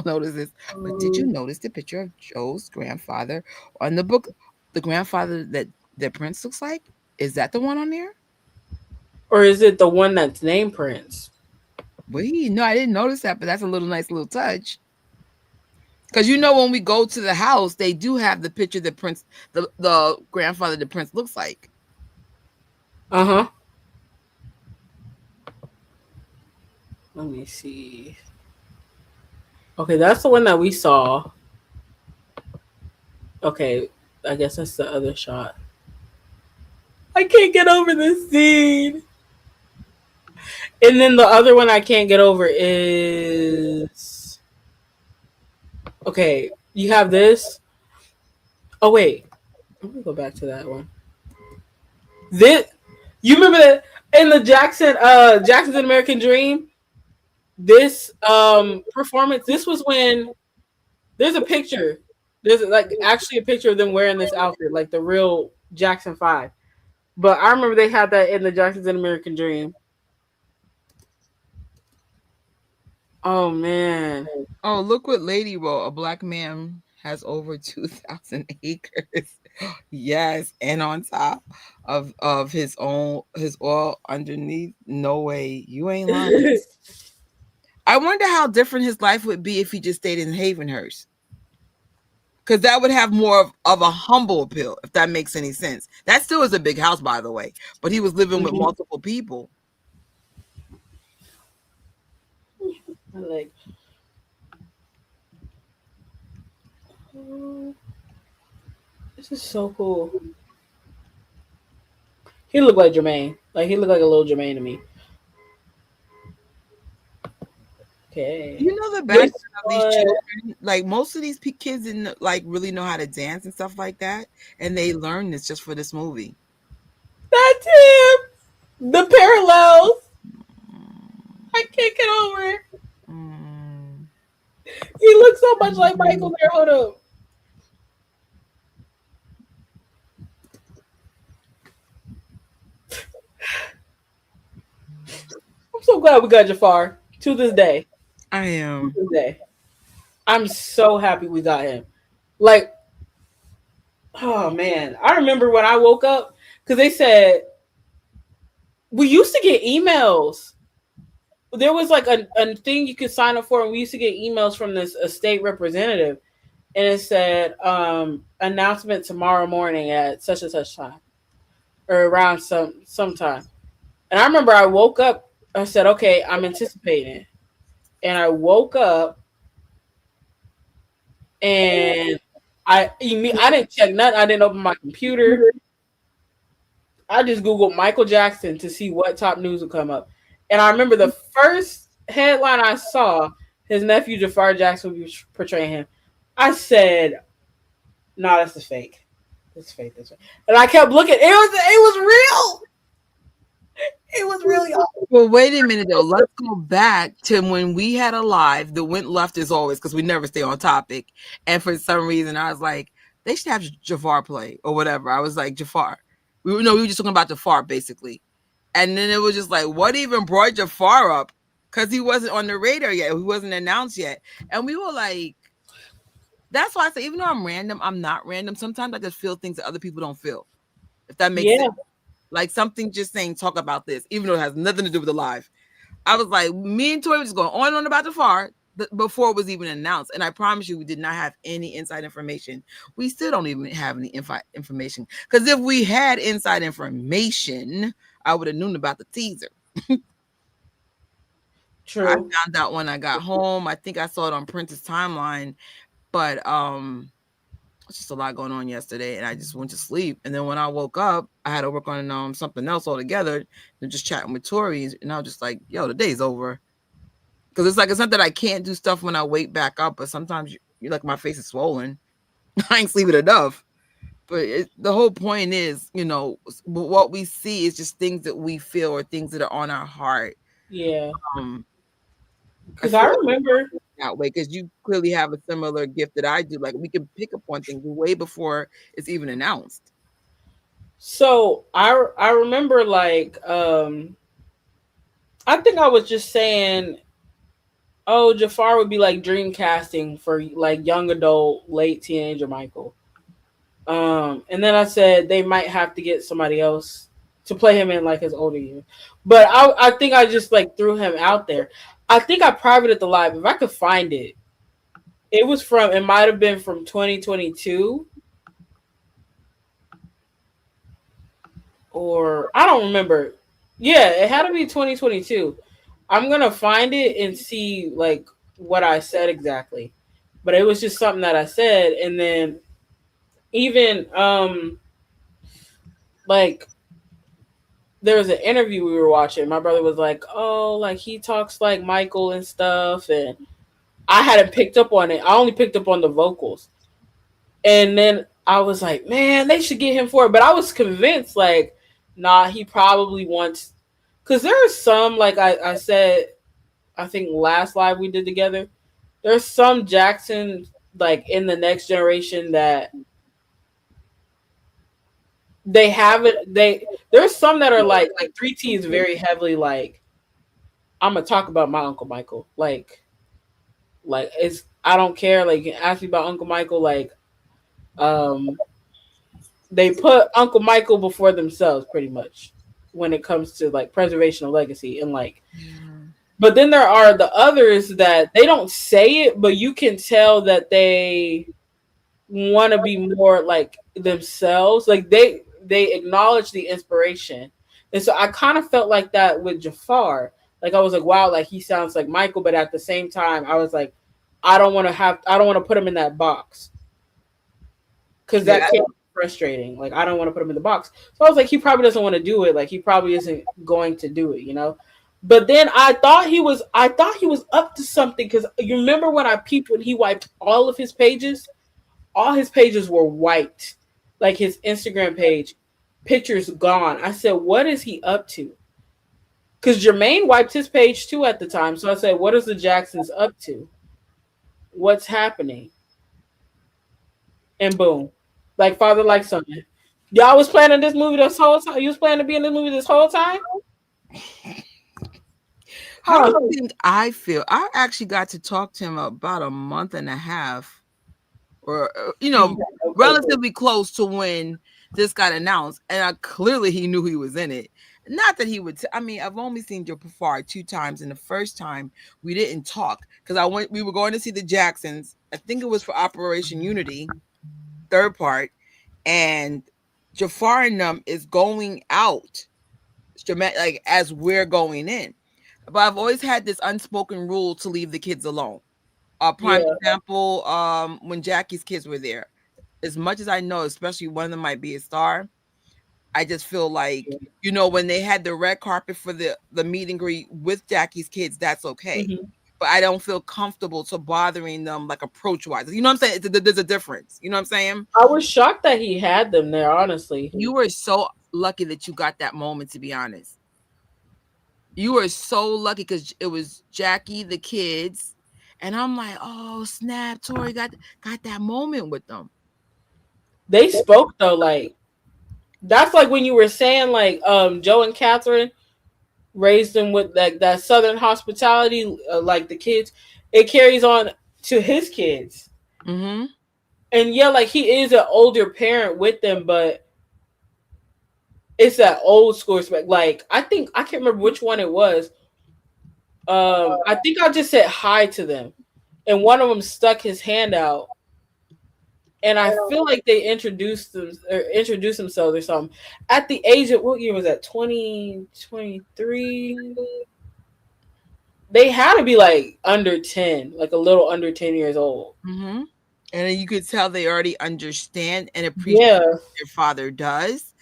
notice this. But did you Um, notice the picture of Joe's grandfather on the book? The grandfather that Prince looks like? Is that the one on there? or is it the one that's named Prince? Wait, no, I didn't notice that, but that's a little nice little touch. Because you know when we go to the house, they do have the picture that Prince, the grandfather that Prince looks like. Uh-huh. Let me see. Okay, that's the one that we saw. Okay, I guess that's the other shot. I can't get over this scene. And then the other one I can't get over is okay. You have this. Oh wait, let me go back to that one. This you remember that in the Jackson's An American Dream? This performance. This was when there's a picture. There's like actually a picture of them wearing this outfit, like the real Jackson 5. But I remember they had that in the Jackson's An American Dream. Oh man. Oh, look what Lady wrote. A black man has over 2,000 acres. Yes, and on top of his oil underneath. No way. You ain't lying. I wonder how different his life would be if he just stayed in Havenhurst. Because that would have more of a humble appeal, if that makes any sense. That still is a big house, by the way. But he was living with multiple people. Like, oh, this is so cool. He looked like Jermaine. Like he looked like a little Jermaine to me. Okay. You know the This background of these children, like most of these kids didn't like really know how to dance and stuff like that, and they learned this just for this movie. that's him. The parallels. I can't get over it. Mm. He looks so much like Michael there. Hold up. I'm so glad we got Jafar to this day. I To am. this day. I'm so happy we got him. Like, oh man. I remember when I woke up because they said we used to get emails. There was like a thing you could sign up for, and we used to get emails from this state representative, and it said announcement tomorrow morning at such and such time, or around sometime. And I remember I woke up. I said, "Okay, I'm anticipating," and I woke up, and I didn't check nothing. I didn't open my computer. I just googled Michael Jackson to see what top news would come up, and I remember the first headline I saw: his nephew Jafar Jackson would be portraying him. I said, "No, that's the fake. That's fake. That's fake." And I kept looking. It was real. It was really awesome. Well, wait a minute though. Let's go back to when we had a live. The went left as always because we never stay on topic. And for some reason, I was like, they should have Jafar play or whatever. I was like, Jafar. We were just talking about Jafar basically. And then it was just like, what even brought Jafar up? Because he wasn't on the radar yet. He wasn't announced yet. And we were like, that's why I say, even though I'm random, I'm not random. Sometimes I just feel things that other people don't feel. If that makes Yeah, sense. Like something just saying, talk about this, even though it has nothing to do with the live. I was like, me and Tori were just going on and on about Jafar before it was even announced. And I promise you, we did not have any inside information. We still don't even have any information. Because if we had inside information, I would have known about the teaser. I true. found out when I got home. I think I saw it on Prince's timeline. But It's just a lot going on yesterday, and I just went to sleep. And then when I woke up, I had to work on something else altogether. And just chatting with Tori, and I was just like, "Yo, the day's over." Because it's not that I can't do stuff when I wake back up, but sometimes you're like, my face is swollen. I ain't sleeping enough. But the whole point is, what we see is just things that we feel or things that are on our heart. Yeah. I Because I feel remember that way because you clearly have a similar gift that I do. Like we can pick up on things way before it's even announced. So I remember like I think I was just saying, oh, Jafar would be like dream casting for like young adult, late teenager Michael. And then I said they might have to get somebody else to play him in like his older years. But I think I just like threw him out there. I think I privated the live. If I could find it, it might have been from 2022. Or I don't remember. Yeah, it had to be 2022. I'm gonna find it and see like what I said exactly. But it was just something that I said, and then even like there was an interview we were watching. My brother was like, "Oh, like he talks like Michael and stuff," and I hadn't picked up on it. I only picked up on the vocals, and then I was like, "Man, they should get him for it." But I was convinced, like, nah, he probably wants, because there are some, like I said, I think last live we did together. There's some Jackson like in the next generation that they have it. There's some that are like 3T is very heavily like I'm gonna talk about my Uncle Michael. Like it's I don't care. Like you can ask me about Uncle Michael. Like um they put Uncle Michael before themselves pretty much when it comes to like preservation of legacy and like. But then there are the others that they don't say it, but you can tell that they want to be more like themselves. Like they acknowledge the inspiration, and so I kind of felt like that with Jafar. Like I was like, wow, like he sounds like Michael, but at the same time, I was like, I don't want to put him in that box because that can be frustrating. Like I don't want to put him in the box. So I was like, he probably doesn't want to do it. Like he probably isn't going to do it. But then I thought he was up to something because you remember when I peeped when he wiped all his pages were wiped, like his Instagram page, pictures gone. I said, what is he up to? Because Jermaine wiped his page too at the time. So I said, what is the Jacksons up to? What's happening? And boom, like father, like son. Y'all was planning this movie this whole time. You was planning to be in this movie this whole time. How do you think I feel? I actually got to talk to him about a month and a half, or relatively close to when this got announced, and clearly he knew he was in it. Not that he would. I've only seen Joe Jafar 2 times, and the first time we didn't talk because we were going to see the Jacksons. I think it was for Operation Unity, third part, and Jafar and them is going out, like as we're going in. But I've always had this unspoken rule to leave the kids alone. Prime example, when Jackie's kids were there. As much as I know, especially one of them might be a star, I just feel like, when they had the red carpet for the meet and greet with Jackie's kids, that's okay. Mm-hmm. But I don't feel comfortable to bothering them like approach-wise. You know what I'm saying? There's a difference. You know what I'm saying? I was shocked that he had them there, honestly. You were so lucky that you got that moment, to be honest. You were so lucky because it was Jackie, the kids, and I'm like, oh snap, Tori got that moment with them. They spoke though, like that's like when you were saying like Joe and Catherine raised them with like that Southern hospitality, like the kids, it carries on to his kids. Mm-hmm. And yeah, like he is an older parent with them, but it's that old school respect. Like I can't remember which one it was. I think I just said hi to them, and one of them stuck his hand out, and I feel like they introduced themselves or something. At the age of what year was that? 2023. They had to be like under 10, like a little under 10 years old. Mm-hmm. And then you could tell they already understand and appreciate Yeah, what their father does.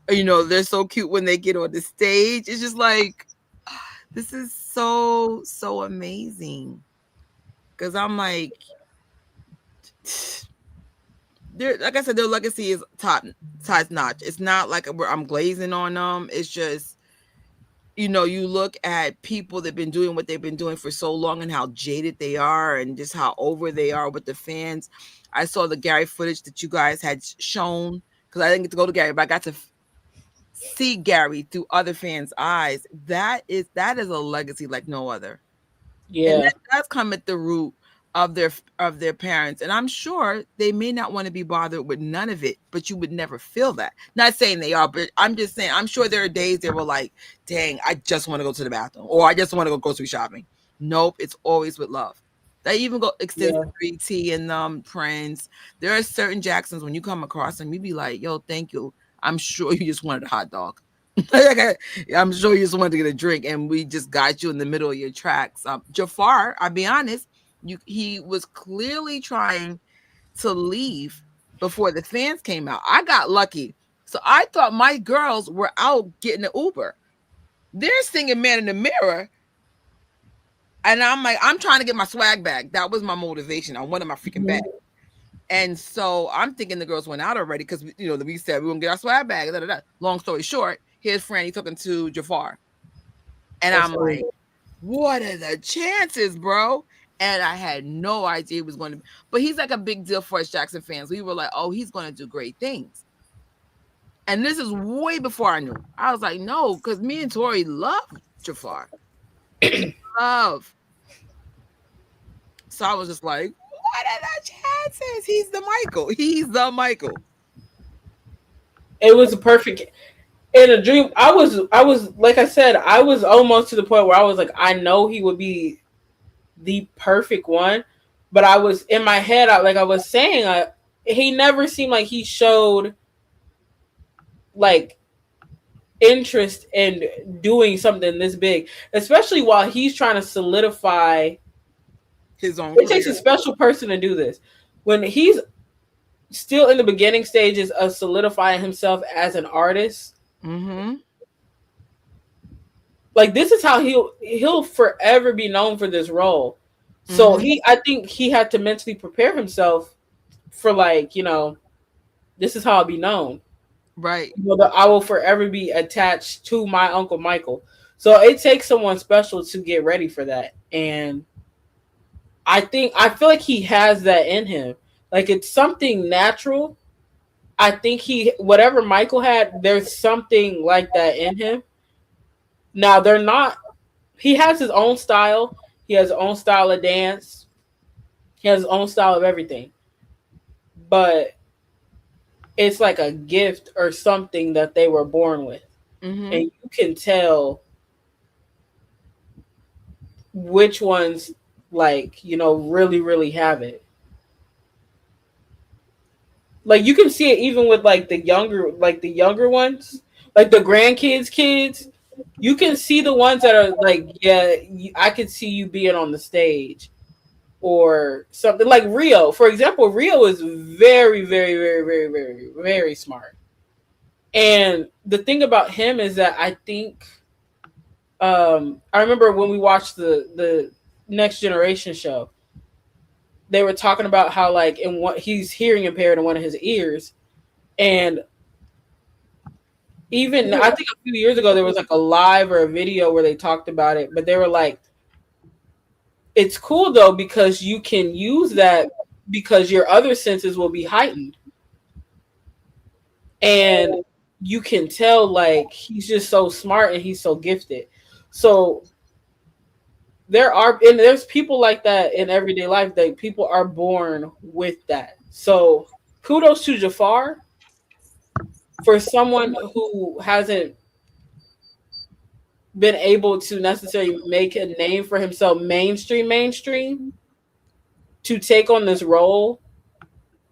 You know, they're so cute when they get on the stage. It's just like, this is so amazing. Because I'm like, like I said, their legacy is top notch. It's not like I'm glazing on them. It's just, you know, you look at people that've been doing what they've been doing for so long and how jaded they are and just how over they are with the fans. I saw the Gary footage that you guys had shown because I didn't get to go to Gary, but I got to see Gary through other fans' eyes. That is a legacy like no other. And yeah, that does come at the root of their parents. And I'm sure they may not want to be bothered with none of it, but you would never feel that. Not saying they are, but I'm just saying I'm sure there are days they were like, dang, I just want to go to the bathroom or I just want to go grocery shopping. Nope, it's always with love. They even go extends yeah, to 3T and Prince. There are certain Jacksons when you come across them, you be like, yo, thank you. I'm sure you just wanted a hot dog. I'm sure you just wanted to get a drink, and we just got you in the middle of your tracks. Jafar, I'll be honest, he was clearly trying to leave before the fans came out. I got lucky, so I thought my girls were out getting an Uber. They're singing "Man in the Mirror," and I'm like, I'm trying to get my swag back. That was my motivation. I wanted my freaking bag. And so I'm thinking the girls went out already because you know we said we were gonna get our swag bag. Da, da, da. Long story short, here's Franny talking to Jafar, and that's I'm crazy. like, "What are the chances, bro?" And I had no idea he was going to. But he's like a big deal for us Jackson fans. We were like, "Oh, he's going to do great things." And this is way before I knew. I was like, "No," because me and Tori love Jafar, love. So I was just like, "What are the chances? He's the Michael. He's the Michael." It was a perfect in a dream. I was like I said, I was almost to the point where I was like, I know he would be the perfect one, but I was in my head. Like I was saying, he never seemed like he showed like interest in doing something this big, especially while he's trying to solidify. His own It takes a career. special person to do this. When he's still in the beginning stages of solidifying himself as an artist, Mm-hmm. like this is how he'll forever be known for this role. So Mm-hmm. I think he had to mentally prepare himself for like, this is how I'll be known. Right. I will forever be attached to my Uncle Michael. So it takes someone special to get ready for that. And I feel like he has that in him. Like it's something natural. I think whatever Michael had, there's something like that in him. Now they're not. He has his own style. He has his own style of dance. He has his own style of everything. But it's like a gift or something that they were born with, Mm-hmm. and you can tell which ones like really really have it. Like you can see it even with like the younger ones, like the grandkids kids. You can see the ones that are like, yeah, I could see you being on the stage or something. Like Rio, for example. Rio is very very very very very very smart. And the thing about him is that I think, I remember when we watched the Next Generation show, they were talking about how like in what he's hearing impaired in one of his ears. And even I think a few years ago there was like a live or a video where they talked about it, but they were like, it's cool though because you can use that because your other senses will be heightened. And you can tell like he's just so smart and he's so gifted. So there's people like that in everyday life, that people are born with that. So kudos to Jafar for someone who hasn't been able to necessarily make a name for himself mainstream, to take on this role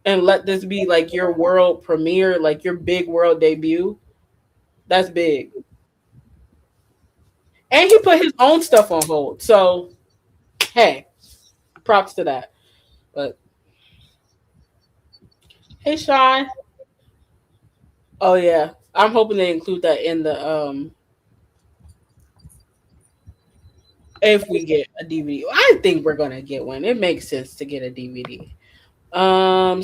and let this be like your world premiere, like your big world debut. That's big. And he put his own stuff on hold. So hey, props to that. But Hey, Sean. Oh yeah, I'm hoping they include that in the if we get a DVD. I think we're gonna get one. It makes sense to get a DVD.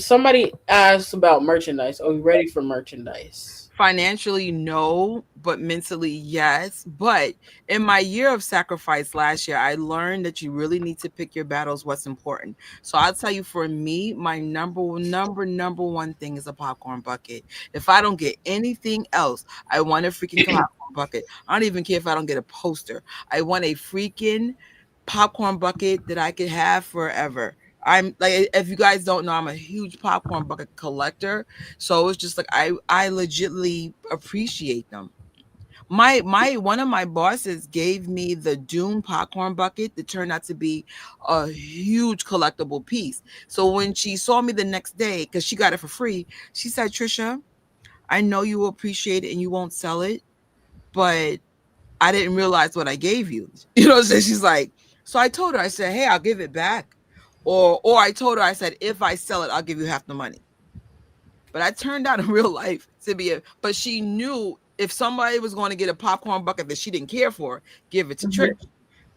Somebody asked about merchandise. Are we ready for merchandise? Financially, no, but mentally, yes. But in my year of sacrifice last year, I learned that you really need to pick your battles, what's important. So I'll tell you, for me, my number one thing is a popcorn bucket. If I don't get anything else, I want a freaking popcorn bucket. I don't even care if I don't get a poster. I want a freaking popcorn bucket that I could have forever. I'm like, if you guys don't know, I'm a huge popcorn bucket collector. So it's just like I legitimately appreciate them. My one of my bosses gave me the Dune popcorn bucket that turned out to be a huge collectible piece. So when she saw me the next day, because she got it for free, she said, Trisha, I know you will appreciate it and you won't sell it, but I didn't realize what I gave you. You know, so she's like, so I told her, I said, hey, I'll give it back. Or I told her, I said, if I sell it, I'll give you half the money. But I turned out in real life to be but she knew if somebody was going to get a popcorn bucket that she didn't care for, give it to Trish.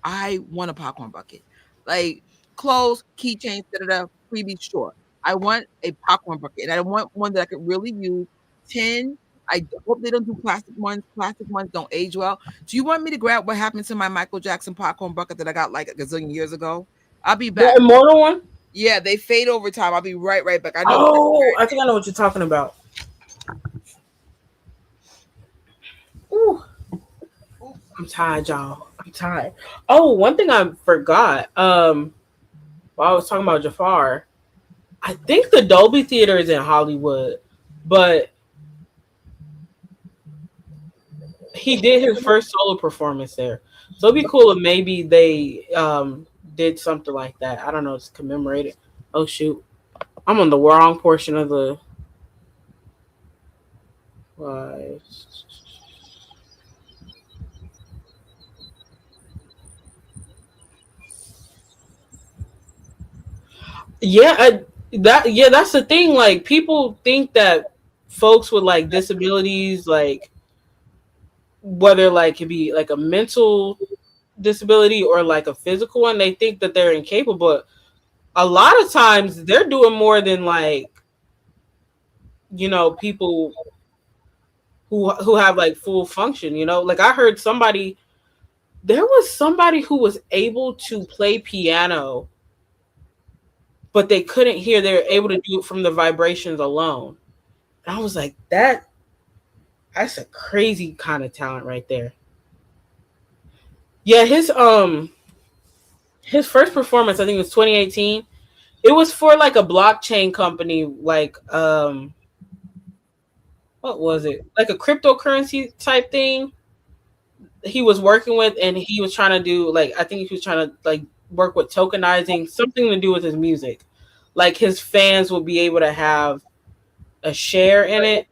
I want a popcorn bucket. Like clothes, keychains, freebie, sure. I want a popcorn bucket. And I want one that I could really use. Tin. I hope they don't do plastic ones. Plastic ones don't age well. Do you want me to grab what happened to my Michael Jackson popcorn bucket that I got like a gazillion years ago? I'll be The back. immortal one. Yeah, they fade over time. I'll be right back. I know. Oh, I think I know what you're talking about. Ooh, I'm tired, y'all. I'm tired. Oh, one thing I forgot. While I was talking about Jafar, I think the Dolby Theater is in Hollywood, but he did his first solo performance there. So it'd be cool if maybe they did something like that. I don't know, to commemorate it. Oh shoot, I'm on the wrong portion of the. Uh, yeah, that's the thing. Like people think that folks with like disabilities, like whether like it be like a mental disability or like a physical one, they think that they're incapable. A lot of times they're doing more than like people who have like full function. Like I heard somebody there was somebody who was able to play piano, but they couldn't hear. They were able to do it from the vibrations alone. And I was like, that's a crazy kind of talent right there. Yeah, his first performance, I think it was 2018. It was for like a blockchain company, like what was it? Like a cryptocurrency type thing he was working with, and he was trying to do like, I think he was trying to like work with tokenizing, something to do with his music. Like his fans will be able to have a share in it.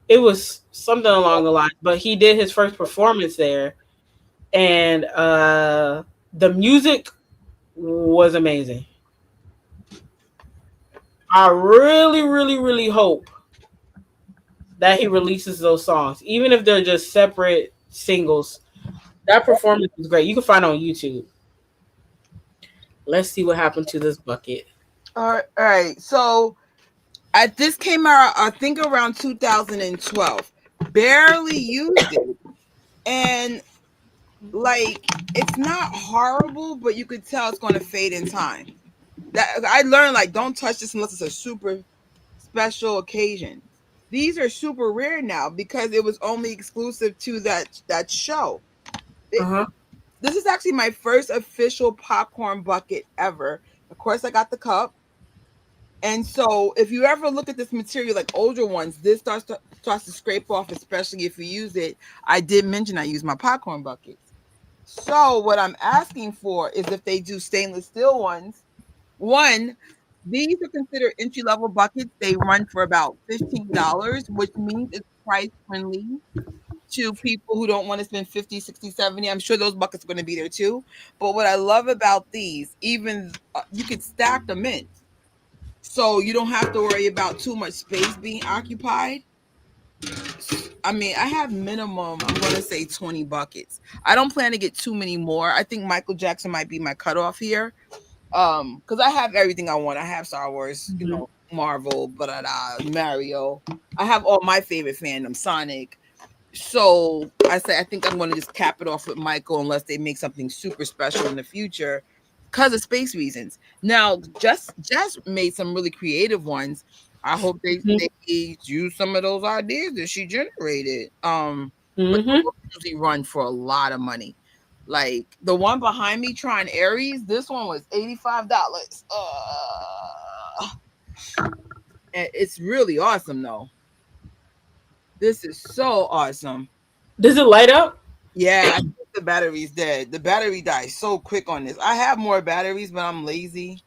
It was something along the lines, but he did his first performance there, and the music was amazing. I really, really, really hope that he releases those songs, even if they're just separate singles. That performance was great. You can find it on YouTube. Let's see what happened to this bucket. All right. So this came out, I think, around 2012. Barely used it, and like it's not horrible, but you could tell it's going to fade in time. That I learned, like, don't touch this unless it's a super special occasion. These are super rare now because it was only exclusive to that show. Uh-huh. This is actually my first official popcorn bucket ever. Of course, I got the cup. And so if you ever look at this material, like older ones, this starts to scrape off, especially if you use it. I did mention I use my popcorn buckets. So what I'm asking for is if they do stainless steel ones. One, these are considered entry-level buckets. They run for about $15, which means it's price friendly to people who don't want to spend 50, 60, 70. I'm sure those buckets are going to be there too. But what I love about these, even you could stack them in. So you don't have to worry about too much space being occupied. I mean, I have minimum, I'm going to say 20 buckets. I don't plan to get too many more. I think Michael Jackson might be my cutoff here. Because I have everything I want. I have Star Wars, you know, Marvel, Mario. I have all my favorite fandom, Sonic. So I think I'm going to just cap it off with Michael unless they make something super special in the future because of space reasons. Now, Jess made some really creative ones. I hope they use some of those ideas that she generated. But those usually run for a lot of money. Like the one behind me, trying Aries, this one was $85. And it's really awesome though. This is so awesome. Does it light up? Yeah, I think the battery's dead. The battery dies so quick on this. I have more batteries, but I'm lazy.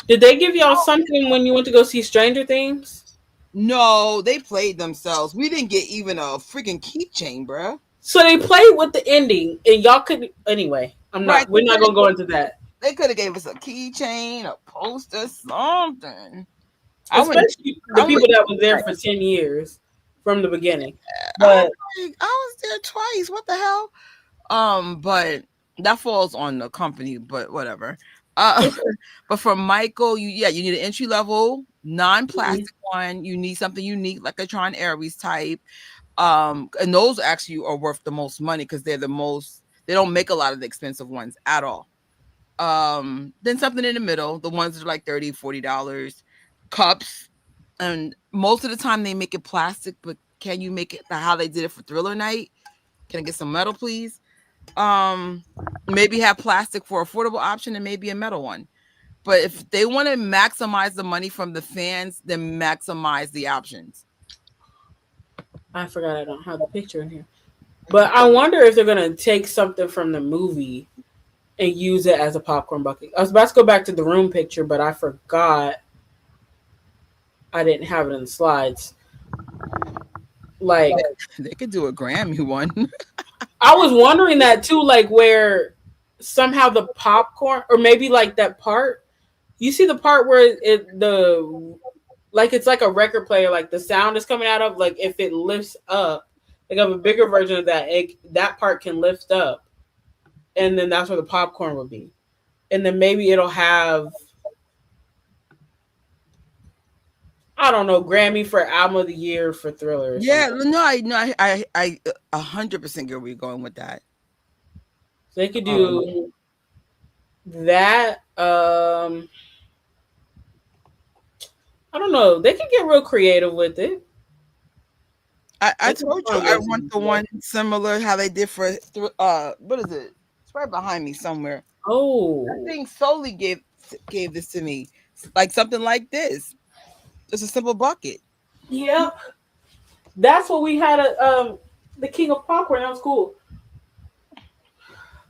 Did they give y'all something when you went to go see Stranger Things? No, they played themselves. We didn't get even a freaking keychain, bruh. So they played with the ending, and y'all could anyway. We're not gonna go into that. They could have gave us a keychain, a poster, something. Especially the people that were there for 10 years from the beginning. But I was there twice. What the hell? But that falls on the company, but whatever. But for Michael, you need an entry level, non-plastic one. You need something unique, like a Tron Aries type. And those actually are worth the most money because they don't make a lot of the expensive ones at all. Then something in the middle, the ones that are like $30, $40. Cups, and most of the time they make it plastic, but can you make it how they did it for Thriller Night? Can I get some metal, please? Maybe have plastic for affordable option and maybe a metal one. But if they want to maximize the money from the fans, then maximize the options. I forgot I don't have the picture in here. But I wonder if they're gonna take something from the movie and use it as a popcorn bucket. I was about to go back to the room picture, but I forgot I didn't have it in the slides. Like they could do a Grammy one. I was wondering that too, like where somehow the popcorn, or maybe like that part. You see the part where it's like a record player, like the sound is coming out of, like if it lifts up, like I have a bigger version of that. That part can lift up, and then that's where the popcorn will be, and then maybe it'll have, I don't know, Grammy for album of the year for Thriller. Yeah, I 100% get where you're going with that. So they could do that. I don't know. They could get real creative with it. I told you I want the one similar how they did for what is it? It's right behind me somewhere. Oh, I think Solely gave this to me, like something like this. Just a simple bucket. Yep. That's what we had at the King of Popcorn. That was cool.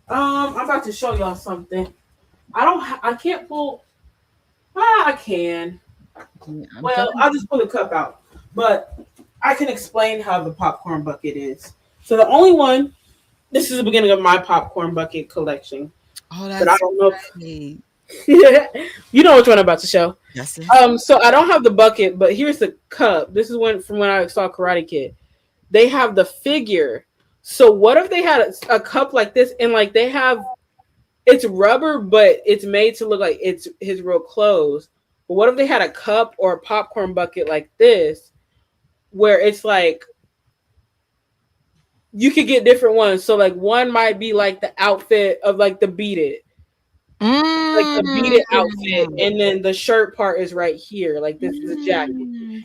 I'm about to show y'all something. I can't pull. I can. Well, I'll just pull the cup out. But I can explain how the popcorn bucket is. So the only one, this is the beginning of my popcorn bucket collection. Oh, that's but I don't know. funny. You know which one I'm about to show. Yes. So I don't have the bucket, but here's the cup. This is from when I saw Karate Kid. They have the figure. So what if they had a cup like this, and like they have, it's rubber, but it's made to look like it's his real clothes. But what if they had a cup or a popcorn bucket like this, where it's like you could get different ones. So like one might be like the outfit of like the Beat It. Like the Beat It outfit, and then the shirt part is right here. Like this is a jacket,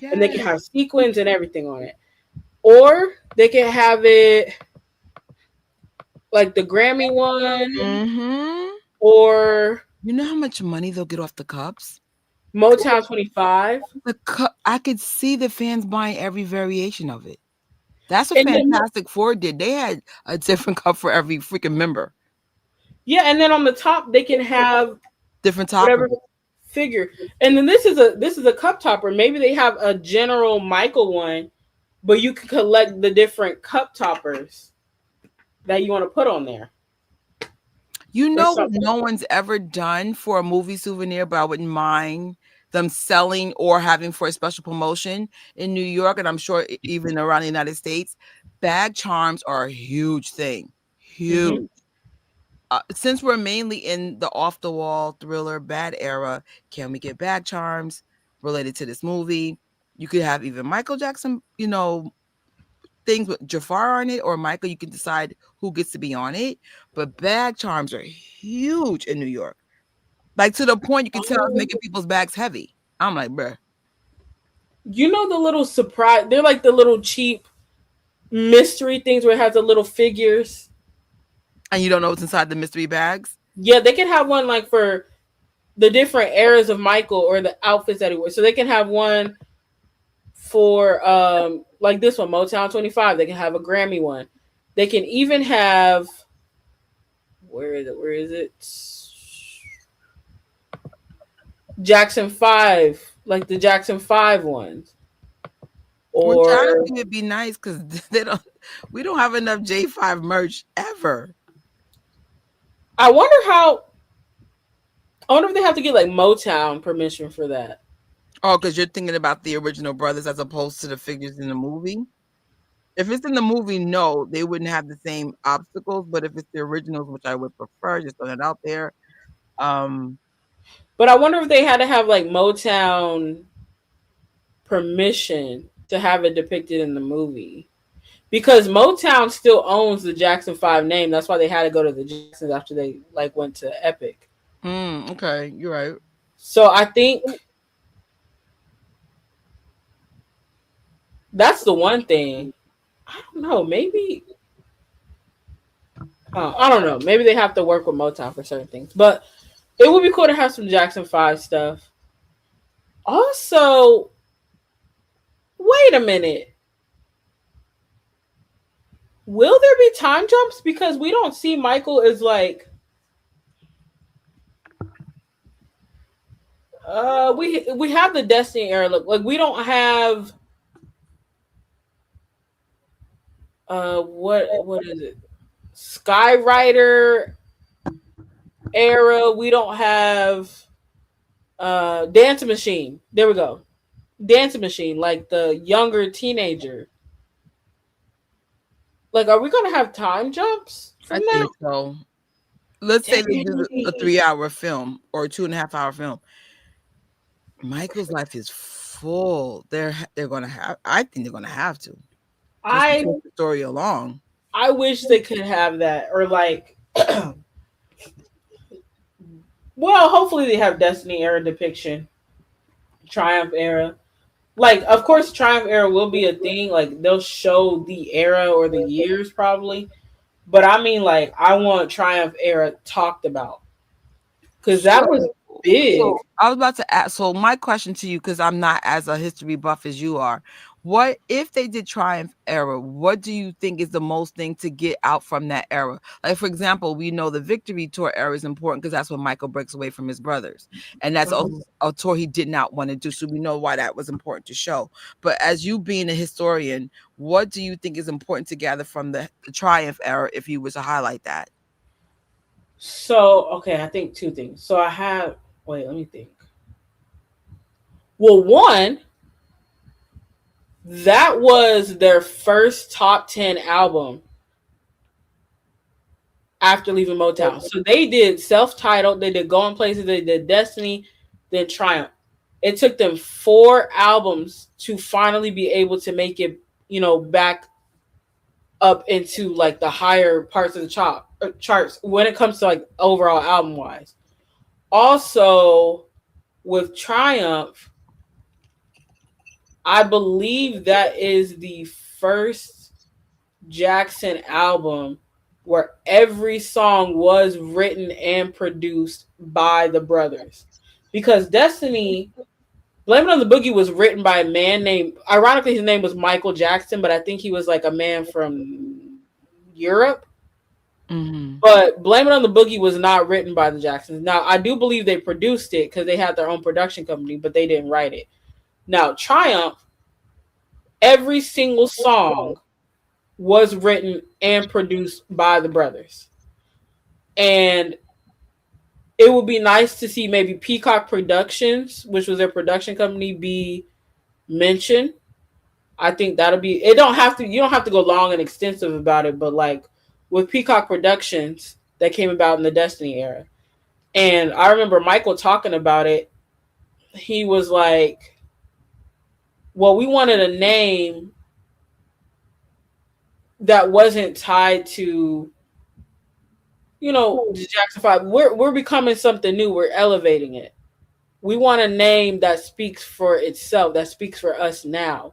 yes. And they can have sequins and everything on it, or they can have it like the Grammy one, or you know how much money they'll get off the cups? Motown 25. The cup, I could see the fans buying every variation of it. That's what Fantastic Four did. They had a different cup for every freaking member. Yeah, and then on the top they can have different toppers. Figure. And then this is a cup topper. Maybe they have a general Michael one, but you can collect the different cup toppers that you want to put on there. You know what no one's ever done for a movie souvenir, but I wouldn't mind them selling or having for a special promotion in New York, and I'm sure even around the United States, bag charms are a huge thing. Huge. Mhm. Since we're mainly in the off the wall thriller bad era, can we get bag charms related to this movie? You could have even Michael Jackson, things with Jafar on it, or Michael. You can decide who gets to be on it. But bag charms are huge in New York, like to the point you can tell it's making people's bags heavy. I'm like, bruh. You know the little surprise? They're like the little cheap mystery things where it has the little figures. And you don't know what's inside the mystery bags. Yeah, they can have one like for the different eras of Michael or the outfits that he wore. So they can have one for like this one, Motown 25. They can have a Grammy one. They can even have where is it? Where is it? Jackson 5, like the Jackson 5 ones. Which Or honestly would be nice because we don't have enough J5 merch ever. I wonder if they have to get like Motown permission for that. Oh, because you're thinking about the original brothers as opposed to the figures in the movie. If it's in the movie, no, they wouldn't have the same obstacles. But if it's the originals, which I would prefer, just throwing it out there. But I wonder if they had to have like Motown permission to have it depicted in the movie. Because Motown still owns the Jackson 5 name. That's why they had to go to the Jacksons after they like went to Epic. Okay, you're right. So I think that's the one thing. I don't know. Maybe I don't know. Maybe they have to work with Motown for certain things. But it would be cool to have some Jackson 5 stuff. Also, wait a minute. Will there be time jumps? Because we don't see Michael as like we have the Destiny era look. Like we don't have what is it? Skywriter era. We don't have Dancing Machine. There we go. Dancing Machine, like the younger teenager. Like, are we gonna have time jumps I from think that? so. Let's say they do a 3-hour film or a 2.5-hour film. Michael's life is full. They're gonna have. I think they're gonna have to. Just to I push the story along. I wish they could have that, or like, well, hopefully they have Destiny era depiction, Triumph era. Like, of course, Triumph era will be a thing. Like, they'll show the era or the years probably, but I mean, like, I want Triumph era talked about because that was big. So I was about to ask. So my question to you, because I'm not as a history buff as you are, what if they did Triumph era? What do you think is the most thing to get out from that era? Like, for example, we know the Victory Tour era is important because that's when Michael breaks away from his brothers, and that's also a tour he did not want to do. So we know why that was important to show. But as you being a historian, what do you think is important to gather from the Triumph era if you was to highlight that? So, okay, I think two things. So I have, wait, let me think. Well, one, that was their first top 10 album after leaving Motown. So they did self-titled, they did Going Places, they did Destiny, then Triumph. It took them 4 albums to finally be able to make it, back up into like the higher parts of the charts when it comes to like overall album wise. Also, with Triumph, I believe that is the first Jackson album where every song was written and produced by the brothers. Because Destiny, Blame It on the Boogie was written by a man named, ironically, his name was Michael Jackson, but I think he was like a man from Europe. Mm-hmm. But Blame It on the Boogie was not written by the Jacksons. Now, I do believe they produced it because they had their own production company, but they didn't write it. Now, Triumph, every single song was written and produced by the brothers. And it would be nice to see maybe Peacock Productions, which was their production company, be mentioned. I think that'll be. It don't have to. You don't have to go long and extensive about it, but like with Peacock Productions that came about in the Destiny era, and I remember Michael talking about it. He was like, "Well, we wanted a name that wasn't tied to, the Jackson Five. We're becoming something new. We're elevating it. We want a name that speaks for itself, that speaks for us now,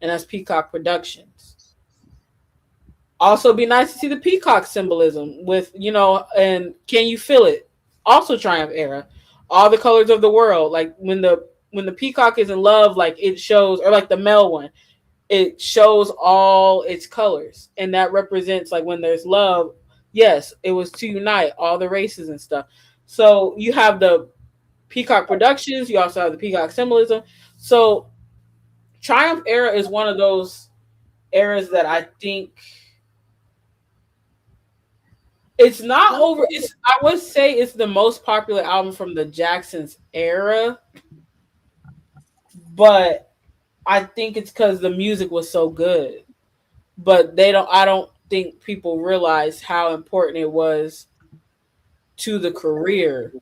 and that's Peacock Productions. Also, be nice to see the peacock symbolism with, and Can You Feel It? Also, Triumph era, all the colors of the world. Like when the peacock is in love, like it shows, or like the male one, it shows all its colors, and that represents like when there's love. Yes, it was to unite all the races and stuff. So you have the Peacock Productions. You also have the Peacock symbolism. So Triumph era is one of those eras that I think it's not over. I would say it's the most popular album from the Jacksons era, but I think it's because the music was so good. But I don't think people realize how important it was to the career.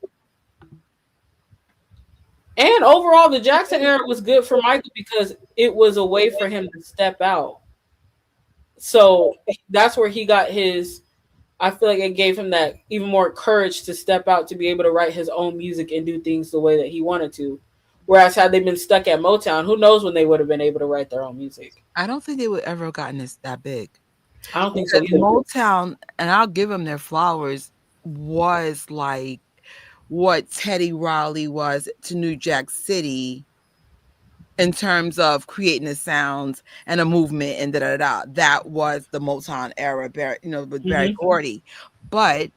And overall, the Jackson era was good for Michael because it was a way for him to step out. So that's where he got his. I feel like it gave him that even more courage to step out to be able to write his own music and do things the way that he wanted to. Whereas had they been stuck at Motown, who knows when they would have been able to write their own music. I don't think they would ever have gotten this that big. I don't think so either. Motown, and I'll give them their flowers, was like what Teddy Riley was to New Jack City in terms of creating the sounds and a movement and da. That was the Motown era, with Barry Gordy. But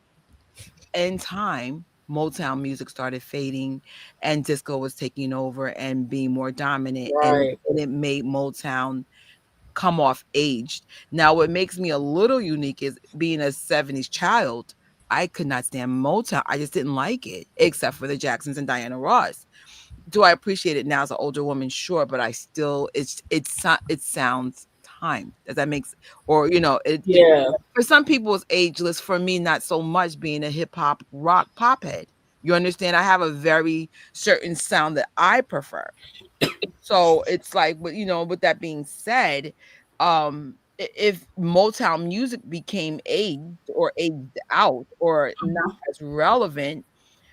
in time, Motown music started fading and disco was taking over and being more dominant. Right. And it made Motown come off aged. Now, what makes me a little unique is being a 70s child. I could not stand Motown. I just didn't like it, except for the Jacksons and Diana Ross. Do I appreciate it now as an older woman? Sure, but I still it sounds time. Does that make sense? Or for some people it's ageless. For me, not so much, being a hip hop rock pop head. You understand? I have a very certain sound that I prefer. So it's like, with that being said, if Motown music became aged or aged out or not as relevant,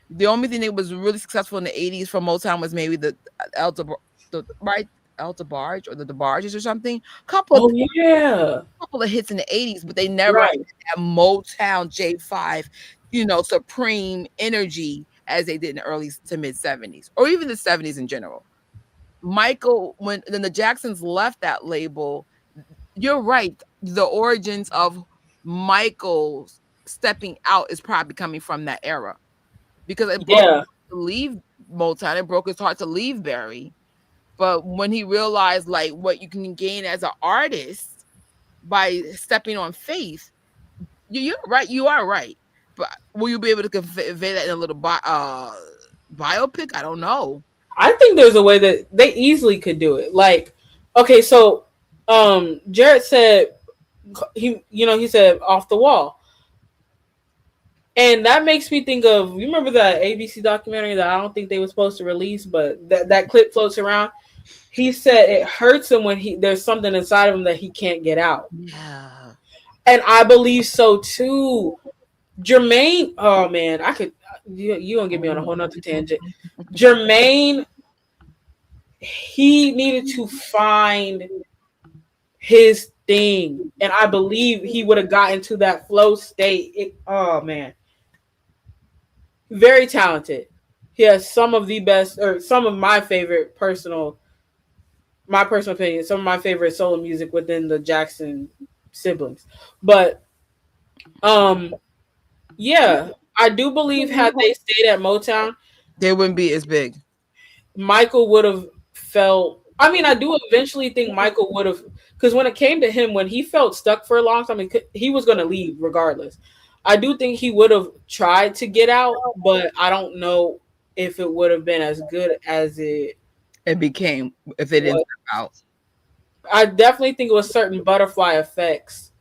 the only thing that was really successful in the 80s for Motown was maybe the Elta Barge or the DeBarges or something. Couple of hits in the 80s, but they never had that Motown J5, supreme energy as they did in the early to mid 70s or even the 70s in general. Michael, when then the Jacksons left that label, you're right. The origins of Michael stepping out is probably coming from that era. Because it broke his heart to leave Motown, it broke his heart to leave Barry. But when he realized like what you can gain as an artist by stepping on faith, you're right. You are right. But will you be able to convey that in a little biopic? I don't know. I think there's a way that they easily could do it. Like, okay, so Jared said he said Off the Wall. And that makes me think of, you remember that ABC documentary that I don't think they were supposed to release, but that clip floats around. He said it hurts him when there's something inside of him that he can't get out. Yeah. And I believe so too. Jermaine, oh man, you gonna get me on a whole nother tangent. Jermaine, he needed to find his thing. And I believe he would have gotten to that flow state. Oh man. Very talented. He has some of the best, or some of my personal opinion, some of my favorite solo music within the Jackson siblings. But yeah, I do believe had they stayed at Motown, they wouldn't be as big. Michael would have felt, I mean, I do eventually think Michael would have, because when it came to him, when he felt stuck for a long time, he was going to leave regardless. I do think he would have tried to get out, but I don't know if it would have been as good as it It became if they didn't was. step out. I definitely think it was certain butterfly effects,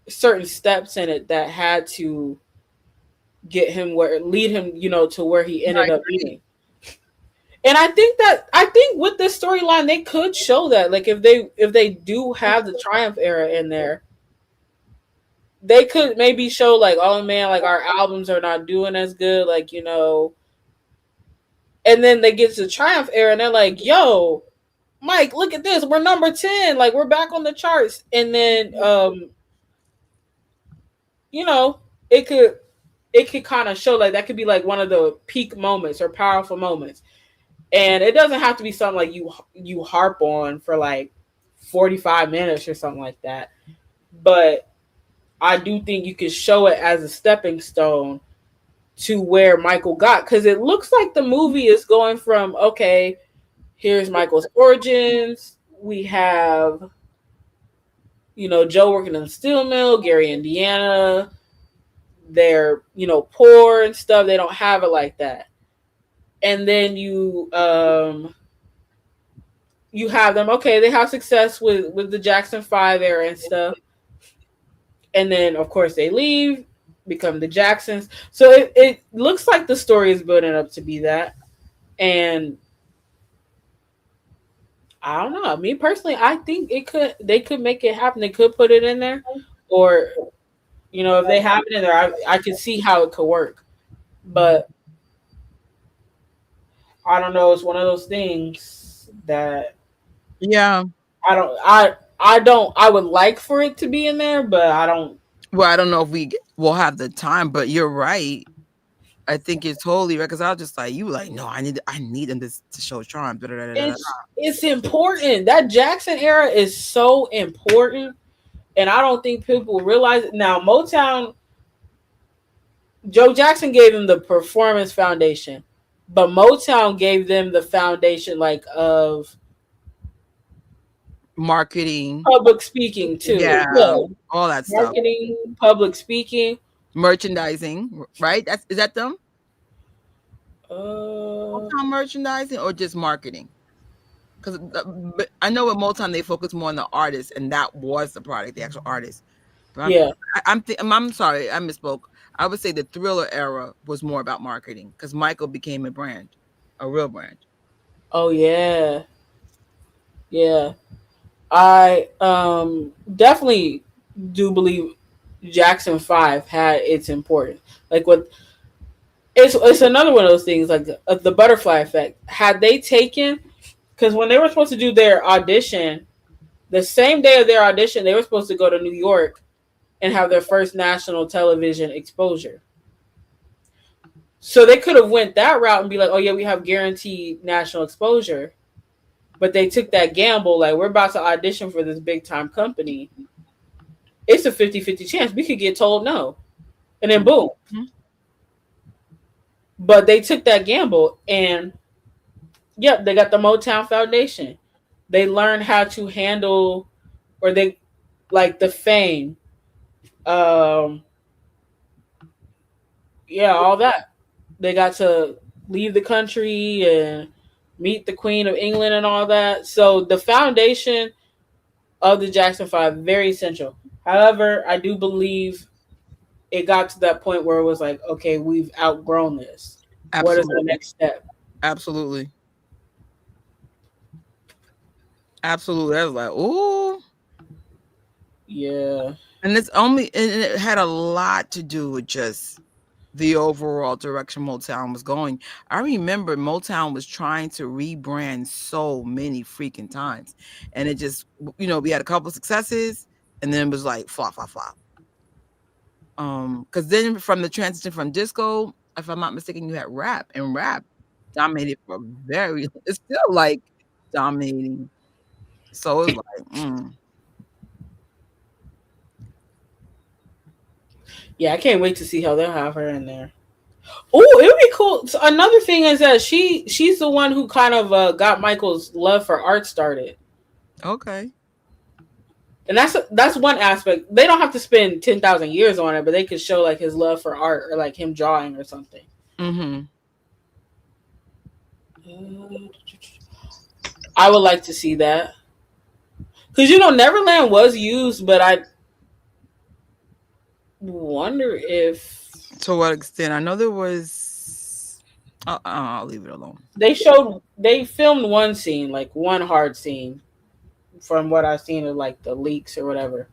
certain steps in it that had to get him where lead him, to where he ended up being. And I think with this storyline they could show that, like, if they do have the Triumph era in there, they could maybe show like, oh man, like our albums are not doing as good, like, and then they get to the Triumph era and they're like, yo, Mike, look at this, we're number 10, like we're back on the charts. And then you know, it could kind of show like that could be like one of the peak moments or powerful moments. And it doesn't have to be something like you harp on for like 45 minutes or something like that. But I do think you could show it as a stepping stone to where Michael got, because it looks like the movie is going from, okay, here's Michael's origins. We have, Joe working in the steel mill, Gary, Indiana. They're, poor and stuff. They don't have it like that. And then you have them, okay, they have success with the Jackson 5 era and stuff. And then, of course, they leave, become the Jacksons. So it looks like the story is building up to be that. And I don't know. Me personally, I think they could make it happen. They could put it in there. Or, if they have it in there, I could see how it could work. But I don't know. It's one of those things that I would like for it to be in there, but I don't. Well, I don't know if we will have the time, but you're right. I think you're totally right, because I was just like, you were like, no, I need them to show charm. It's important. That Jackson era is so important, and I don't think people realize it. Now, Motown, Joe Jackson gave them the performance foundation, but Motown gave them the foundation, like, of marketing, public speaking too. Yeah, all that stuff. Marketing, public speaking, merchandising, right? Is that them? Motown merchandising or just marketing? Because I know with Motown they focus more on the artist, and that was the product, the actual artist. But I'm sorry, I misspoke. I would say the Thriller era was more about marketing, because Michael became a brand, a real brand. Oh yeah. I definitely do believe Jackson 5 had its importance. Like, what it's another one of those things, like the butterfly effect. Had they taken, because when they were supposed to do their audition, the same day of their audition, they were supposed to go to New York and have their first national television exposure. So they could have went that route and be like, oh yeah, we have guaranteed national exposure. But they took that gamble, like, we're about to audition for this big time company. It's a 50-50 chance we could get told no. And then boom. Mm-hmm. But they took that gamble, and they got the Motown Foundation. They learned how to handle, or they like the fame. All that. They got to leave the country and meet the Queen of England and all that. So the foundation of the Jackson 5, very essential. However, I do believe it got to that point where it was like, okay, we've outgrown this. Absolutely. What is the next step? Absolutely. I was like, ooh. Yeah. And it had a lot to do with just the overall direction Motown was going. I remember Motown was trying to rebrand so many freaking times, and it just, we had a couple of successes, and then it was like flop. Because then from the transition from disco, if I'm not mistaken, you had rap, and rap dominated for it's still like dominating. So it was like, Yeah, I can't wait to see how they'll have her in there. Oh, it would be cool. So another thing is that she's the one who kind of got Michael's love for art started. Okay. And that's one aspect. They don't have to spend 10,000 years on it, but they could show like his love for art or like him drawing or something. Mm-hmm. I would like to see that because Neverland was used, but I wonder if To what extent? I know there was. I'll leave it alone. they filmed one scene, like one hard scene, from what I've seen of like the leaks or whatever.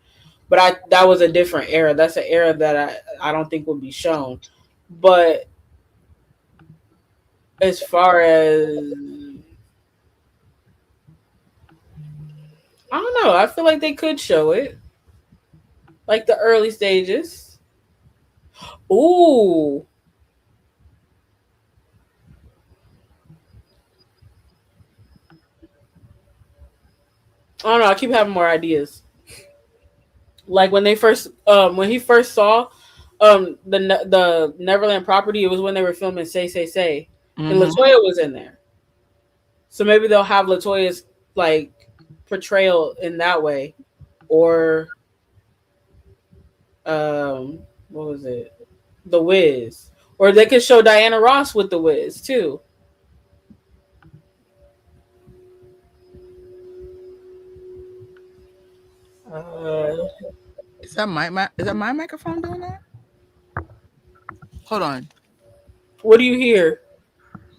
But that was a different era. That's an era that I don't think would be shown. But as far as I don't know, I feel like they could show it, like the early stages. Ooh, I don't know. I keep having more ideas. Like when he first saw the Neverland property, it was when they were filming Say, and Mm-hmm. Latoya was in there. So maybe they'll have Latoya's like portrayal in that way, or what was it, The Wiz, or they could show Diana Ross with The Wiz too. Uh, Is that my microphone doing that? Hold on. what do you hear?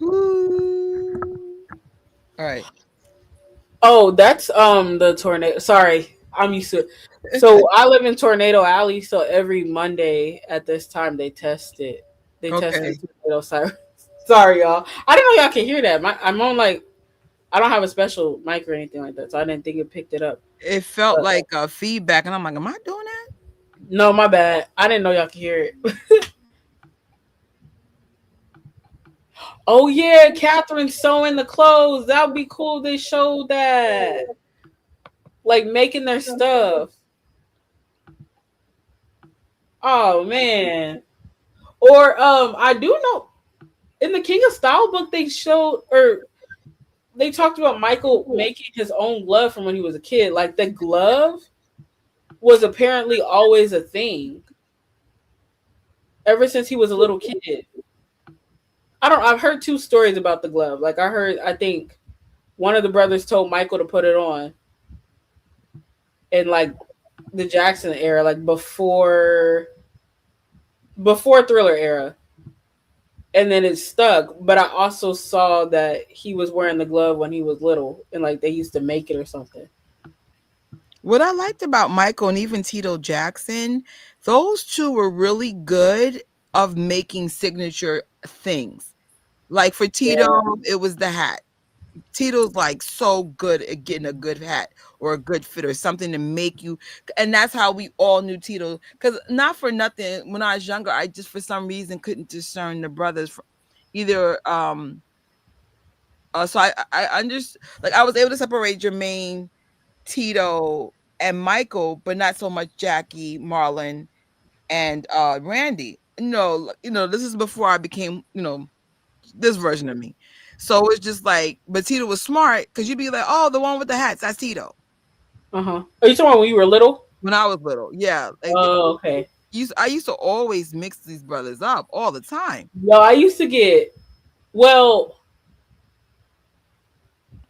Ooh. All right. Oh, that's the tornado. Sorry, I'm used to it. So I live in Tornado Alley, so every Monday at this time they test it. They test the Okay. tornado siren. Sorry, y'all. I didn't know y'all can hear that. I'm on like I don't have a special mic or anything like that, so I didn't think it picked it up. It felt But, like feedback, and I'm like, am I doing that? no, my bad. I didn't know y'all could hear it. Oh yeah, Catherine sewing the clothes. That would be cool. They showed that, like making their stuff. Oh man. Or I do know in the King of Style book they showed or they talked about Michael making his own glove from when he was a kid. Like the glove was apparently always a thing ever since he was a little kid. I've heard two stories about the glove. Like I think one of the brothers told Michael to put it on in like the Jackson era, like before Thriller era. And then it stuck. But I also saw that he was wearing the glove when he was little and like they used to make it or something. What I liked about Michael and even Tito Jackson, those two were really good of making signature things. Like for Tito, Yeah. it was the hat. Tito's like so good at getting a good hat or a good fit or something to make you, and that's how we all knew Tito. Because not for nothing, when I was younger, I just for some reason couldn't discern the brothers from either. So I understood, like I was able to separate Jermaine, Tito, and Michael, but not so much Jackie, Marlon, and Randy. This is before I became, this version of me. So it's just like, but Tito was smart because you'd be like, oh, the one with the hats, that's Tito. Uh-huh. Are you talking about when you were little? When I was little, yeah. Like Oh, okay. I used to always mix these brothers up all the time. No, I used to get well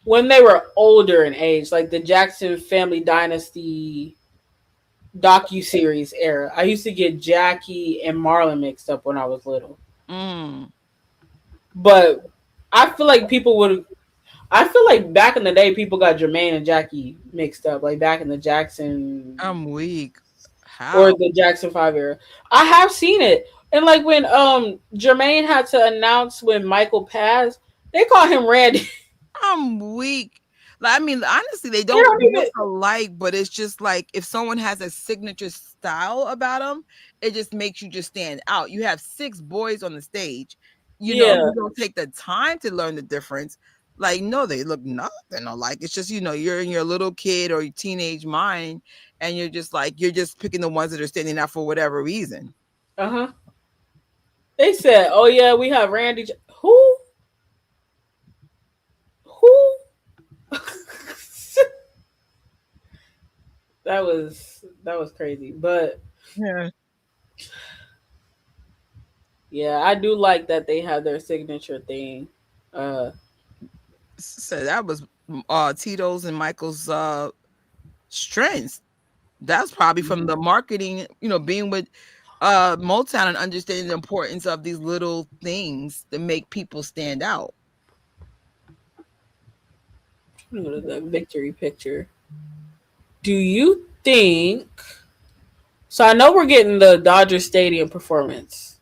when they were older in age, like the Jackson Family Dynasty docu-series era. I used to get Jackie and Marlon mixed up when I was little. Mm. But I feel like I feel like back in the day people got Jermaine and Jackie mixed up, like back in the Jackson I'm weak. or How? the Jackson 5 era. I have seen it. And like when Jermaine had to announce when Michael passed, they call him Randy. I'm weak. Like, I mean, honestly, they They don't don't even look alike, but it's just like if someone has a signature style about them, it just makes you just stand out. You have 6 boys on the stage, yeah. you don't take the time to learn the difference. Like, no, they look nothing alike. It's just, you're in your little kid or your teenage mind, and you're just picking the ones that are standing out for whatever reason. Uh-huh. They said, "Oh yeah, we have Randy." Who? Who? that was crazy. But Yeah. yeah, I do like that they have their signature thing. Uh, So that was Tito's and Michael's strengths. That's probably from the marketing, being with Motown and understanding the importance of these little things that make people stand out. I'm gonna go to the victory picture. Do you think? So I know we're getting the Dodger Stadium performance.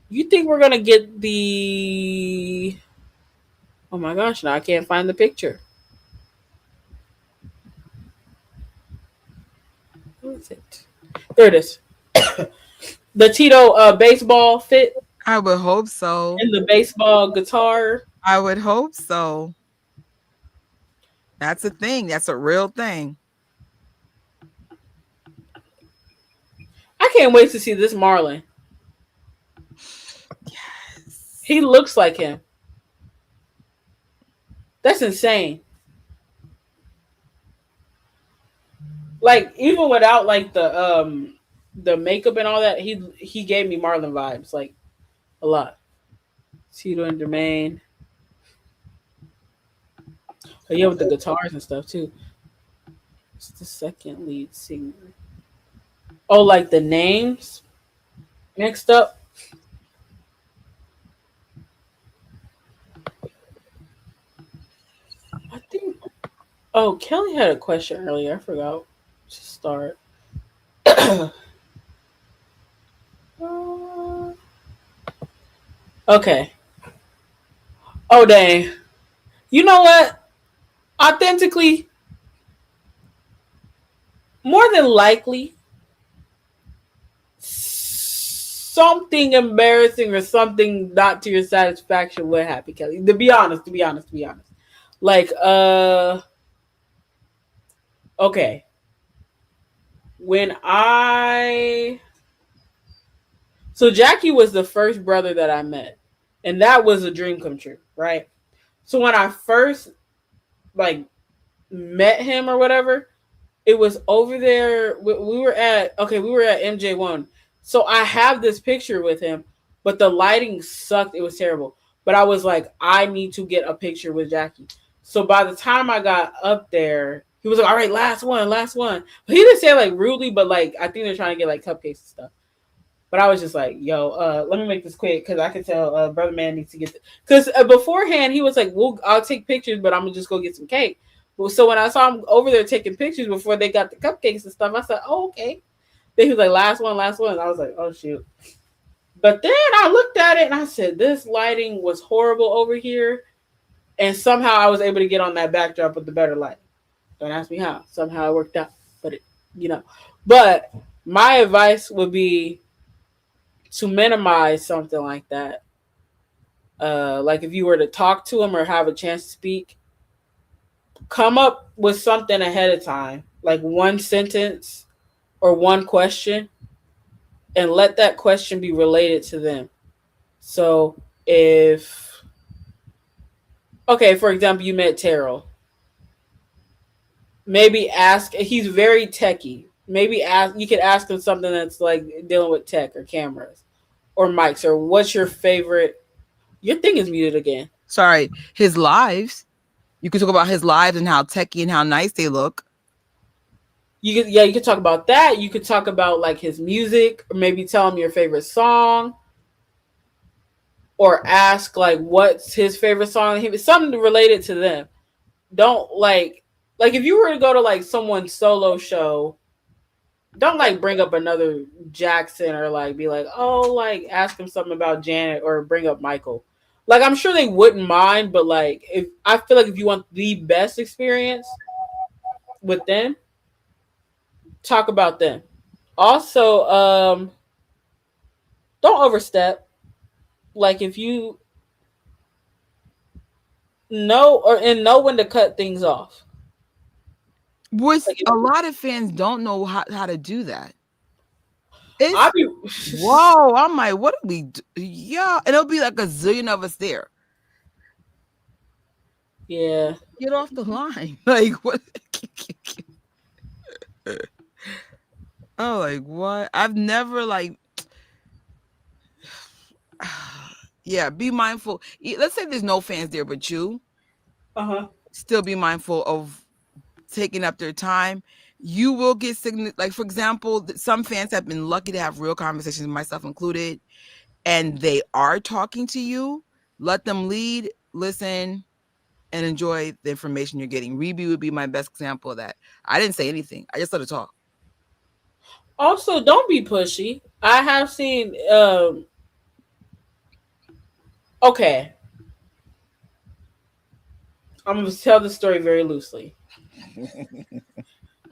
You think we're gonna get the? Oh my gosh! Now I can't find the picture. Where is it? There it is. The Tito baseball fit I would hope so. and the baseball guitar. I would hope so. That's a thing. That's a real thing. I can't wait to see this Marlon. Yes. He looks like him. That's insane. Like even without like the makeup and all that, he gave me Marlon vibes like a lot. Tito and Jermaine. Oh, yeah, with the guitars and stuff too. It's the second lead singer. Oh, like the names mixed up. I think. Oh, Kelly had a question earlier. I forgot to start. Okay. Oh dang. You know what? Authentically, more than likely, something embarrassing or something not to your satisfaction would happen, Kelly. To be honest. Like, okay. When I So Jackie was the first brother that I met. And that was a dream come true, right? So when I first like met him or whatever, it was over there. We were at MJ1. So I have this picture with him, but the lighting sucked. It was terrible. But I was like, I need to get a picture with Jackie. So by the time I got up there, he was like, all right, last one, last one. But he didn't say it like rudely, but like I think they're trying to get like cupcakes and stuff. But I was just like, yo, let me make this quick because I could tell brother man needs to get because beforehand he was like, well, I'll take pictures, but I'm gonna just go get some cake. Well, so when I saw him over there taking pictures before they got the cupcakes and stuff, I said, oh, okay. Then he was like, last one, last one. And I was like, oh shoot. But then I looked at it and I said, this lighting was horrible over here. And somehow I was able to get on that backdrop with the better light. Don't ask me how. Somehow it worked out. But you know. But my advice would be to minimize something like that. Like if you were to talk to him or have a chance to speak, come up with something ahead of time, like one sentence or one question, and let that question be related to them. So if, okay, for example, you met Terrell, maybe ask, he's very techy. Maybe you could ask him something that's like dealing with tech or cameras or mics or what's your favorite. Your thing is muted again. Sorry, his lives. You could talk about his lives and how techy and how nice they look. You could talk about that. You could talk about like his music, or maybe tell him your favorite song, or ask like what's his favorite song. Something related to them. Don't like if you were to go to like someone's solo show, don't like bring up another Jackson or like be like, oh, like ask him something about Janet or bring up Michael. Like I'm sure they wouldn't mind, but like if I feel like if you want the best experience with them, talk about them. Also, don't overstep. Like if you know when to cut things off. Which Like a lot of fans don't know how to do that. I It's be whoa, I'm like, what do we do? Yeah, and it'll be like a zillion of us there. yeah. Get off the line. Like what? Oh, like what? I've never like yeah, be mindful. Let's say there's no fans there but you. Uh-huh. Still be mindful of taking up their time. You will get like for example, some fans have been lucky to have real conversations, myself included, and they are talking to you. Let them lead, listen, and enjoy the information you're getting. Reby would be my best example of that. I didn't say anything. I just let her talk. Also, don't be pushy. I have seen okay. I'm gonna tell the story very loosely.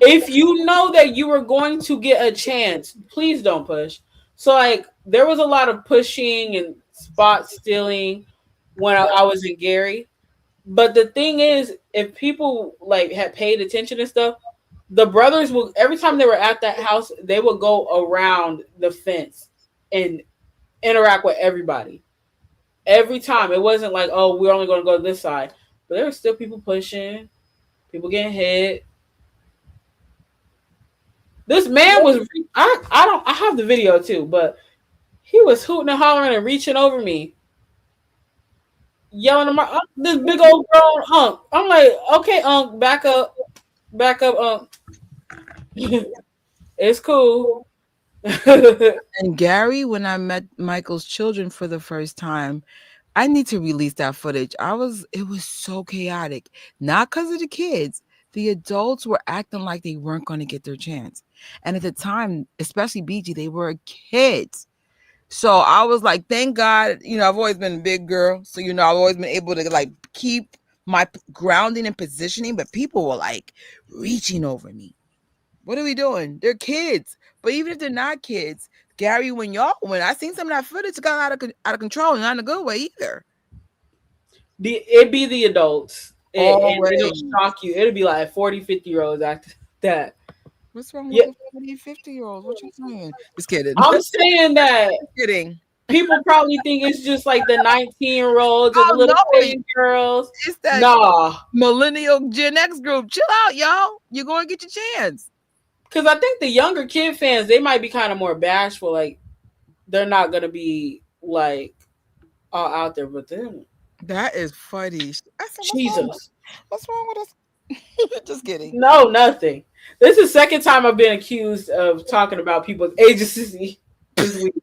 If you know that you are going to get a chance, please don't push. So like there was a lot of pushing and spot stealing when I was in Gary. But the thing is, if people like had paid attention and stuff, the brothers will every time they were at that house, they would go around the fence and interact with everybody. Every time. It wasn't like, oh, we're only gonna go to this side. But there were still people pushing, people getting hit. This man was I have the video too, but he was hooting and hollering and reaching over me, yelling at my this big old grown unk. I'm like, okay, unk, back up, unk. It's cool. And Gary, when I met Michael's children for the first time, I need to release that footage. It was so chaotic. Not because of the kids. The adults were acting like they weren't going to get their chance. And at the time, especially BG, they were kids. So I was like, thank God, I've always been a big girl. So, I've always been able to like keep my grounding and positioning. But people were like reaching over me. What are we doing? They're kids. But even if they're not kids, Gary, when I seen some of that footage, it got out of control, not in a good way either. It be the adults. It'll Always. shock you. It'll be like 40, 50-year-olds after that. What's wrong Yeah, with the 40, 50-year-olds? What you saying? Just kidding. I'm saying that Just kidding. people probably think it's just like the 19-year-olds or the Oh little no, crazy girls. it's that Nah. millennial Gen X group. Chill out, y'all. You're going to get your chance. Because I think the younger kid fans, they might be kind of more bashful. Like, they're not going to be, like, all out there with them. That is funny. I said, Jesus. what's wrong with us? Just kidding. No, nothing. This is the second time I've been accused of talking about people's agency this week.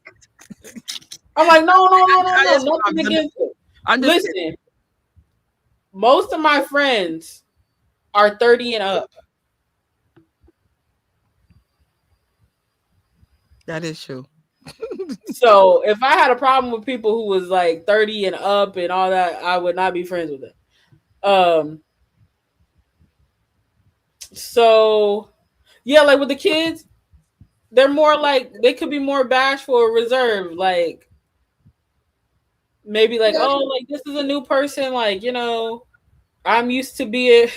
I'm like, no, nothing against it. Listen, most of my friends are 30 and up. That is true. So if I had a problem with people who was like 30 and up and all that, I would not be friends with them. So yeah, like with the kids, they're more like they could be more bashful or reserved. Like maybe like, oh, like this is a new person, like, I'm used to being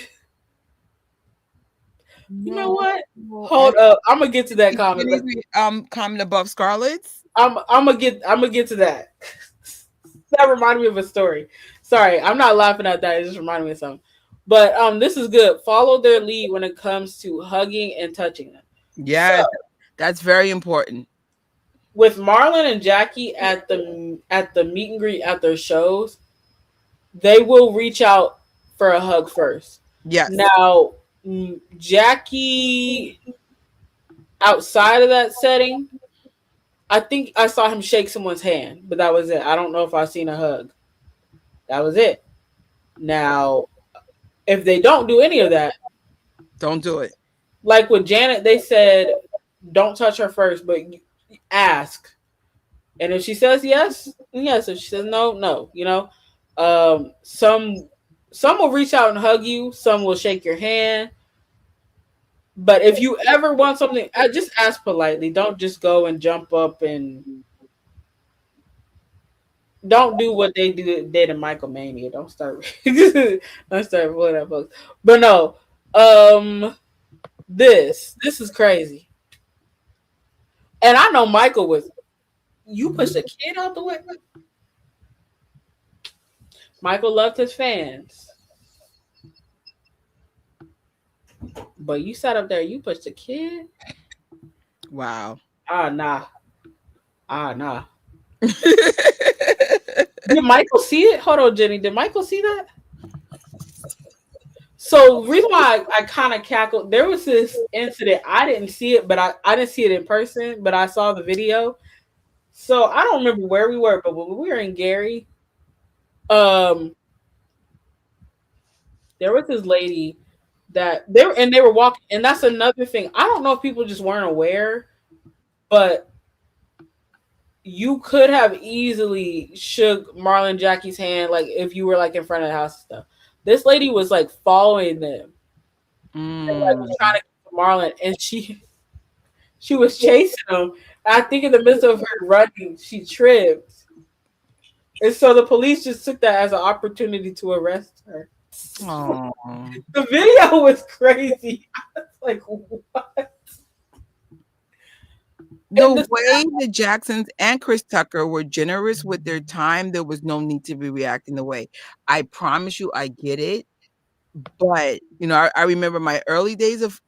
you know what? Hold up. I'm gonna get to that comment. Comment above Scarlett's. I'm gonna get to that. That reminded me of a story. Sorry, I'm not laughing at that. It just reminded me of something. But this is good. Follow their lead when it comes to hugging and touching them. Yeah, so, that's very important. With Marlon and Jackie at the meet and greet at their shows, they will reach out for a hug first. Yes. Now, Jackie, outside of that setting, I think I saw him shake someone's hand, but that was it. I don't know if I've seen a hug. That was it. Now, if they don't do any of that, don't do it. Like with Janet, they said, don't touch her first, but ask. And if she says yes, yes. If she says no, no. Some will reach out and hug you. Some will shake your hand. But if you ever want something, just ask politely. Don't just go and jump up and don't do what they did in Michael Mania. Don't start pulling that folks. But no, this is crazy. And I know Michael was. You pushed a kid out the way. Michael loved his fans. But you sat up there, you pushed a kid. Wow. Nah. Nah. Did Michael see it? Hold on, Jenny. Did Michael see that? So reason why I kind of cackled, there was this incident. I didn't see it, but I didn't see it in person, but I saw the video. So I don't remember where we were, but when we were in Gary, um, there was this lady that they were walking, and that's another thing. I don't know if people just weren't aware, but you could have easily shook Marlon Jackie's hand, like if you were like in front of the house and stuff. This lady was like following them and like was trying to get to Marlon, and she was chasing him. I think in the midst of her running, she tripped, and so the police just took that as an opportunity to arrest her. Oh. The video was crazy. I was like, what? The way the Jacksons and Chris Tucker were generous with their time, there was no need to be reacting the way. I promise you, I get it. But, I remember my early days of,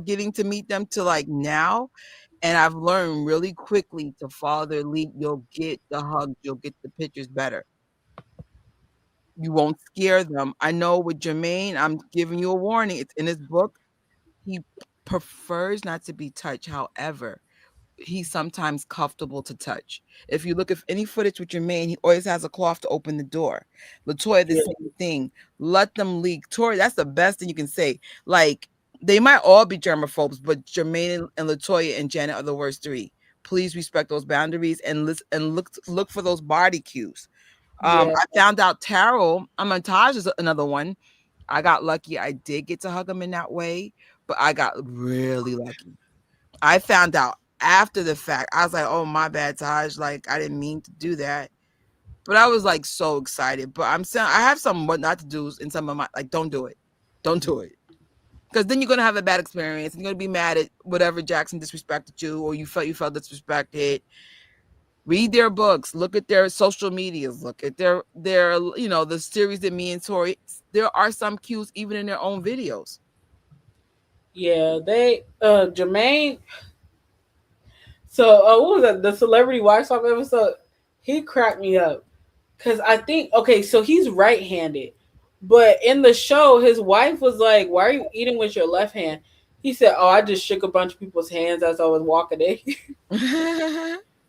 getting to meet them to like now. And I've learned really quickly to follow their lead. You'll get the hugs, you'll get the pictures better. You won't scare them. I know with Jermaine, I'm giving you a warning. It's in his book. He prefers not to be touched. However, he's sometimes comfortable to touch. If you look at any footage with Jermaine, he always has a cloth to open the door. LaToya, the same thing. Let them leak. Tori, that's the best thing you can say. Like, they might all be germaphobes, but Jermaine and LaToya and Janet are the worst three. Please respect those boundaries and listen and look for those body cues. I found out Tarot, Taj is another one. I got lucky. I did get to hug him in that way, but I got really lucky. I found out after the fact. I was like, oh, my bad, Taj. Like, I didn't mean to do that. But I was like so excited. But I'm saying I have some what not to do's in some of my, like, don't do it. Don't do it. Because then you're going to have a bad experience. And you're going to be mad at whatever Jackson disrespected you or you felt disrespected. Read their books, look at their social medias, look at their the series that me and Tori, there are some cues even in their own videos. Yeah, they Jermaine. So what was that? The Celebrity Wife Swap episode? He cracked me up. Cause I think so he's right-handed. But in the show, his wife was like, why are you eating with your left hand? He said, oh, I just shook a bunch of people's hands as I was walking in.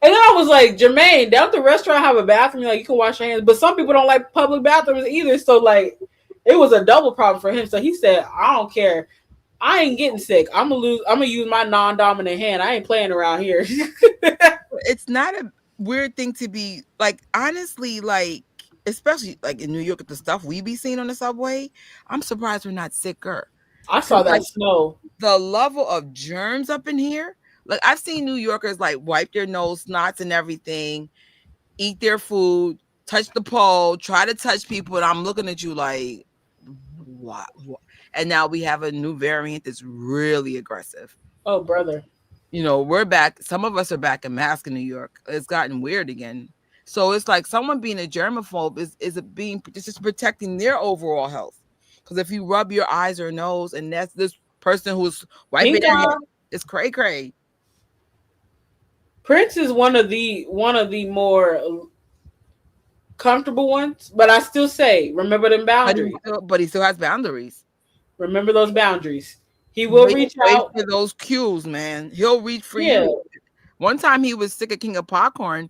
And then I was like, Jermaine, down at the restaurant have a bathroom, like you can wash your hands. But some people don't like public bathrooms either. So like it was a double problem for him. So he said, I don't care. I ain't getting sick. I'm gonna use my non-dominant hand. I ain't playing around here. It's not a weird thing to be like, honestly, like, especially like in New York with the stuff we be seeing on the subway. I'm surprised we're not sicker. I saw that like, snow. The level of germs up in here. Like, I've seen New Yorkers like wipe their nose, snots and everything, eat their food, touch the pole, try to touch people, and I'm looking at you like, what? And now we have a new variant that's really aggressive. Oh, brother. We're back. Some of us are back in masks in New York. It's gotten weird again. So it's like someone being a germaphobe is just protecting their overall health. Because if you rub your eyes or nose, and that's this person who's wiping their hand, it's cray. Prince is one of the more comfortable ones, but I still say, remember them boundaries. But he still has boundaries. Remember those boundaries. He will reach out for those cues, man. He'll reach for you. One time he was sick of King of Popcorn,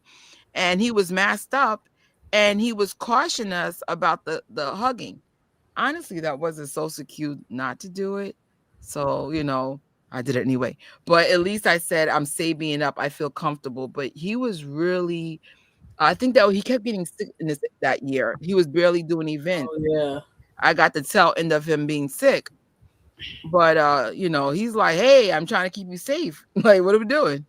and he was masked up, and he was cautioning us about the hugging. Honestly, that wasn't so cute not to do it. So, I did it anyway. But at least I said, I'm Sabian up. I feel comfortable. But he was really, I think that he kept getting sick that year. He was barely doing events. Oh, yeah. I got the tail end of him being sick. But, he's like, hey, I'm trying to keep you safe. Like, what are we doing?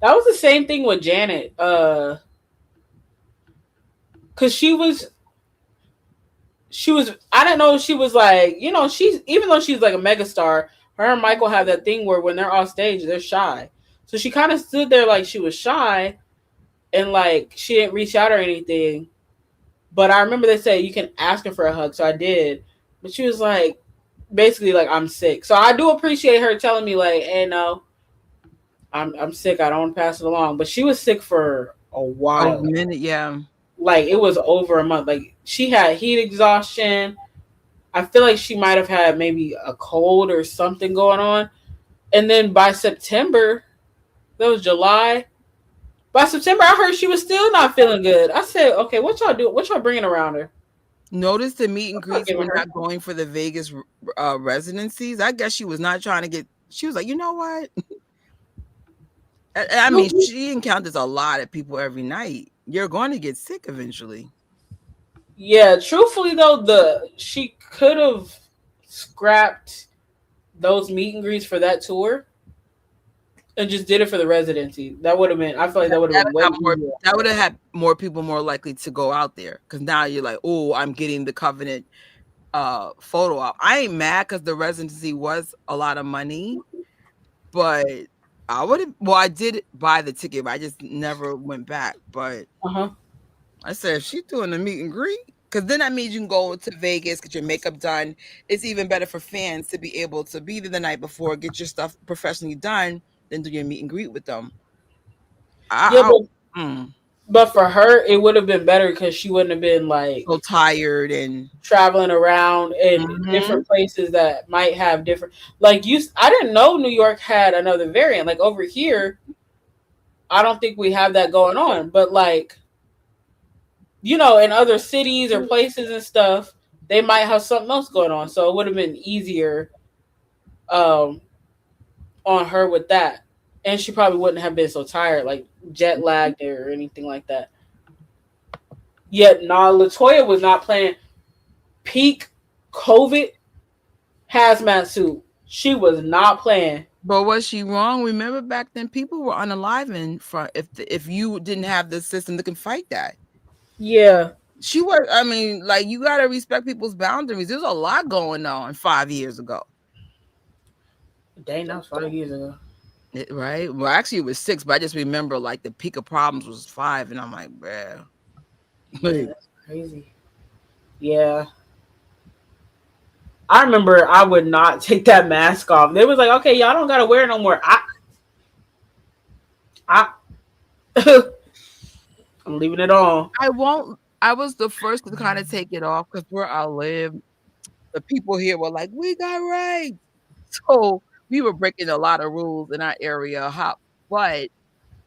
That was the same thing with Janet. Because she was, I didn't know she was like, even though she's like a megastar, her and Michael have that thing where when they're off stage, they're shy. So she kind of stood there like she was shy and like she didn't reach out or anything. But I remember they said you can ask her for a hug. So I did. But she was like, basically like, I'm sick. So I do appreciate her telling me like, hey, no. I'm sick. I don't want to pass it along. But she was sick for a Oh, a while. minute, yeah. Like it was over a month. Like she had heat exhaustion. I feel like she might have had maybe a cold or something going on. And then by September, that was July. By September, I heard she was still not feeling good. I said, okay, what y'all do? What y'all bringing around her? Notice the meet and What y'all greets giving were her? not going for the Vegas residencies. I guess she was not trying to get. She was like, you know what? I mean, she encounters a lot of people every night. You're going to get sick eventually. Yeah, truthfully though, the she could have scrapped those meet and greets for that tour and just did it for the residency. That would have been. I feel like that would have been way easier. That would have had more people more likely to go out there because now you're like, oh, I'm getting the Covenant photo op. I ain't mad because the residency was a lot of money, but I would have. Well, I did buy the ticket, but I just never went back. But Uh huh. I said, if she's doing a meet and greet, because then that means you can go to Vegas, get your makeup done. It's even better for fans to be able to be there the night before, get your stuff professionally done, than do your meet and greet with them. Yeah, I, but I mm, but for her, it would have been better because she wouldn't have been so like tired and traveling around in mhm. different places that might have different. Like you, I didn't know New York had another variant. Like over here, I don't think we have that going on. But like in other cities or places and stuff, they might have something else going on. So it would have been easier um, on her with that, and she probably wouldn't have been so tired, like jet lagged or anything like that. Yet, nah, Latoya was not playing peak COVID hazmat suit. She was not playing. But was she wrong? Remember back then, people were unaliving for if you didn't have the system that can fight that. Yeah, She was. I mean, like you got to respect people's boundaries. There's a lot going on 5 years ago. dang, that was 5 years ago. Right? Well, actually, it was 6, but I just remember like the peak of problems was 5, and I'm like, bruh. Yeah, that's crazy. Yeah, I remember I would not take that mask off. They was like, okay, y'all don't gotta wear it no more. I, I'm leaving it on. I won't. I was the first to kind of take it off because where I live, the people here were like, "We got rights," so we were breaking a lot of rules in our area. But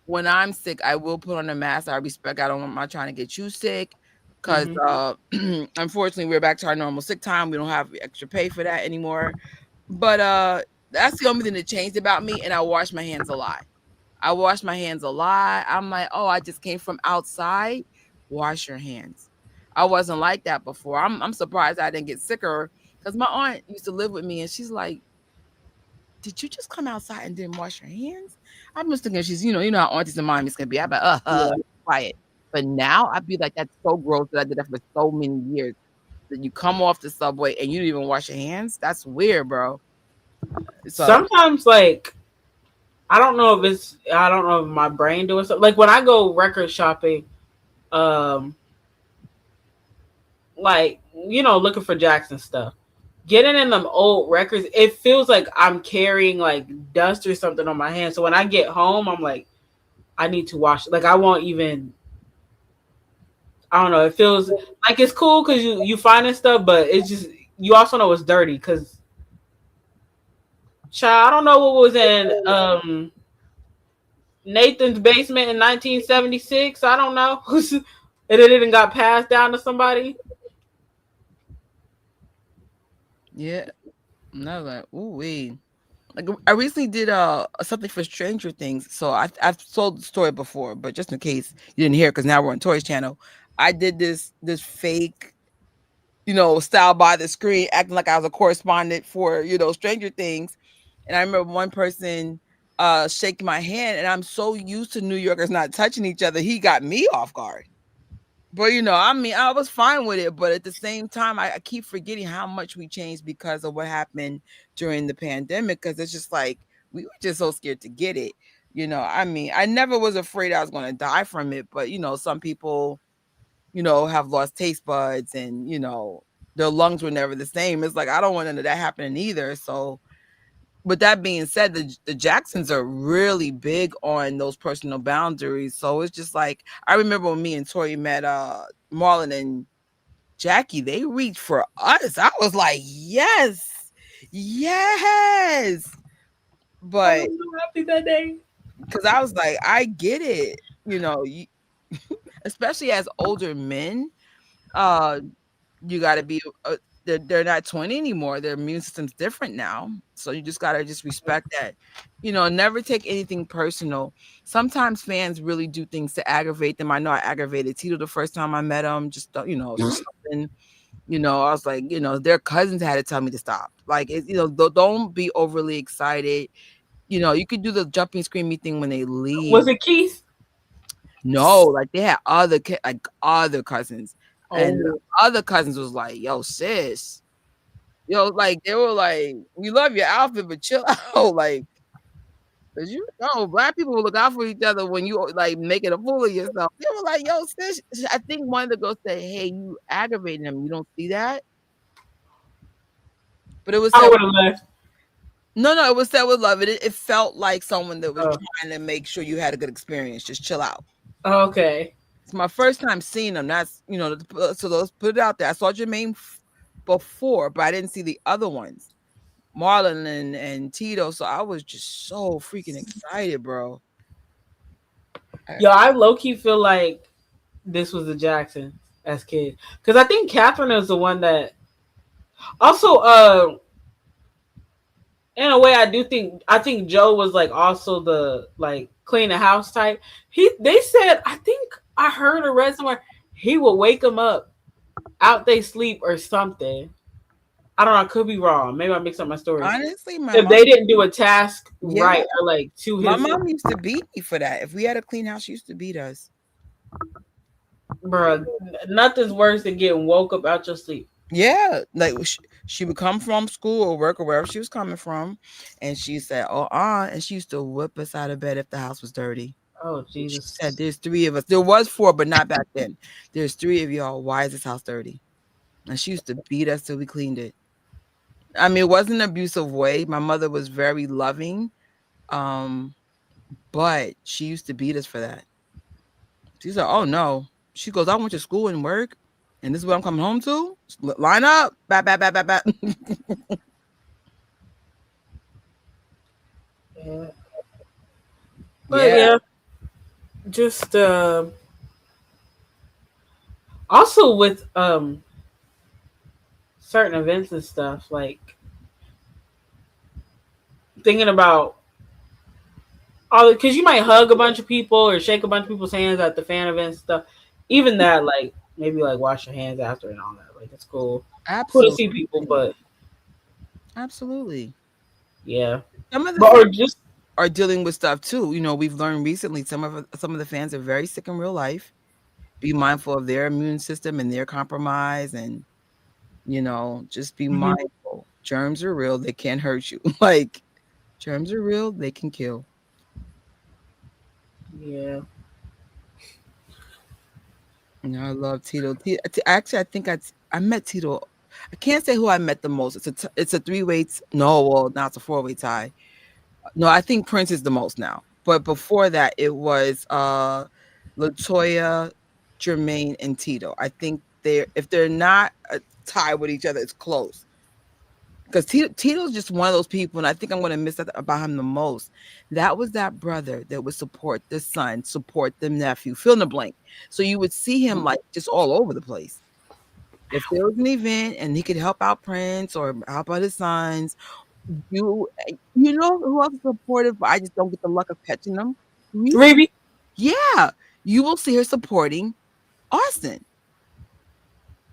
when I'm sick, I will put on a mask. I respect. I don't. I'm not trying to get you sick, because Hmm. unfortunately, we're back to our normal sick time. We don't have extra pay for that anymore. But that's the only thing that changed about me. And I wash my hands a lot. I wash my hands a lot. I'm like, oh, I just came from outside. Wash your hands. I wasn't like that before. I'm surprised I didn't get sicker because my aunt used to live with me, and she's like, did you just come outside and didn't wash your hands? I'm just thinking she's, how aunties and mommies can be. I'm like, Yeah. quiet. But now I'd be like, that's so gross that I did that for so many years. That you come off the subway and you didn't even wash your hands. That's weird, bro. So Sometimes, like, I don't know if my brain doing something. Like when I go record shopping, um, like looking for Jackson stuff. Getting in them old records, it feels like I'm carrying like dust or something on my hands. So when I get home, I'm like, I need to wash it. Like I won't even. I don't know. It feels like it's cool because you finding stuff, but it's just you also know it's dirty because. Child, I don't know what was in Nathan's basement in 1976. I don't know. And it didn't got passed down to somebody. yeah, no, like, ooh wee. Like I recently did something for Stranger Things. So I've told the story before, but just in case you didn't hear, because now we're on Toys Channel. I did this fake, style by the screen, acting like I was a correspondent for Stranger Things. And I remember one person shaking my hand, and I'm so used to New Yorkers not touching each other, he got me off guard. But I mean, I was fine with it, but at the same time, I keep forgetting how much we changed because of what happened during the pandemic. Because it's just like we were just so scared to get it. I mean, I never was afraid I was going to die from it, but some people, have lost taste buds, and their lungs were never the same. It's like I don't want none of that happening either. So With that being said, the Jacksons are really big on those personal boundaries. So it's just like I remember when me and Tori met Marlon and Jackie, they reached for us. I was like, yes, yes. I But was so happy that day. because I was like, I get it, you know, especially as older men, uh, you got to be. They're not 20 anymore. Their immune system's different now, so you just gotta just respect that. You know, never take anything personal. Sometimes fans really do things to aggravate them. I know I aggravated Tito the first time I met him. Just it's just something. I was like, their cousins had to tell me to stop. Like, don't be overly excited. You could do the jumping, screaming thing when they Was leave. it Keith? No, like they had like other cousins, and the Oh, other cousins was like, "Yo, sis, yo," like they were like, "We love your outfit, but chill out." Like, cause black people will look out for each other when you like making a fool of yourself. They were like, "Yo, sis," I think one of the girls said, "Hey, you aggravating them. You don't see that?" But it was I said, would have left. no, it was said with love. It felt like someone that was Oh, trying to make sure you had a good experience. Just chill out. okay. It's my first time seeing them. That's so let's put it out there. I saw Jermaine before, but I didn't see the other ones, Marlon and Tito. So I was just so freaking excited, bro. Yo, I low key feel like this was the Jacksons as kids because I think Catherine is the one that also in a way I think Joe was like also the like clean the house type. They said I think I heard or read somewhere he would wake them up out they sleep or something. I don't know. I could be wrong. Maybe I mixed up my stories. Honestly, If they didn't do a task yeah, right or like to my his, mom used to beat me for that. If we had a clean house, she used to beat us. bro, nothing's worse than getting woke up out your sleep. Yeah, like she would come from school or work or wherever she was coming from, and she said, "Oh, and she used to whip us out of bed if the house was dirty. Oh She said, Jesus. "There's three of us. There was four, but not back then. There's three of y'all. Why is this house dirty?" And she used to beat us till we cleaned it. I mean, it wasn't an abusive way. My mother was very loving, um, but she used to beat us for that. She's like, "Oh no." She goes, "I went to school and work, and this is what I'm coming home to. Line up, bat, bat, bat, bat, bat." Yeah. But Yeah, yeah, just also with certain events and stuff like thinking about all because you might hug a bunch of people or shake a bunch of people's hands at the fan event stuff. Even that, like maybe like wash your hands after and all that. Like it's cool, cool to see people. absolutely, But absolutely. yeah, Some of the but or fans just are dealing with stuff too. We've learned recently some of the fans are very sick in real life. Be mindful of their immune system and their compromise, and just be mhm, mindful. Germs are real; they can't hurt you. Like germs are real; they can kill. yeah, I love Tito. Actually, I think I met Tito. I can't say who I met the most. It's a three-way. No, well, now it's a four-way tie. No, I think Prince is the most now. But before that, it was Latoya, Jermaine, and Tito. I think if they're not a tie with each other, it's close. Because Tito's just one of those people, and I think I'm going to miss that about him the most. That was that brother that would support the son, support the nephew, fill in the blank. So you would see him like just all over the place. If there was an event and he could help out Prince or help out his sons, you know who else is supportive, but I just don't get the luck of catching them? Riri. Reby. Yeah, you will see her supporting Austin.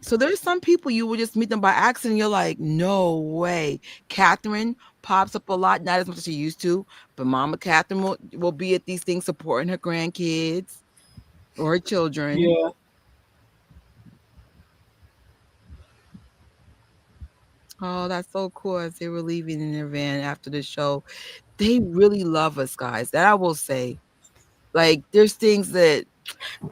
So there's some people you will just meet them by accident. You're like, no way. Catherine pops up a lot, not as much as she used to, but Mama Catherine will be at these things supporting her grandkids or her children. Yeah, Oh, that's so cool as they were leaving in their van after the show. They really love us, guys. That I will say. Like, there's things that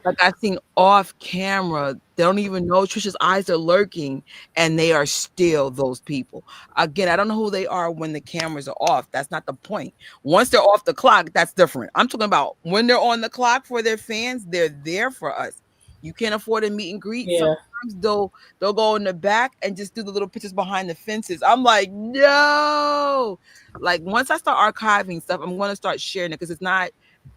Like I seen off camera, they don't even know Trisha's eyes are lurking, and they are still those people. Again, I don't know who they are when the cameras are off. That's not the point. Once they're off the clock, that's different. I'm talking about when they're on the clock for their fans, they're there for us. You can't afford a meet and greet. Yeah. Sometimes they'll go in the back and just do the little pictures behind the fences. I'm like, no. Like once I start archiving stuff, I'm going to start sharing it because it's not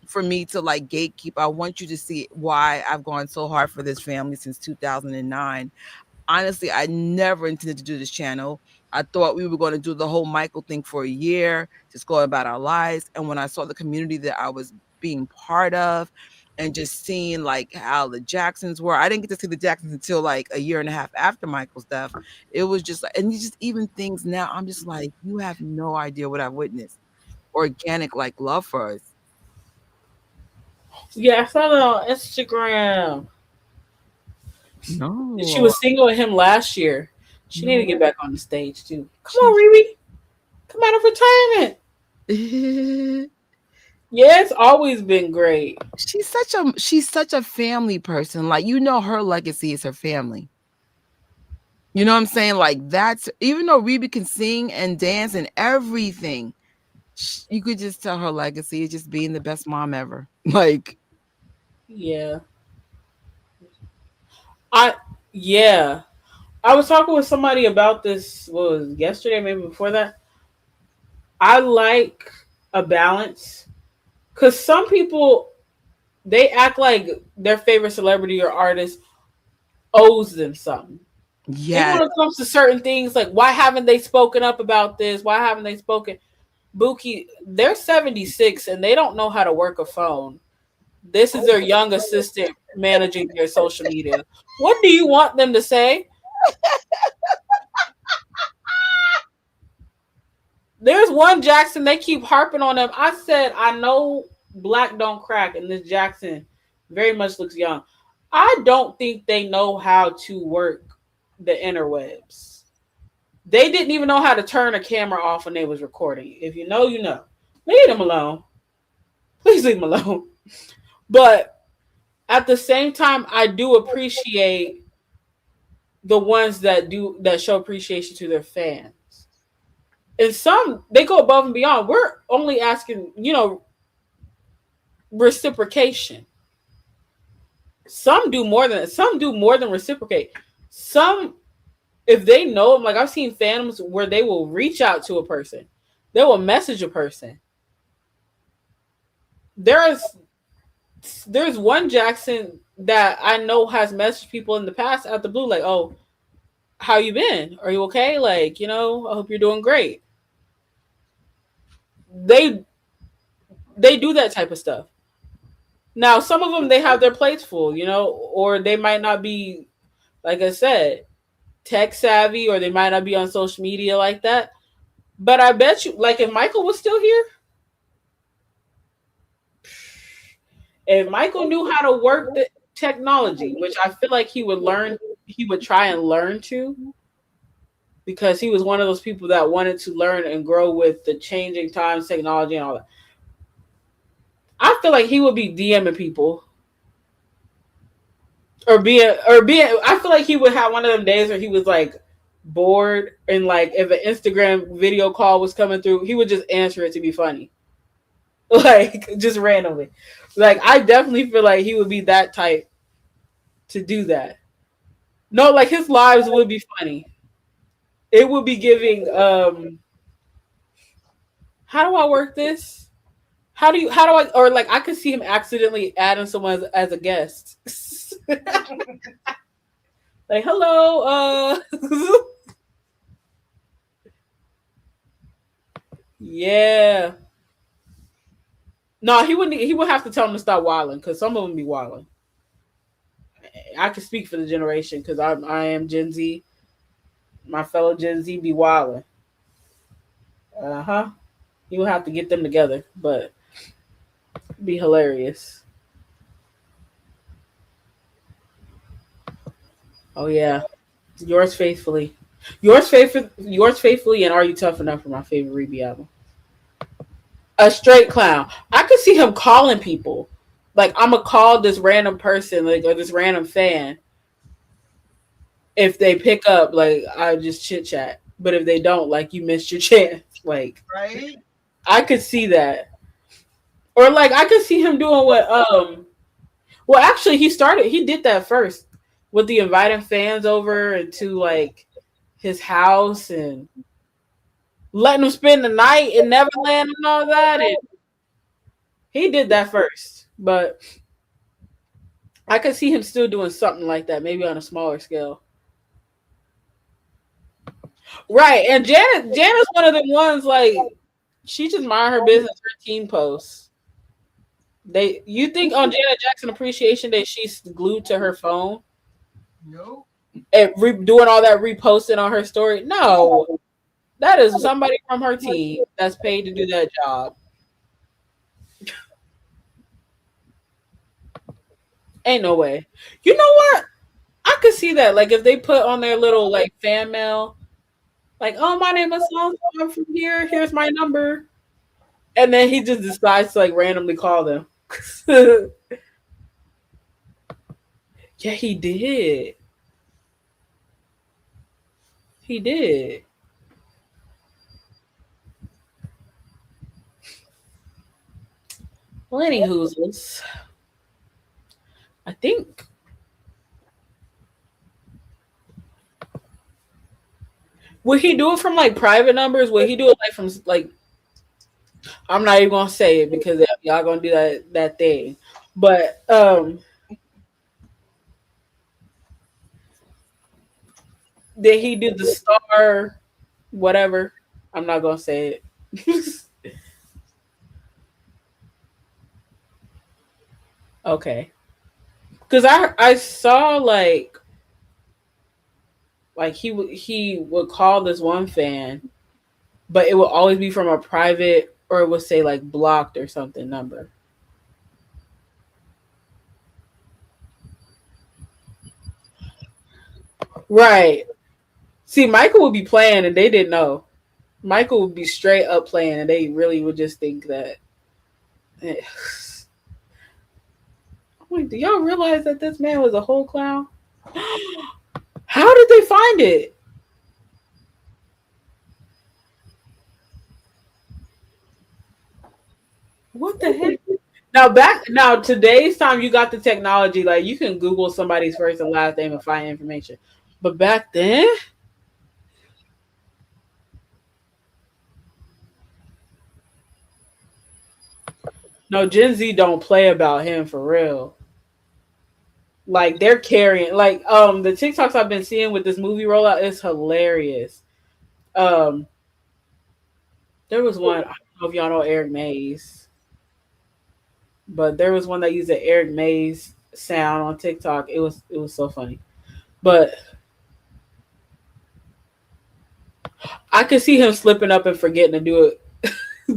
for me to like gatekeep. I want you to see why I've gone so hard for this family since 2009. Honestly, I never intended to do this channel. I thought we were going to do the whole Michael thing for a year, just go about our lives. And when I saw the community that I was being part of and just seeing like how the Jacksons were, I didn't get to see the Jacksons until like a year and a half after Michael's death. It was just like, and you just even things now, I'm just like, you have no idea what I've witnessed. Organic like love for us. Yeah, I saw that on Instagram. No. She was single with him last year. She need to get back on the stage too. Come on, Riri. Come out of retirement. Yeah, it's always been great. She's such a family person. Like, you know, her legacy is her family. You know what I'm saying? Like, that's, even though Riri can sing and dance and everything, you could just tell her legacy is just being the best mom ever. Like, yeah. I was talking with somebody about this, what was it, yesterday, maybe before that. I like a balance. Because some people, they act like their favorite celebrity or artist owes them something. yeah. Even when it comes to certain things, like why haven't they spoken up about this? Why haven't they spoken? Buki, they're 76 and they don't know how to work a phone. This is their young assistant managing their social media. What do you want them to say? There's one Jackson, they keep harping on him. I said, I know black don't crack, and this Jackson very much looks young. I don't think they know how to work the interwebs. They didn't even know how to turn a camera off when they was recording. If you know, you know. Leave them alone. Please leave them alone. But at the same time, I do appreciate the ones that show appreciation to their fans. And some, they go above and beyond. We're only asking, reciprocation. Some do more than reciprocate. Some, if they know them, like I've seen fandoms where they will reach out to a person. They will message a person. There's one Jackson that I know has messaged people in the past out the blue, like, oh, how you been? Are you okay? Like, I hope you're doing great. They do that type of stuff. Now, some of them, they have their plates full, or they might not be, like I said, tech savvy, or they might not be on social media like that. But I bet you, like, if Michael was still here, if Michael knew how to work the technology, which I feel like he would try and learn to, because he was one of those people that wanted to learn and grow with the changing times, technology, and all that. I feel like he would be DMing people. I feel like he would have one of them days where he was like bored, and like if an Instagram video call was coming through, he would just answer it to be funny. Like, just randomly. Like, I definitely feel like he would be that type to do that. No, like, his lives would be funny. It would be giving, how do I work this? How do I, or like, I could see him accidentally adding someone as a guest. Like, hello, yeah. No, he would have to tell them to stop wilding, because some of them be wilding. I can speak for the generation, because I am Gen Z. My fellow Gen Z be wilding. He would have to get them together, but it'd be hilarious. Oh yeah, yours faithfully, yours faithfully, and Are You Tough Enough for my favorite Reby album. A straight clown. I could see him calling people. like I'm gonna call this random person, like, or this random fan. If they pick up, like, I just chit chat. But if they don't, like, you missed your chance. Like, Right? I could see that. Or like I could see him doing what well actually he did that first with the inviting fans over into like his house and letting them spend the night in Neverland and all that, and he did that first. But I could see him still doing something like that, maybe on a smaller scale. Right. And Janet's one of the ones like she just mind her business, her team posts. You think on Janet Jackson Appreciation Day she's glued to her phone? No. And doing all that reposting on her story? No. That is somebody from her team that's paid to do that job. Ain't no way. You know what? I could see that. Like if they put on their little like fan mail, like, oh, my name is so I'm from here. Here's my number. And then he just decides to like randomly call them. Yeah, he did. He did. Well, anywho's, I think would he do it from like private numbers? Would he do it like from like? I'm not even gonna say it because y'all gonna do that thing. But did he do the star whatever? I'm not gonna say it. Okay. Because I saw like he would call this one fan, but it would always be from a private or it would say like blocked or something number. Right. See, Michael would be playing and they didn't know. Michael would be straight up playing and they really would just think that. Wait, do y'all realize that this man was a whole clown? How did they find it? What the heck? Now today's time you got the technology, like you can Google somebody's first and last name and find information. But back then, no, Gen Z don't play about him for real. Like they're carrying like the TikToks I've been seeing with this movie rollout is hilarious. Um there was one, I don't know if y'all know Eric Mays, but there was one that used the Eric Mays sound on TikTok. It was so funny. But I could see him slipping up and forgetting to do it,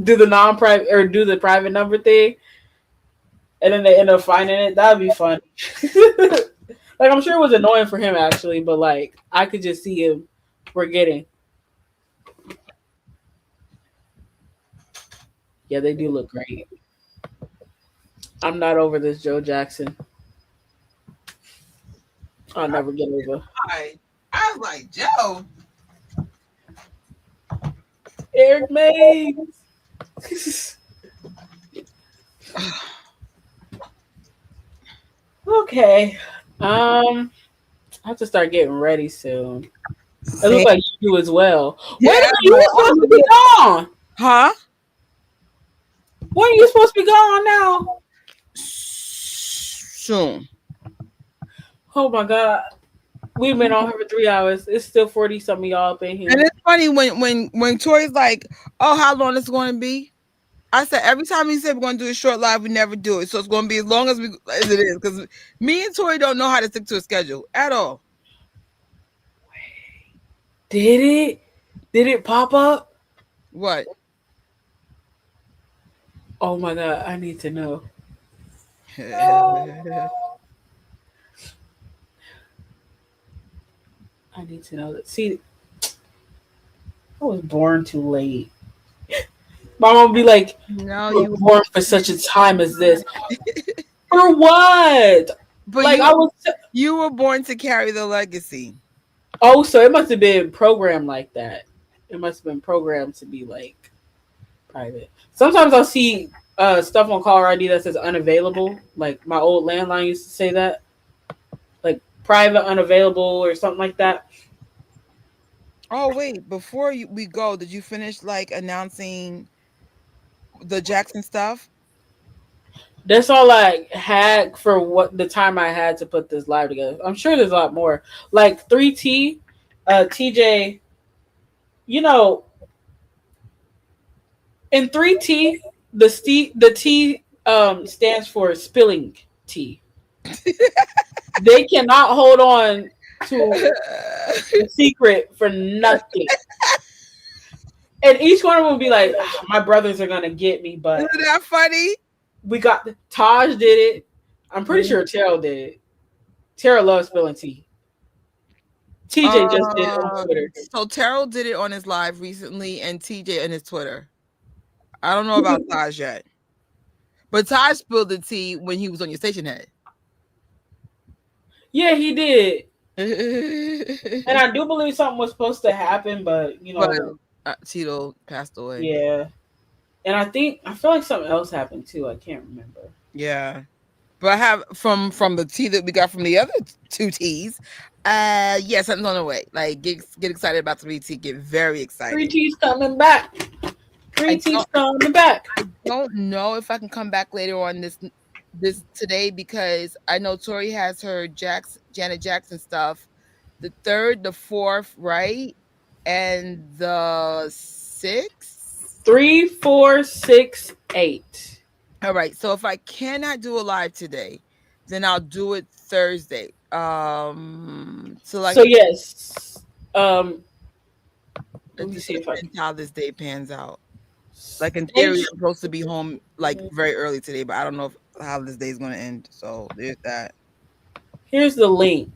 do the non-private or do the private number thing, and then they end up finding it. That would be fun. Like I'm sure it was annoying for him actually, but like I could just see him forgetting. Yeah, they do look great. I'm not over this Joe Jackson. I'll never get over. I was like, Joe. Eric Mays. Okay. I have to start getting ready soon. It looks like you do as well. Yeah, Wait a minute, you were supposed to be gone. Huh? When are you supposed to be gone now? Soon. Oh my god. We've been on here for 3 hours. It's still 40 something y'all up in here. And it's funny when Tori's like, oh, how long is it going to be? I said every time he said we're going to do a short live, we never do it. So it's going to be as long as it is. Because me and Tori don't know how to stick to a schedule at all. Did it? Did it pop up? What? Oh my god, I need to know. I need to know that. See, I was born too late. My mom would be like, No, you were born for such a time as this. For what? But Like I was. you were born to carry the legacy. Oh, so it must have been programmed like that. It must have been programmed to be like private. Sometimes I'll see stuff on caller ID that says unavailable. Like my old landline used to say that, like private unavailable or something like that. Oh wait, before we go, did you finish like announcing the Jackson stuff? That's all I had for what the time I had to put this live together. I'm sure there's a lot more. Like 3T, TJ, you know, in 3T, the T stands for spilling tea. They cannot hold on to a secret for nothing. And each one of them will be like, "Ah, my brothers are gonna get me," but Isn't that funny? we got Taj did it. I'm pretty sure Terrell did it. Terrell loves spilling tea. TJ just did it on Twitter. So Terrell did it on his live recently, and TJ on his Twitter. I don't know about Taj yet, but Taj spilled the tea when he was on your station head. Yeah, he did. And And I do believe something was supposed to happen, but you know, Tito passed away. yeah. And I feel like something else happened too. I can't remember. Yeah. But I have from the tea that we got from the other two teas. Yeah, something's on the way. Like get excited about 3T. Get very excited. 3T's coming back. 3T's coming back. I don't know if I can come back later on this today because I know Tori has her Janet Jackson stuff. The 3rd, the 4th, right? And the 6th. 3, 4, 6, 8. All right. So if I cannot do a live today, then I'll do it Thursday. So yes. Let me see if I how this day pans out. Like in theory, I'm supposed to be home like very early today, but I don't know how this day is going to end. So there's that. Here's the link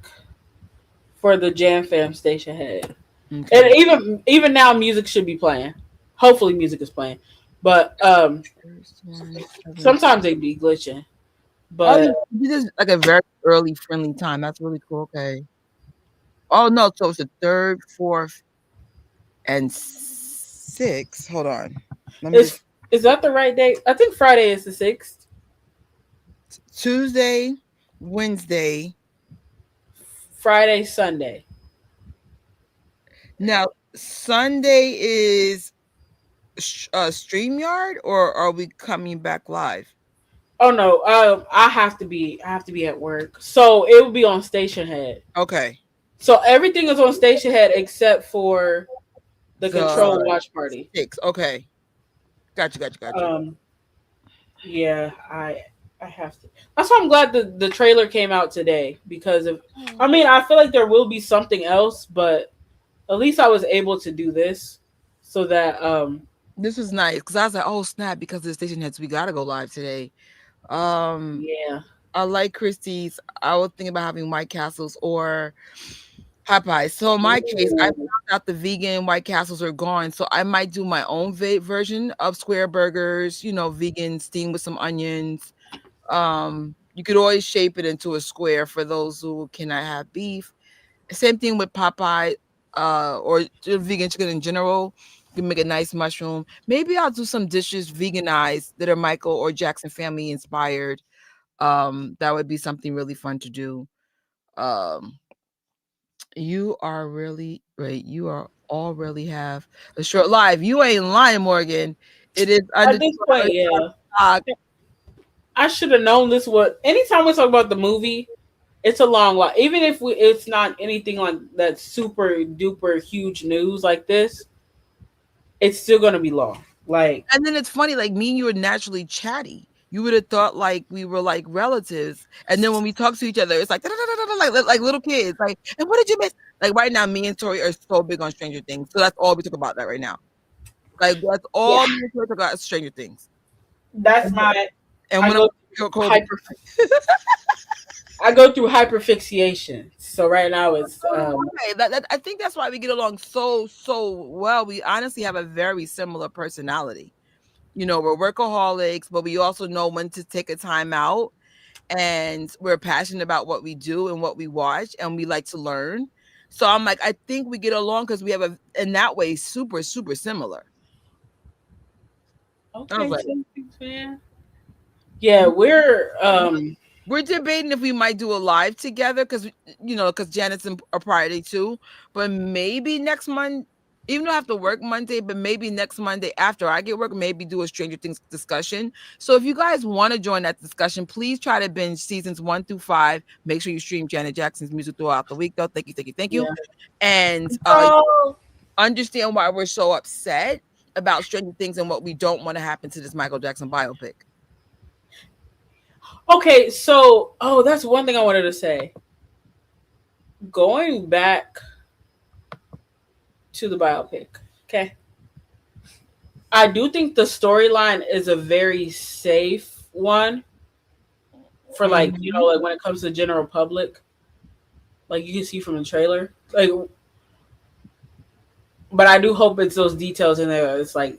for the Jam Fam station head. Okay. And even now, music should be playing. Hopefully, music is playing. But sometimes they be glitching. But this is like a very early friendly time. That's really cool. Okay. Oh no! So it's the 3rd, 4th, and 6th. Hold on. Is that the right date? I think Friday is the 6th. Tuesday, Wednesday, Friday, Sunday. Now Sunday is StreamYard, or are we coming back live? Oh no, I have to be at work, so it will be on Station Head. Okay. So everything is on Station Head except for the Control Watch Party. 6. Okay. Gotcha. Yeah, I have to. That's why I'm glad the trailer came out today because I feel like there will be something else, but at least I was able to do this so that this was nice because I was like, oh snap, because of the station heads, we gotta go live today. Yeah. I like Christie's. I was thinking about having White Castles or Popeyes. So in my case, I found out the vegan White Castles are gone. So I might do my own version of square burgers, vegan steamed with some onions. You could always shape it into a square for those who cannot have beef. Same thing with Popeye, or vegan chicken in general. You can make a nice mushroom. Maybe I'll do some dishes veganized that are Michael or Jackson family inspired. That would be something really fun to do. You are really right. You are all really have a short live. You ain't lying, Morgan. It is at this point, yeah. I should have known this was. Anytime we talk about the movie, it's a long while. Even if it's not anything like that super duper huge news like this, it's still gonna be long. Like, and then it's funny. Like me and you are naturally chatty. You would have thought like we were like relatives, and then when we talk to each other, it's like little kids. Like, and what did you miss? Like right now, me and Tori are so big on Stranger Things, so that's all we talk about that right now. Like that's all we talk about Stranger Things. That's my. And when I go through hyperfixation. So right now it's. I think that's why we get along so well. We honestly have a very similar personality. We're workaholics, but we also know when to take a time out. and we're passionate about what we do and what we watch, and we like to learn. So I'm like, I think we get along because we have a in that way super super similar. I was Okay, like, Celtics fan. Yeah, we're debating if we might do a live together because because Janet's a Friday too. But maybe next month, even though I have to work Monday, but maybe next Monday after I get work, maybe do a Stranger Things discussion. So if you guys want to join that discussion, please try to binge seasons 1 through 5. Make sure you stream Janet Jackson's music throughout the week, though. Thank you, thank you, thank you. yeah. And Oh, understand why we're so upset about Stranger Things and what we don't want to happen to this Michael Jackson biopic. okay. So, that's one thing I wanted to say. Going back to the biopic. Okay. I do think the storyline is a very safe one for Mhm. like when it comes to general public. Like you can see from the trailer. Like but I do hope it's those details in there. It's like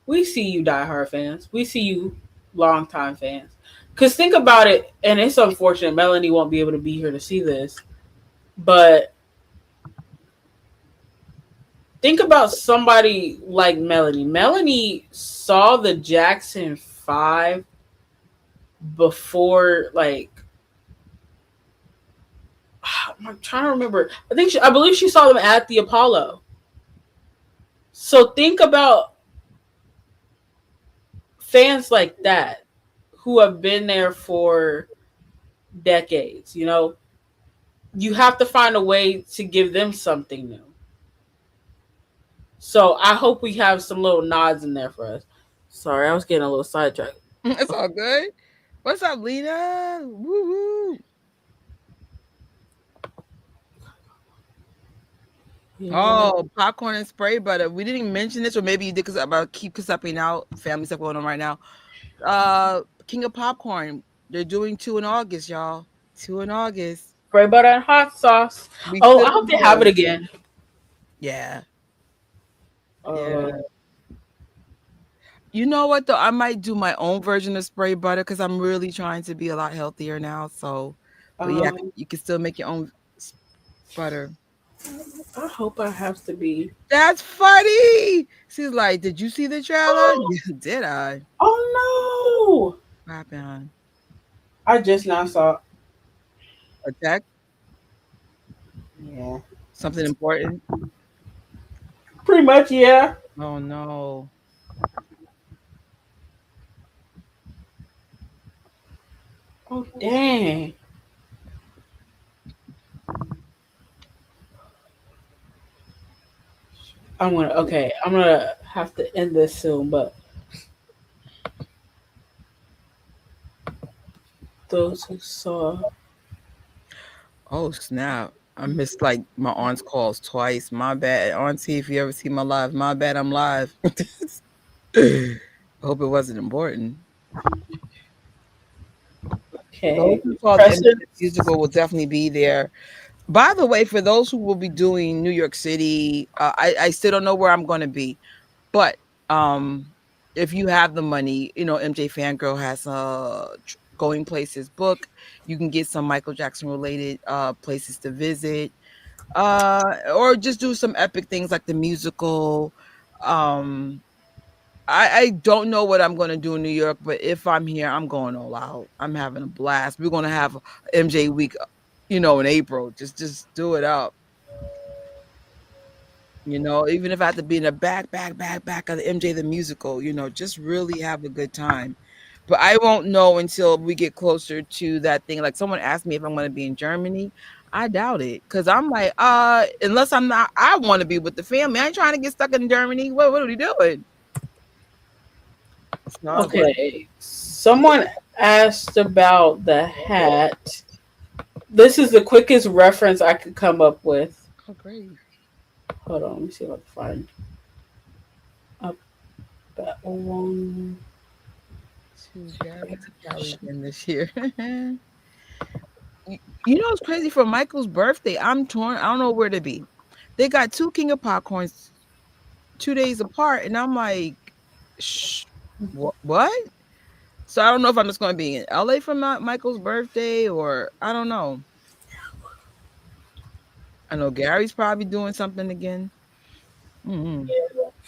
we see you diehard fans. We see you longtime fans. Cause think about it, and it's unfortunate Melanie won't be able to be here to see this. But think about somebody like Melanie. Melanie saw the Jackson 5 before I'm trying to remember. I believe she saw them at the Apollo. So think about fans like that who have been there for decades, you have to find a way to give them something new. So I hope we have some little nods in there for us. Sorry, I was getting a little sidetracked. It's all good. What's up, Lena? Woo woo. Yeah. Oh, popcorn and spray butter. We didn't mention this, or maybe you did because about keep something out. Family stuff going on right now. King of Popcorn. They're doing 2 in August, y'all. 2 in August. Spray butter and hot sauce. We Oh, still I hope they have it do. again. Yeah. Uh, Yeah. You know what though? I might do my own version of spray butter because I'm really trying to be a lot healthier now. So, but yeah, um, you can still make your own butter. I hope I have to be. That's funny. She's like, "Did you see the trailer?" Yeah, did I? Oh no! What happened? I just now saw. A text? Yeah. Something important? Pretty much, yeah. Oh no. Oh dang. I'm gonna have to end this soon, but those who saw. Oh snap. I missed like my aunt's calls twice. My bad. Auntie, if you ever see my live, my bad, I'm live. I hope it wasn't important. Those Okay. who saw the Preston. MJ musical will definitely be there. By the way, for those who will be doing New York City, I still don't know where I'm going to be, but if you have the money, MJ Fangirl has going places book. You can get some Michael Jackson related places to visit, or just do some epic things like the musical. Um, I don't know what I'm gonna do in New York, but if I'm here, I'm going all out. I'm having a blast. We're gonna have MJ week, in April. Just do it up. Even if I have to be in the back of the MJ the musical, just really have a good time. But I won't know until we get closer to that thing. Like someone asked me if I'm gonna be in Germany. I doubt it. Cause I'm like, unless I want to be with the family. I ain't trying to get stuck in Germany. What are we doing? So I was like, Okay. Someone asked about the hat. This is the quickest reference I could come up with. oh great. Hold on, let me see if I can find up that one. To Cali again this year. It's crazy for Michael's birthday. I'm torn. I don't know where to be. They got two King of Popcorns 2 days apart, and I'm like, Shh, what? So I don't know if I'm just going to be in LA for Michael's birthday, or I don't know. I know Gary's probably doing something again. Mm-hmm.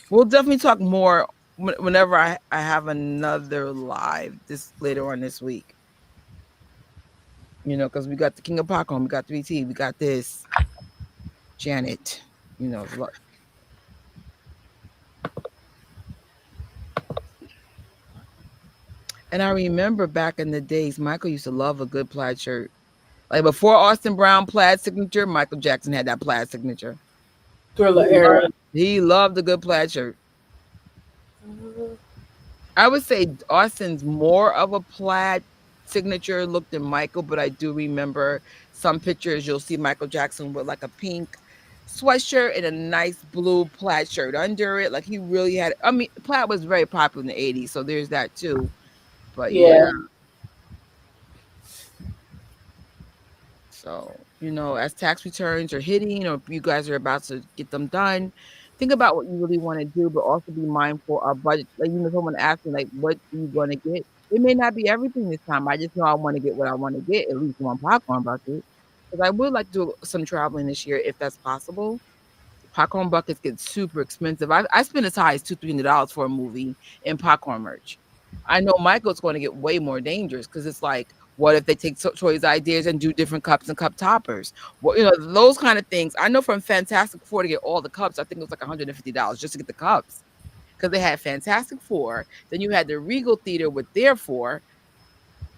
We'll definitely talk more whenever I have another live this later on this week. Because we got the King of Popcorn, we got 3T, we got this Janet. It's a lot. And I remember back in the days, Michael used to love a good plaid shirt. Like before Austin Brown plaid signature, Michael Jackson had that plaid signature. Thriller era. He loved a good plaid shirt. I would say Austin's more of a plaid signature look than Michael, but I do remember some pictures you'll see Michael Jackson with like a pink sweatshirt and a nice blue plaid shirt under it. Like he really had, I mean, plaid was very popular in the 80s, so there's that too. But yeah. Yeah. So, as tax returns are hitting or you guys are about to get them done, think about what you really want to do, but also be mindful of budget. Like, someone asked me, like, what do you want to get? It may not be everything this time. I just know I want to get what I want to get, at least one popcorn bucket. Because I would like to do some traveling this year if that's possible. Popcorn buckets get super expensive. I spend as high as $200-$300 for a movie in popcorn merch. I know Michael's going to get way more dangerous because it's like, what if they take Troy's ideas and do different cups and cup toppers? Well, those kind of things. I know from Fantastic Four to get all the cups, I think it was like $150 just to get the cups because they had Fantastic Four. Then you had the Regal Theater with their four.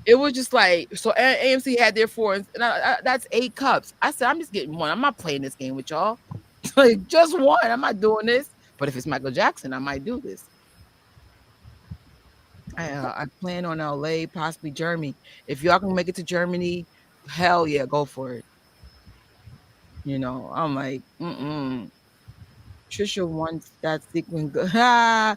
It was just like, so AMC had their four, and that's 8 cups. I said, I'm just getting one. I'm not playing this game with y'all. Like just one. I'm not doing this. But if it's Michael Jackson, I might do this. I plan on LA, possibly Germany. If y'all can make it to Germany, hell yeah, go for it. I'm like, Trisha wants that sequin. I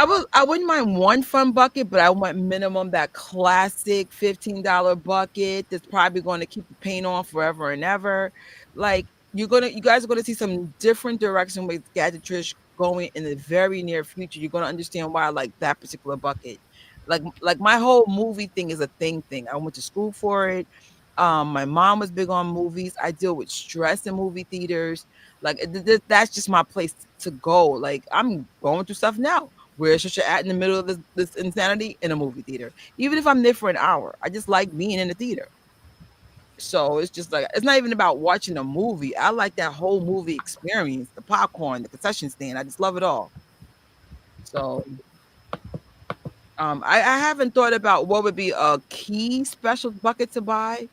wouldn't mind one fun bucket, but I want minimum that classic $15 bucket that's probably going to keep the paint on forever and ever. Like you guys are gonna see some different direction with Gadget Trish going in the very near future. You're gonna understand why I like that particular bucket. Like my whole movie thing is a thing. I went to school for it. My mom was big on movies. I deal with stress in movie theaters. Like that's just my place to go. Like I'm going through stuff now. Where should you at in the middle of this insanity? In a movie theater. Even if I'm there for an hour, I just like being in the theater. So it's just like, it's not even about watching a movie. I like that whole movie experience, the popcorn, the concession stand. I just love it all. So I haven't thought about what would be a key special bucket to buy.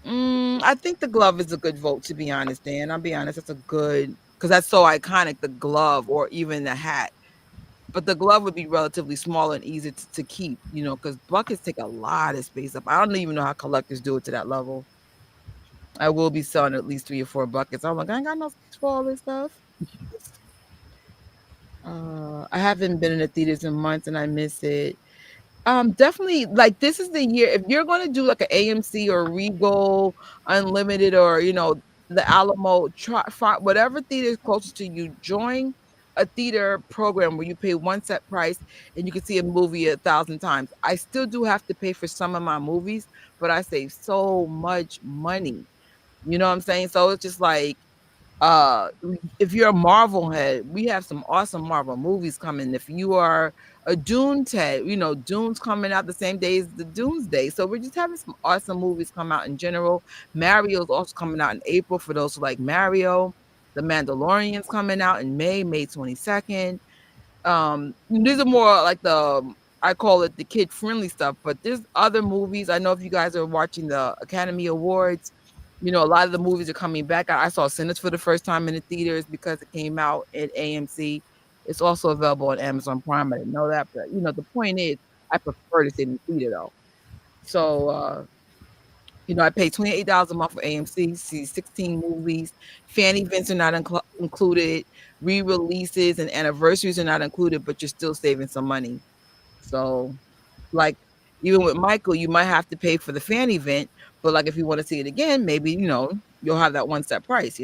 I think the glove is a good vote, to be honest, Dan. I'll be honest, that's a good, because that's so iconic, the glove or even the hat. But the glove would be relatively small and easy to keep, because buckets take a lot of space up. I don't even know how collectors do it to that level. I will be selling at least 3 or 4 buckets. I'm like, I ain't got no space for all this stuff. I haven't been in the theaters in months and I miss it. Definitely, like this is the year if you're going to do like an AMC or Regal Unlimited or the Alamo, whatever theater is closest to you, join a theater program where you pay one set price and you can see a movie 1,000 times. I still do have to pay for some of my movies, but I save so much money. You know what I'm saying? So it's just like, uh if you're a Marvel head, we have some awesome Marvel movies coming. If you are a Dune head, Dune's coming out the same day as the Doomsday. So we're just having some awesome movies come out in general. Mario's also coming out in April for those who like Mario. The Mandalorian's coming out in May 22nd. These are more like I call it the kid friendly stuff, but there's other movies. I know if you guys are watching the Academy Awards, a lot of the movies are coming back. I saw Sinners for the first time in the theaters because it came out at AMC. It's also available on Amazon Prime. I didn't know that, but the point is I prefer to sit in the theater though. So I pay $28 a month for AMC, see 16 movies. Fan events are not included. Re-releases and anniversaries are not included, but you're still saving some money. So, like, even with Michael, you might have to pay for the fan event, but like if you want to see it again, maybe, you'll have that one set price,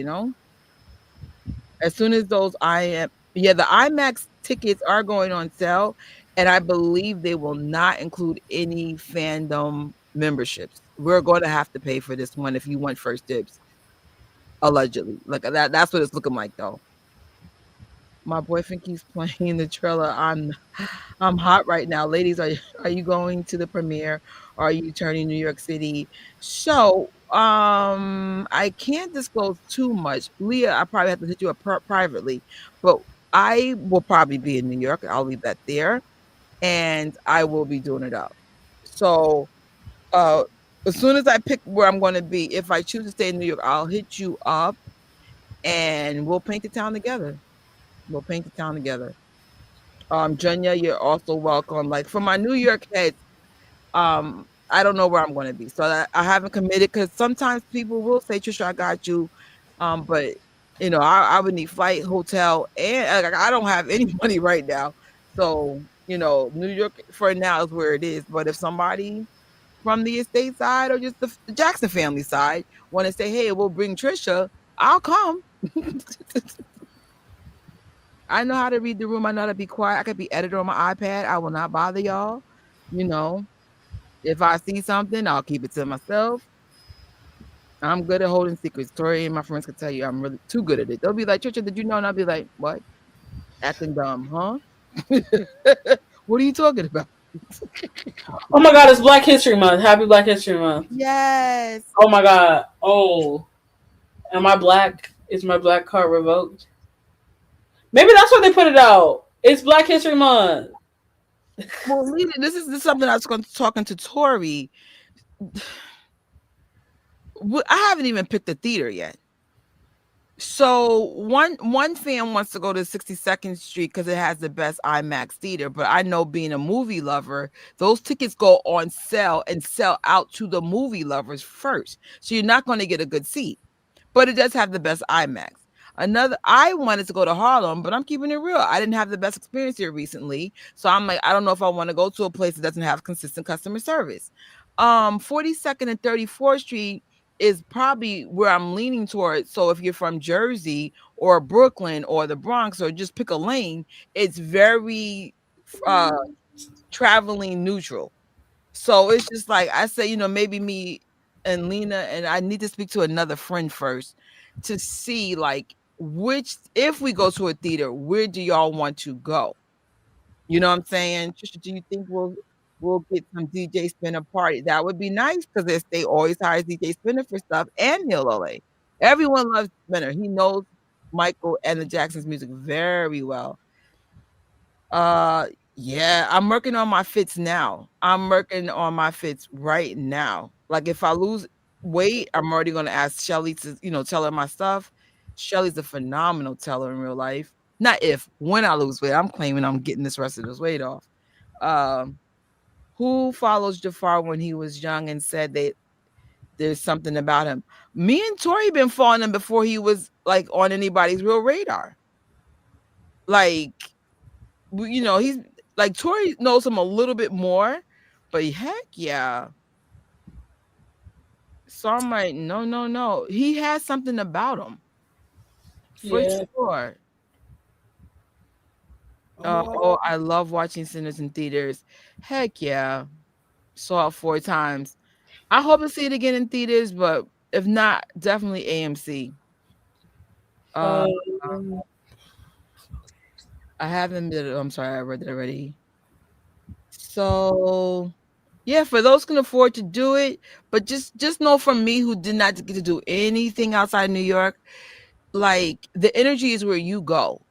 As soon as those the IMAX tickets are going on sale. And I believe they will not include any fandom memberships. We're going to have to pay for this one if you want first dibs, allegedly. Like that's what it's looking like though. My boyfriend keeps playing the trailer. I'm hot right now. Ladies, are you going to the premiere? Or are you turning New York City? So, I can't disclose too much. Leah, I probably have to hit you up privately, but I will probably be in New York. I'll leave that there, and I will be doing it up. So, uh, as soon as I pick where I'm going to be, if I choose to stay in New York, I'll hit you up, and we'll paint the town together. We'll paint the town together. Jenya, you're also welcome. Like for my New York heads, I don't know where I'm going to be, so I haven't committed because sometimes people will say, "Trisha, I got you," but I would need flight, hotel, and like, I don't have any money right now. So New York for now is where it is. But if somebody from the estate side or just the Jackson family side want to say, "Hey, we'll bring Trisha," I'll come. I know how to read the room. I know how to be quiet. I could be editor on my iPad. I will not bother y'all. You know, if I see something, I'll keep it to myself. I'm good at holding secrets. Tori and my friends can tell you I'm really too good at it. They'll be like, Trisha, did you know? And I'll be like, what? Acting dumb, huh? What are you talking about? Oh my God, it's Black History Month. Happy Black History Month. Yes. Oh my God. Oh, am I black? Is my black card revoked? Maybe that's why they put it out. It's Black History Month. Well, Lita, this is something I was talking to Tori. I haven't even picked a theater yet. So one fan wants to go to 62nd Street because it has the best IMAX theater. But I know, being a movie lover, those tickets go on sale and sell out to the movie lovers first. So you're not going to get a good seat. But it does have the best IMAX. I wanted to go to Harlem, but I'm keeping it real. I didn't have the best experience here recently. So I'm like, I don't know if I want to go to a place that doesn't have consistent customer service. 42nd and 34th Street is probably where I'm leaning towards. So if you're from Jersey or Brooklyn or the Bronx, or just pick a lane, it's very uh traveling neutral. So it's just like I say, maybe me and Lena, and I need to speak to another friend first to see, like, if we go to a theater, where do y'all want to go? You know what I'm saying? Trisha, do you think we'll get some DJ Spinner party? That would be nice because they always hires DJ Spinner for stuff, and Neil Olay. Everyone loves Spinner. He knows Michael and the Jacksons music very well. Uh, yeah, I'm working on my fits now. I'm working on my fits right now. Like if I lose weight, I'm already gonna ask Shelly to, tell her my stuff. Shelly's a phenomenal teller in real life. Not if, when I lose weight, I'm claiming I'm getting this rest of this weight off. Um, who follows Jafar when he was young and said that there's something about him? Me and Tori been following him before he was like on anybody's real radar. Like, he's like, Tori knows him a little bit more, but heck yeah. So I'm like, no, no, no. He has something about him for Yeah. sure. Oh, I love watching Sinners in theaters. Heck yeah. Saw it 4 times. I hope to see it again in theaters, but if not, definitely AMC. Uh, um, I haven't been. I'm sorry, I read it already. So yeah, for those who can afford to do it, but just know, from me, who did not get to do anything outside New York, like the energy is where you go.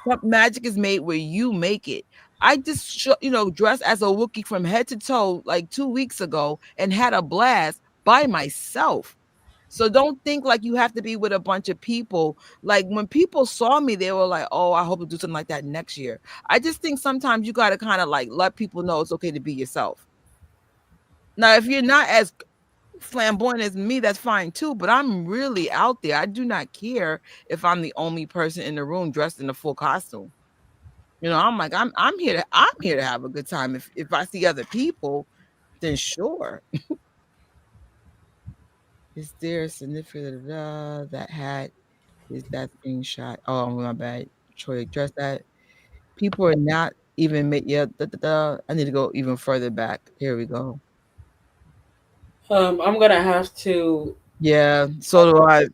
What magic is made where you make it. I just dressed as a Wookiee from head to toe like 2 weeks ago and had a blast by myself. So don't think like you have to be with a bunch of people. Like when people saw me, they were like, "Oh, I hope to do something like that next year." I just think sometimes you got to kind of like let people know it's okay to be yourself. Now, if you're not as flamboyant as me, that's fine too. But I'm really out there. I do not care if I'm the only person in the room dressed in a full costume. I'm like, I'm here to have a good time. If I see other people, then sure. Is there a significant that hat? Is that screenshot? Oh, my bad. Troy addressed that. People are not even make I need to go even further back. Here we go. I'm gonna have to. Yeah, so do I.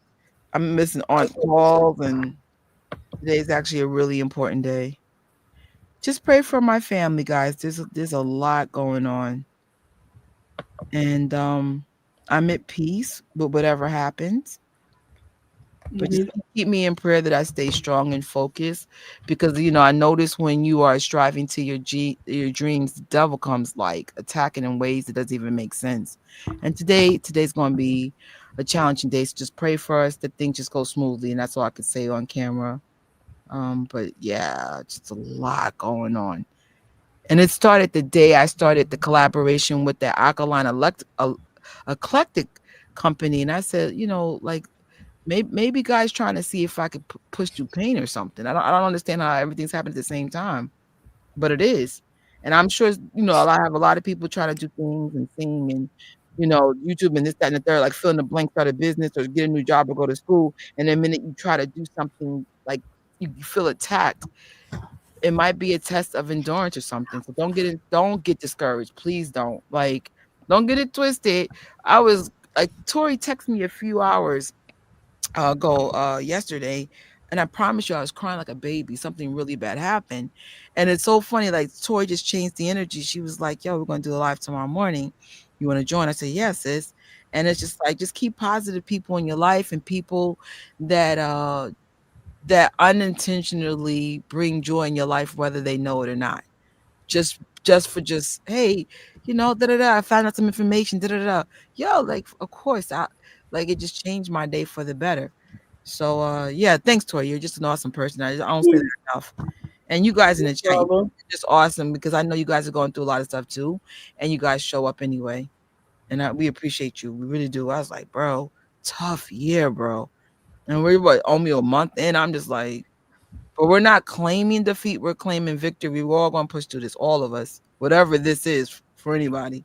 I'm missing aunt calls, and today's actually a really important day. Just pray for my family, guys. There's a lot going on, and I'm at peace with whatever happens. But just Mhm. keep me in prayer that I stay strong and focused, because I notice when you are striving to your dreams, the devil comes like attacking in ways that doesn't even make sense. And today's going to be a challenging day. So just pray for us that things just go smoothly, and that's all I could say on camera. But yeah, just a lot going on. And it started the day I started the collaboration with the Alkaline Eclectic company. And I said, like, maybe guys trying to see if I could push through pain or something. I don't understand how everything's happening at the same time, but it is. And I'm sure, I have a lot of people trying to do things and sing and, YouTube and this, that, and the third, like fill in the blank, start a business or get a new job or go to school. And the minute you try to do something like you feel attacked, it might be a test of endurance or something. So don't get discouraged. Please don't. Like, don't get it twisted. I was like, Tori texted me a few hours ago yesterday, and I promise you I was crying like a baby. Something really bad happened. And it's so funny, like Tori just changed the energy. She was like, yo, we're gonna do a live tomorrow morning. You want to join? I said, yes, sis. And it's just like, just keep positive people in your life and people that that unintentionally bring joy in your life, whether they know it or not. Just hey, da da da. I found out some information. Da da da. Yo, like of course, I like it just changed my day for the better. So yeah, thanks, Tori. You're just an awesome person. I don't say that enough. And you guys in No the chat, you're problem. just awesome, because I know you guys are going through a lot of stuff too, and you guys show up anyway. And we appreciate you. We really do. I was like, bro, tough year, bro. And we're only a month in. I'm just like, but we're not claiming defeat. We're claiming victory. We're all going to push through this, all of us, whatever this is for anybody.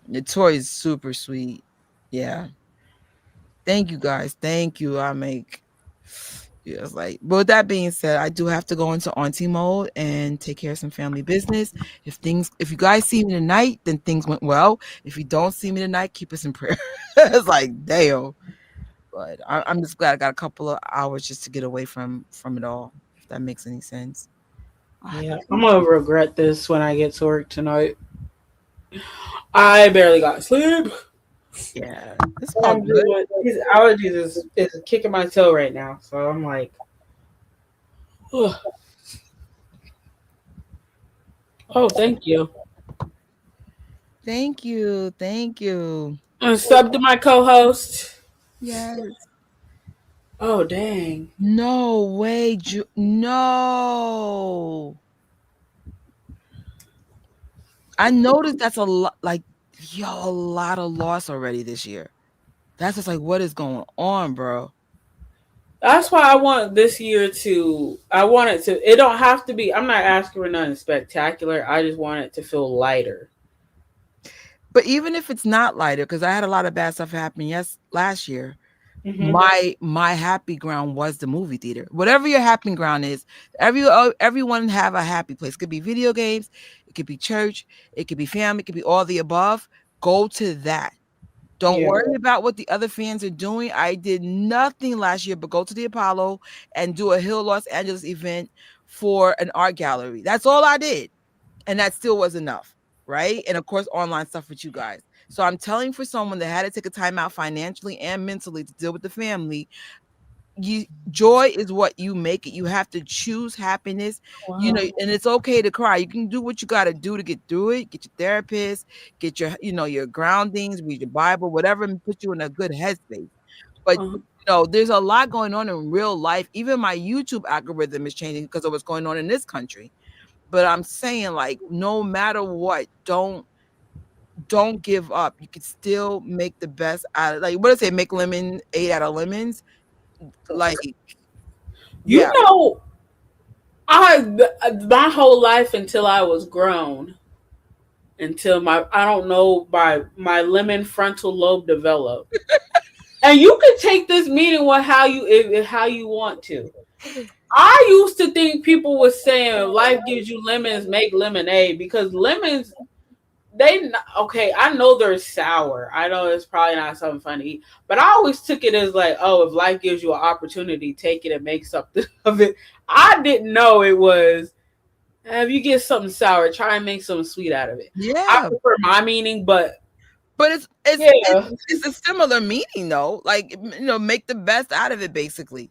The toy is super sweet. Yeah. Thank you guys. Thank you. Yeah, it's like, but with that being said, I do have to go into auntie mode and take care of some family business. If you guys see me tonight, then things went well. If you don't see me tonight, keep us in prayer. It's like, damn. But I'm just glad I got a couple of hours just to get away from it all, if that makes any sense. Yeah, I'm gonna regret this when I get to work tonight. I barely got sleep. Yeah, it's All all I'm good. doing, these allergies is kicking my toe right now. So I'm like, ugh. Oh, thank you. Thank you. Thank you. And sub to my co-host. Yes. Oh dang. No way. No. I noticed that's a lot, like, yo, a lot of loss already this year. That's just like, what is going on, bro? That's why I want this year to. I want it to. It don't have to be. I'm not asking for nothing spectacular. I just want it to feel lighter. But even if it's not lighter, because I had a lot of bad stuff happen last year. Mm-hmm. My happy ground was the movie theater. Whatever your happy ground is, everyone have a happy place. It could be video games, it could be church, it could be family, it could be all the above. Go to that. Don't Yeah. worry about what the other fans are doing. I did nothing last year but go to the Apollo and do a Hill Los Angeles event for an art gallery. That's all I did. And that still was enough, right? And of course, online stuff with you guys. So I'm telling, for someone that had to take a time out financially and mentally to deal with the family, joy is what you make it. You have to choose happiness, Wow. and it's okay to cry. You can do what you got to do to get through it. Get your therapist, get your your groundings, read your Bible, whatever, and put you in a good headspace. But Uh-huh. there's a lot going on in real life. Even my YouTube algorithm is changing because of what's going on in this country. But I'm saying, like, no matter what, don't give up. You can still make the best out of, like, what do I say, make lemon 8 out of lemons. Like, You yeah. know, I my whole life until I was grown, until my I don't know my lemon frontal lobe developed. And you can take this meaning with how you want to. I used to think people were saying life gives you lemons, make lemonade because lemons okay, I know they're sour. I know it's probably not something fun to eat, but I always took it as like, oh, if life gives you an opportunity, take it and make something of it. I didn't know it was if you get something sour, try and make something sweet out of it. I Yeah, prefer my meaning, but but yeah, it's a similar meaning though. Like, make the best out of it. Basically,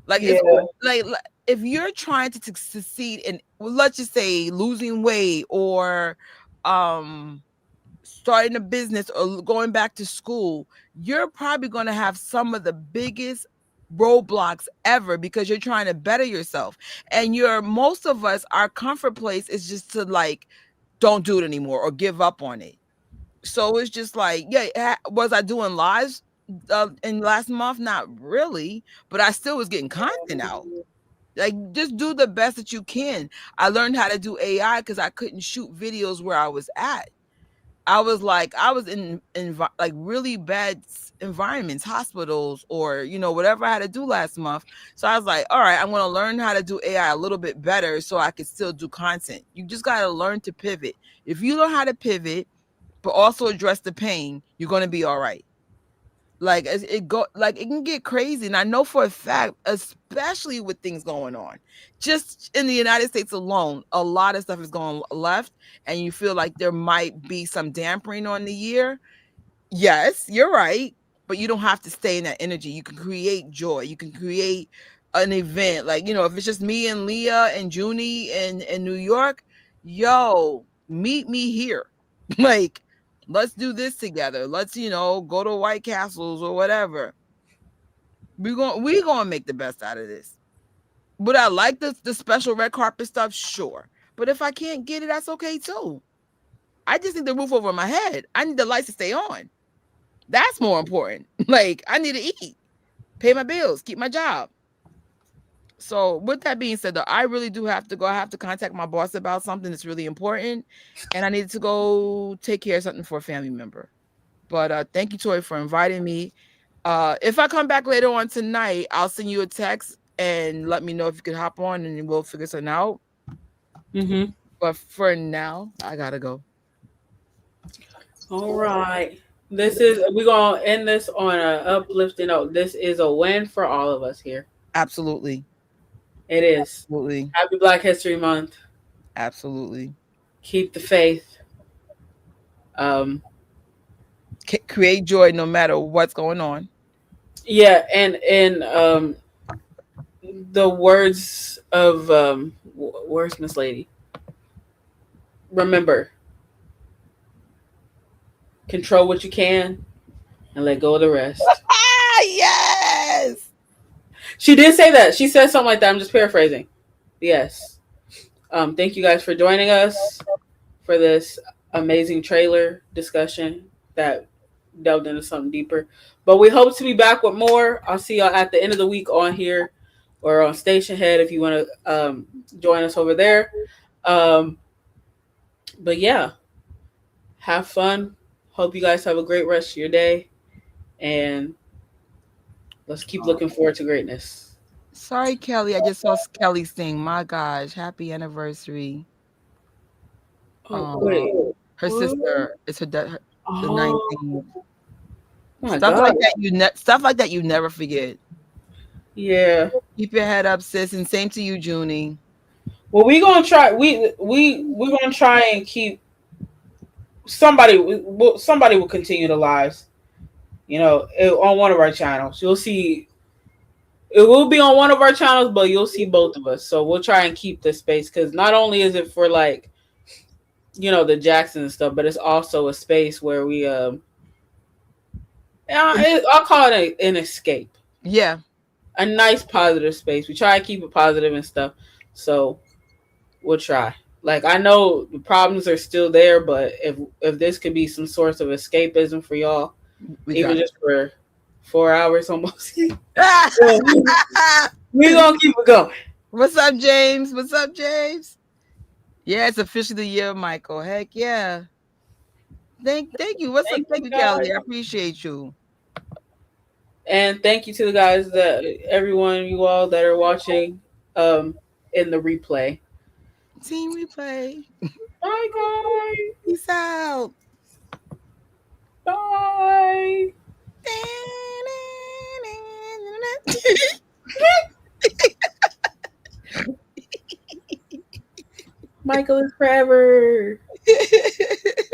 like yeah, it's like if you're trying to succeed in, well, let's just say losing weight or um starting a business or going back to school, you're probably going to have some of the biggest roadblocks ever because you're trying to better yourself. And most of us, our comfort place is just to like, don't do it anymore or give up on it. So it's just like, yeah, was I doing lives in last month? Not really, but I still was getting content out. Like, just do the best that you can. I learned how to do AI because I couldn't shoot videos where I was at. I was in like really bad environments, hospitals, or whatever I had to do last month. So I was like, all right, I'm going to learn how to do AI a little bit better so I can still do content. You just got to learn to pivot. If you learn how to pivot, but also address the pain, you're going to be all right. Like it can get crazy, and I know for a fact, especially with things going on, just in the United States alone, a lot of stuff is going left, and you feel like there might be some dampering on the year. Yes, you're right, but you don't have to stay in that energy. You can create joy. You can create an event, like if it's just me and Leah and Junie in New York, yo, meet me here, like. Let's do this together. Let's, go to White Castles or whatever. We gonna make the best out of this. Would I like the special red carpet stuff? Sure. But if I can't get it, that's okay too. I just need the roof over my head. I need the lights to stay on. That's more important. Like, I need to eat, pay my bills, keep my job. So with that being said, though, I really do have to go. I have to contact my boss about something that's really important, and I need to go take care of something for a family member. But thank you, Tori, for inviting me. If I come back later on tonight, I'll send you a text and let me know if you could hop on, and we'll figure something out. mm-hmm. But for now, I gotta go. All right. We're gonna end this on an uplifting note. This is a win for all of us here. Absolutely. It is. Absolutely. Happy Black History Month. Absolutely. Keep the faith. Create joy no matter what's going on. Yeah, and the words of where's Miss Lady? Remember, control what you can and let go of the rest. Yes. She did say that. She said something like that. I'm just paraphrasing. Yes. Thank you guys for joining us for this amazing trailer discussion that delved into something deeper. But we hope to be back with more. I'll see y'all at the end of the week on here or on Station Head if you want to join us over there. But yeah, have fun. Hope you guys have a great rest of your day. And let's keep looking forward to greatness. Sorry, Kelly. I just saw Kelly sing. My gosh, happy anniversary. Oh, wait. Her sister. It's the 19th. My Stuff God. like that stuff like that you never forget. Yeah. Keep your head up, sis, and same to you, Junie. Well, we're gonna try. We're gonna try and keep somebody. Somebody will continue the lives. On one of our channels. You'll see. It will be on one of our channels, but you'll see both of us. So we'll try and keep this space because not only is it for like, the Jackson and stuff, but it's also a space where we I'll call it an escape. Yeah. A nice positive space. We try to keep it positive and stuff. So we'll try. Like, I know the problems are still there, but if this could be some source of escapism for y'all, even just for 4 hours almost, we're gonna keep it going. What's up, James? What's up, James? Yeah, it's officially the year of Michael. Heck yeah. Thank you. What's up? Thank you, Kelly. I appreciate you. And thank you to the guys you all that are watching in the replay. Team replay. Bye guys. Peace out. Bye. Michael is forever.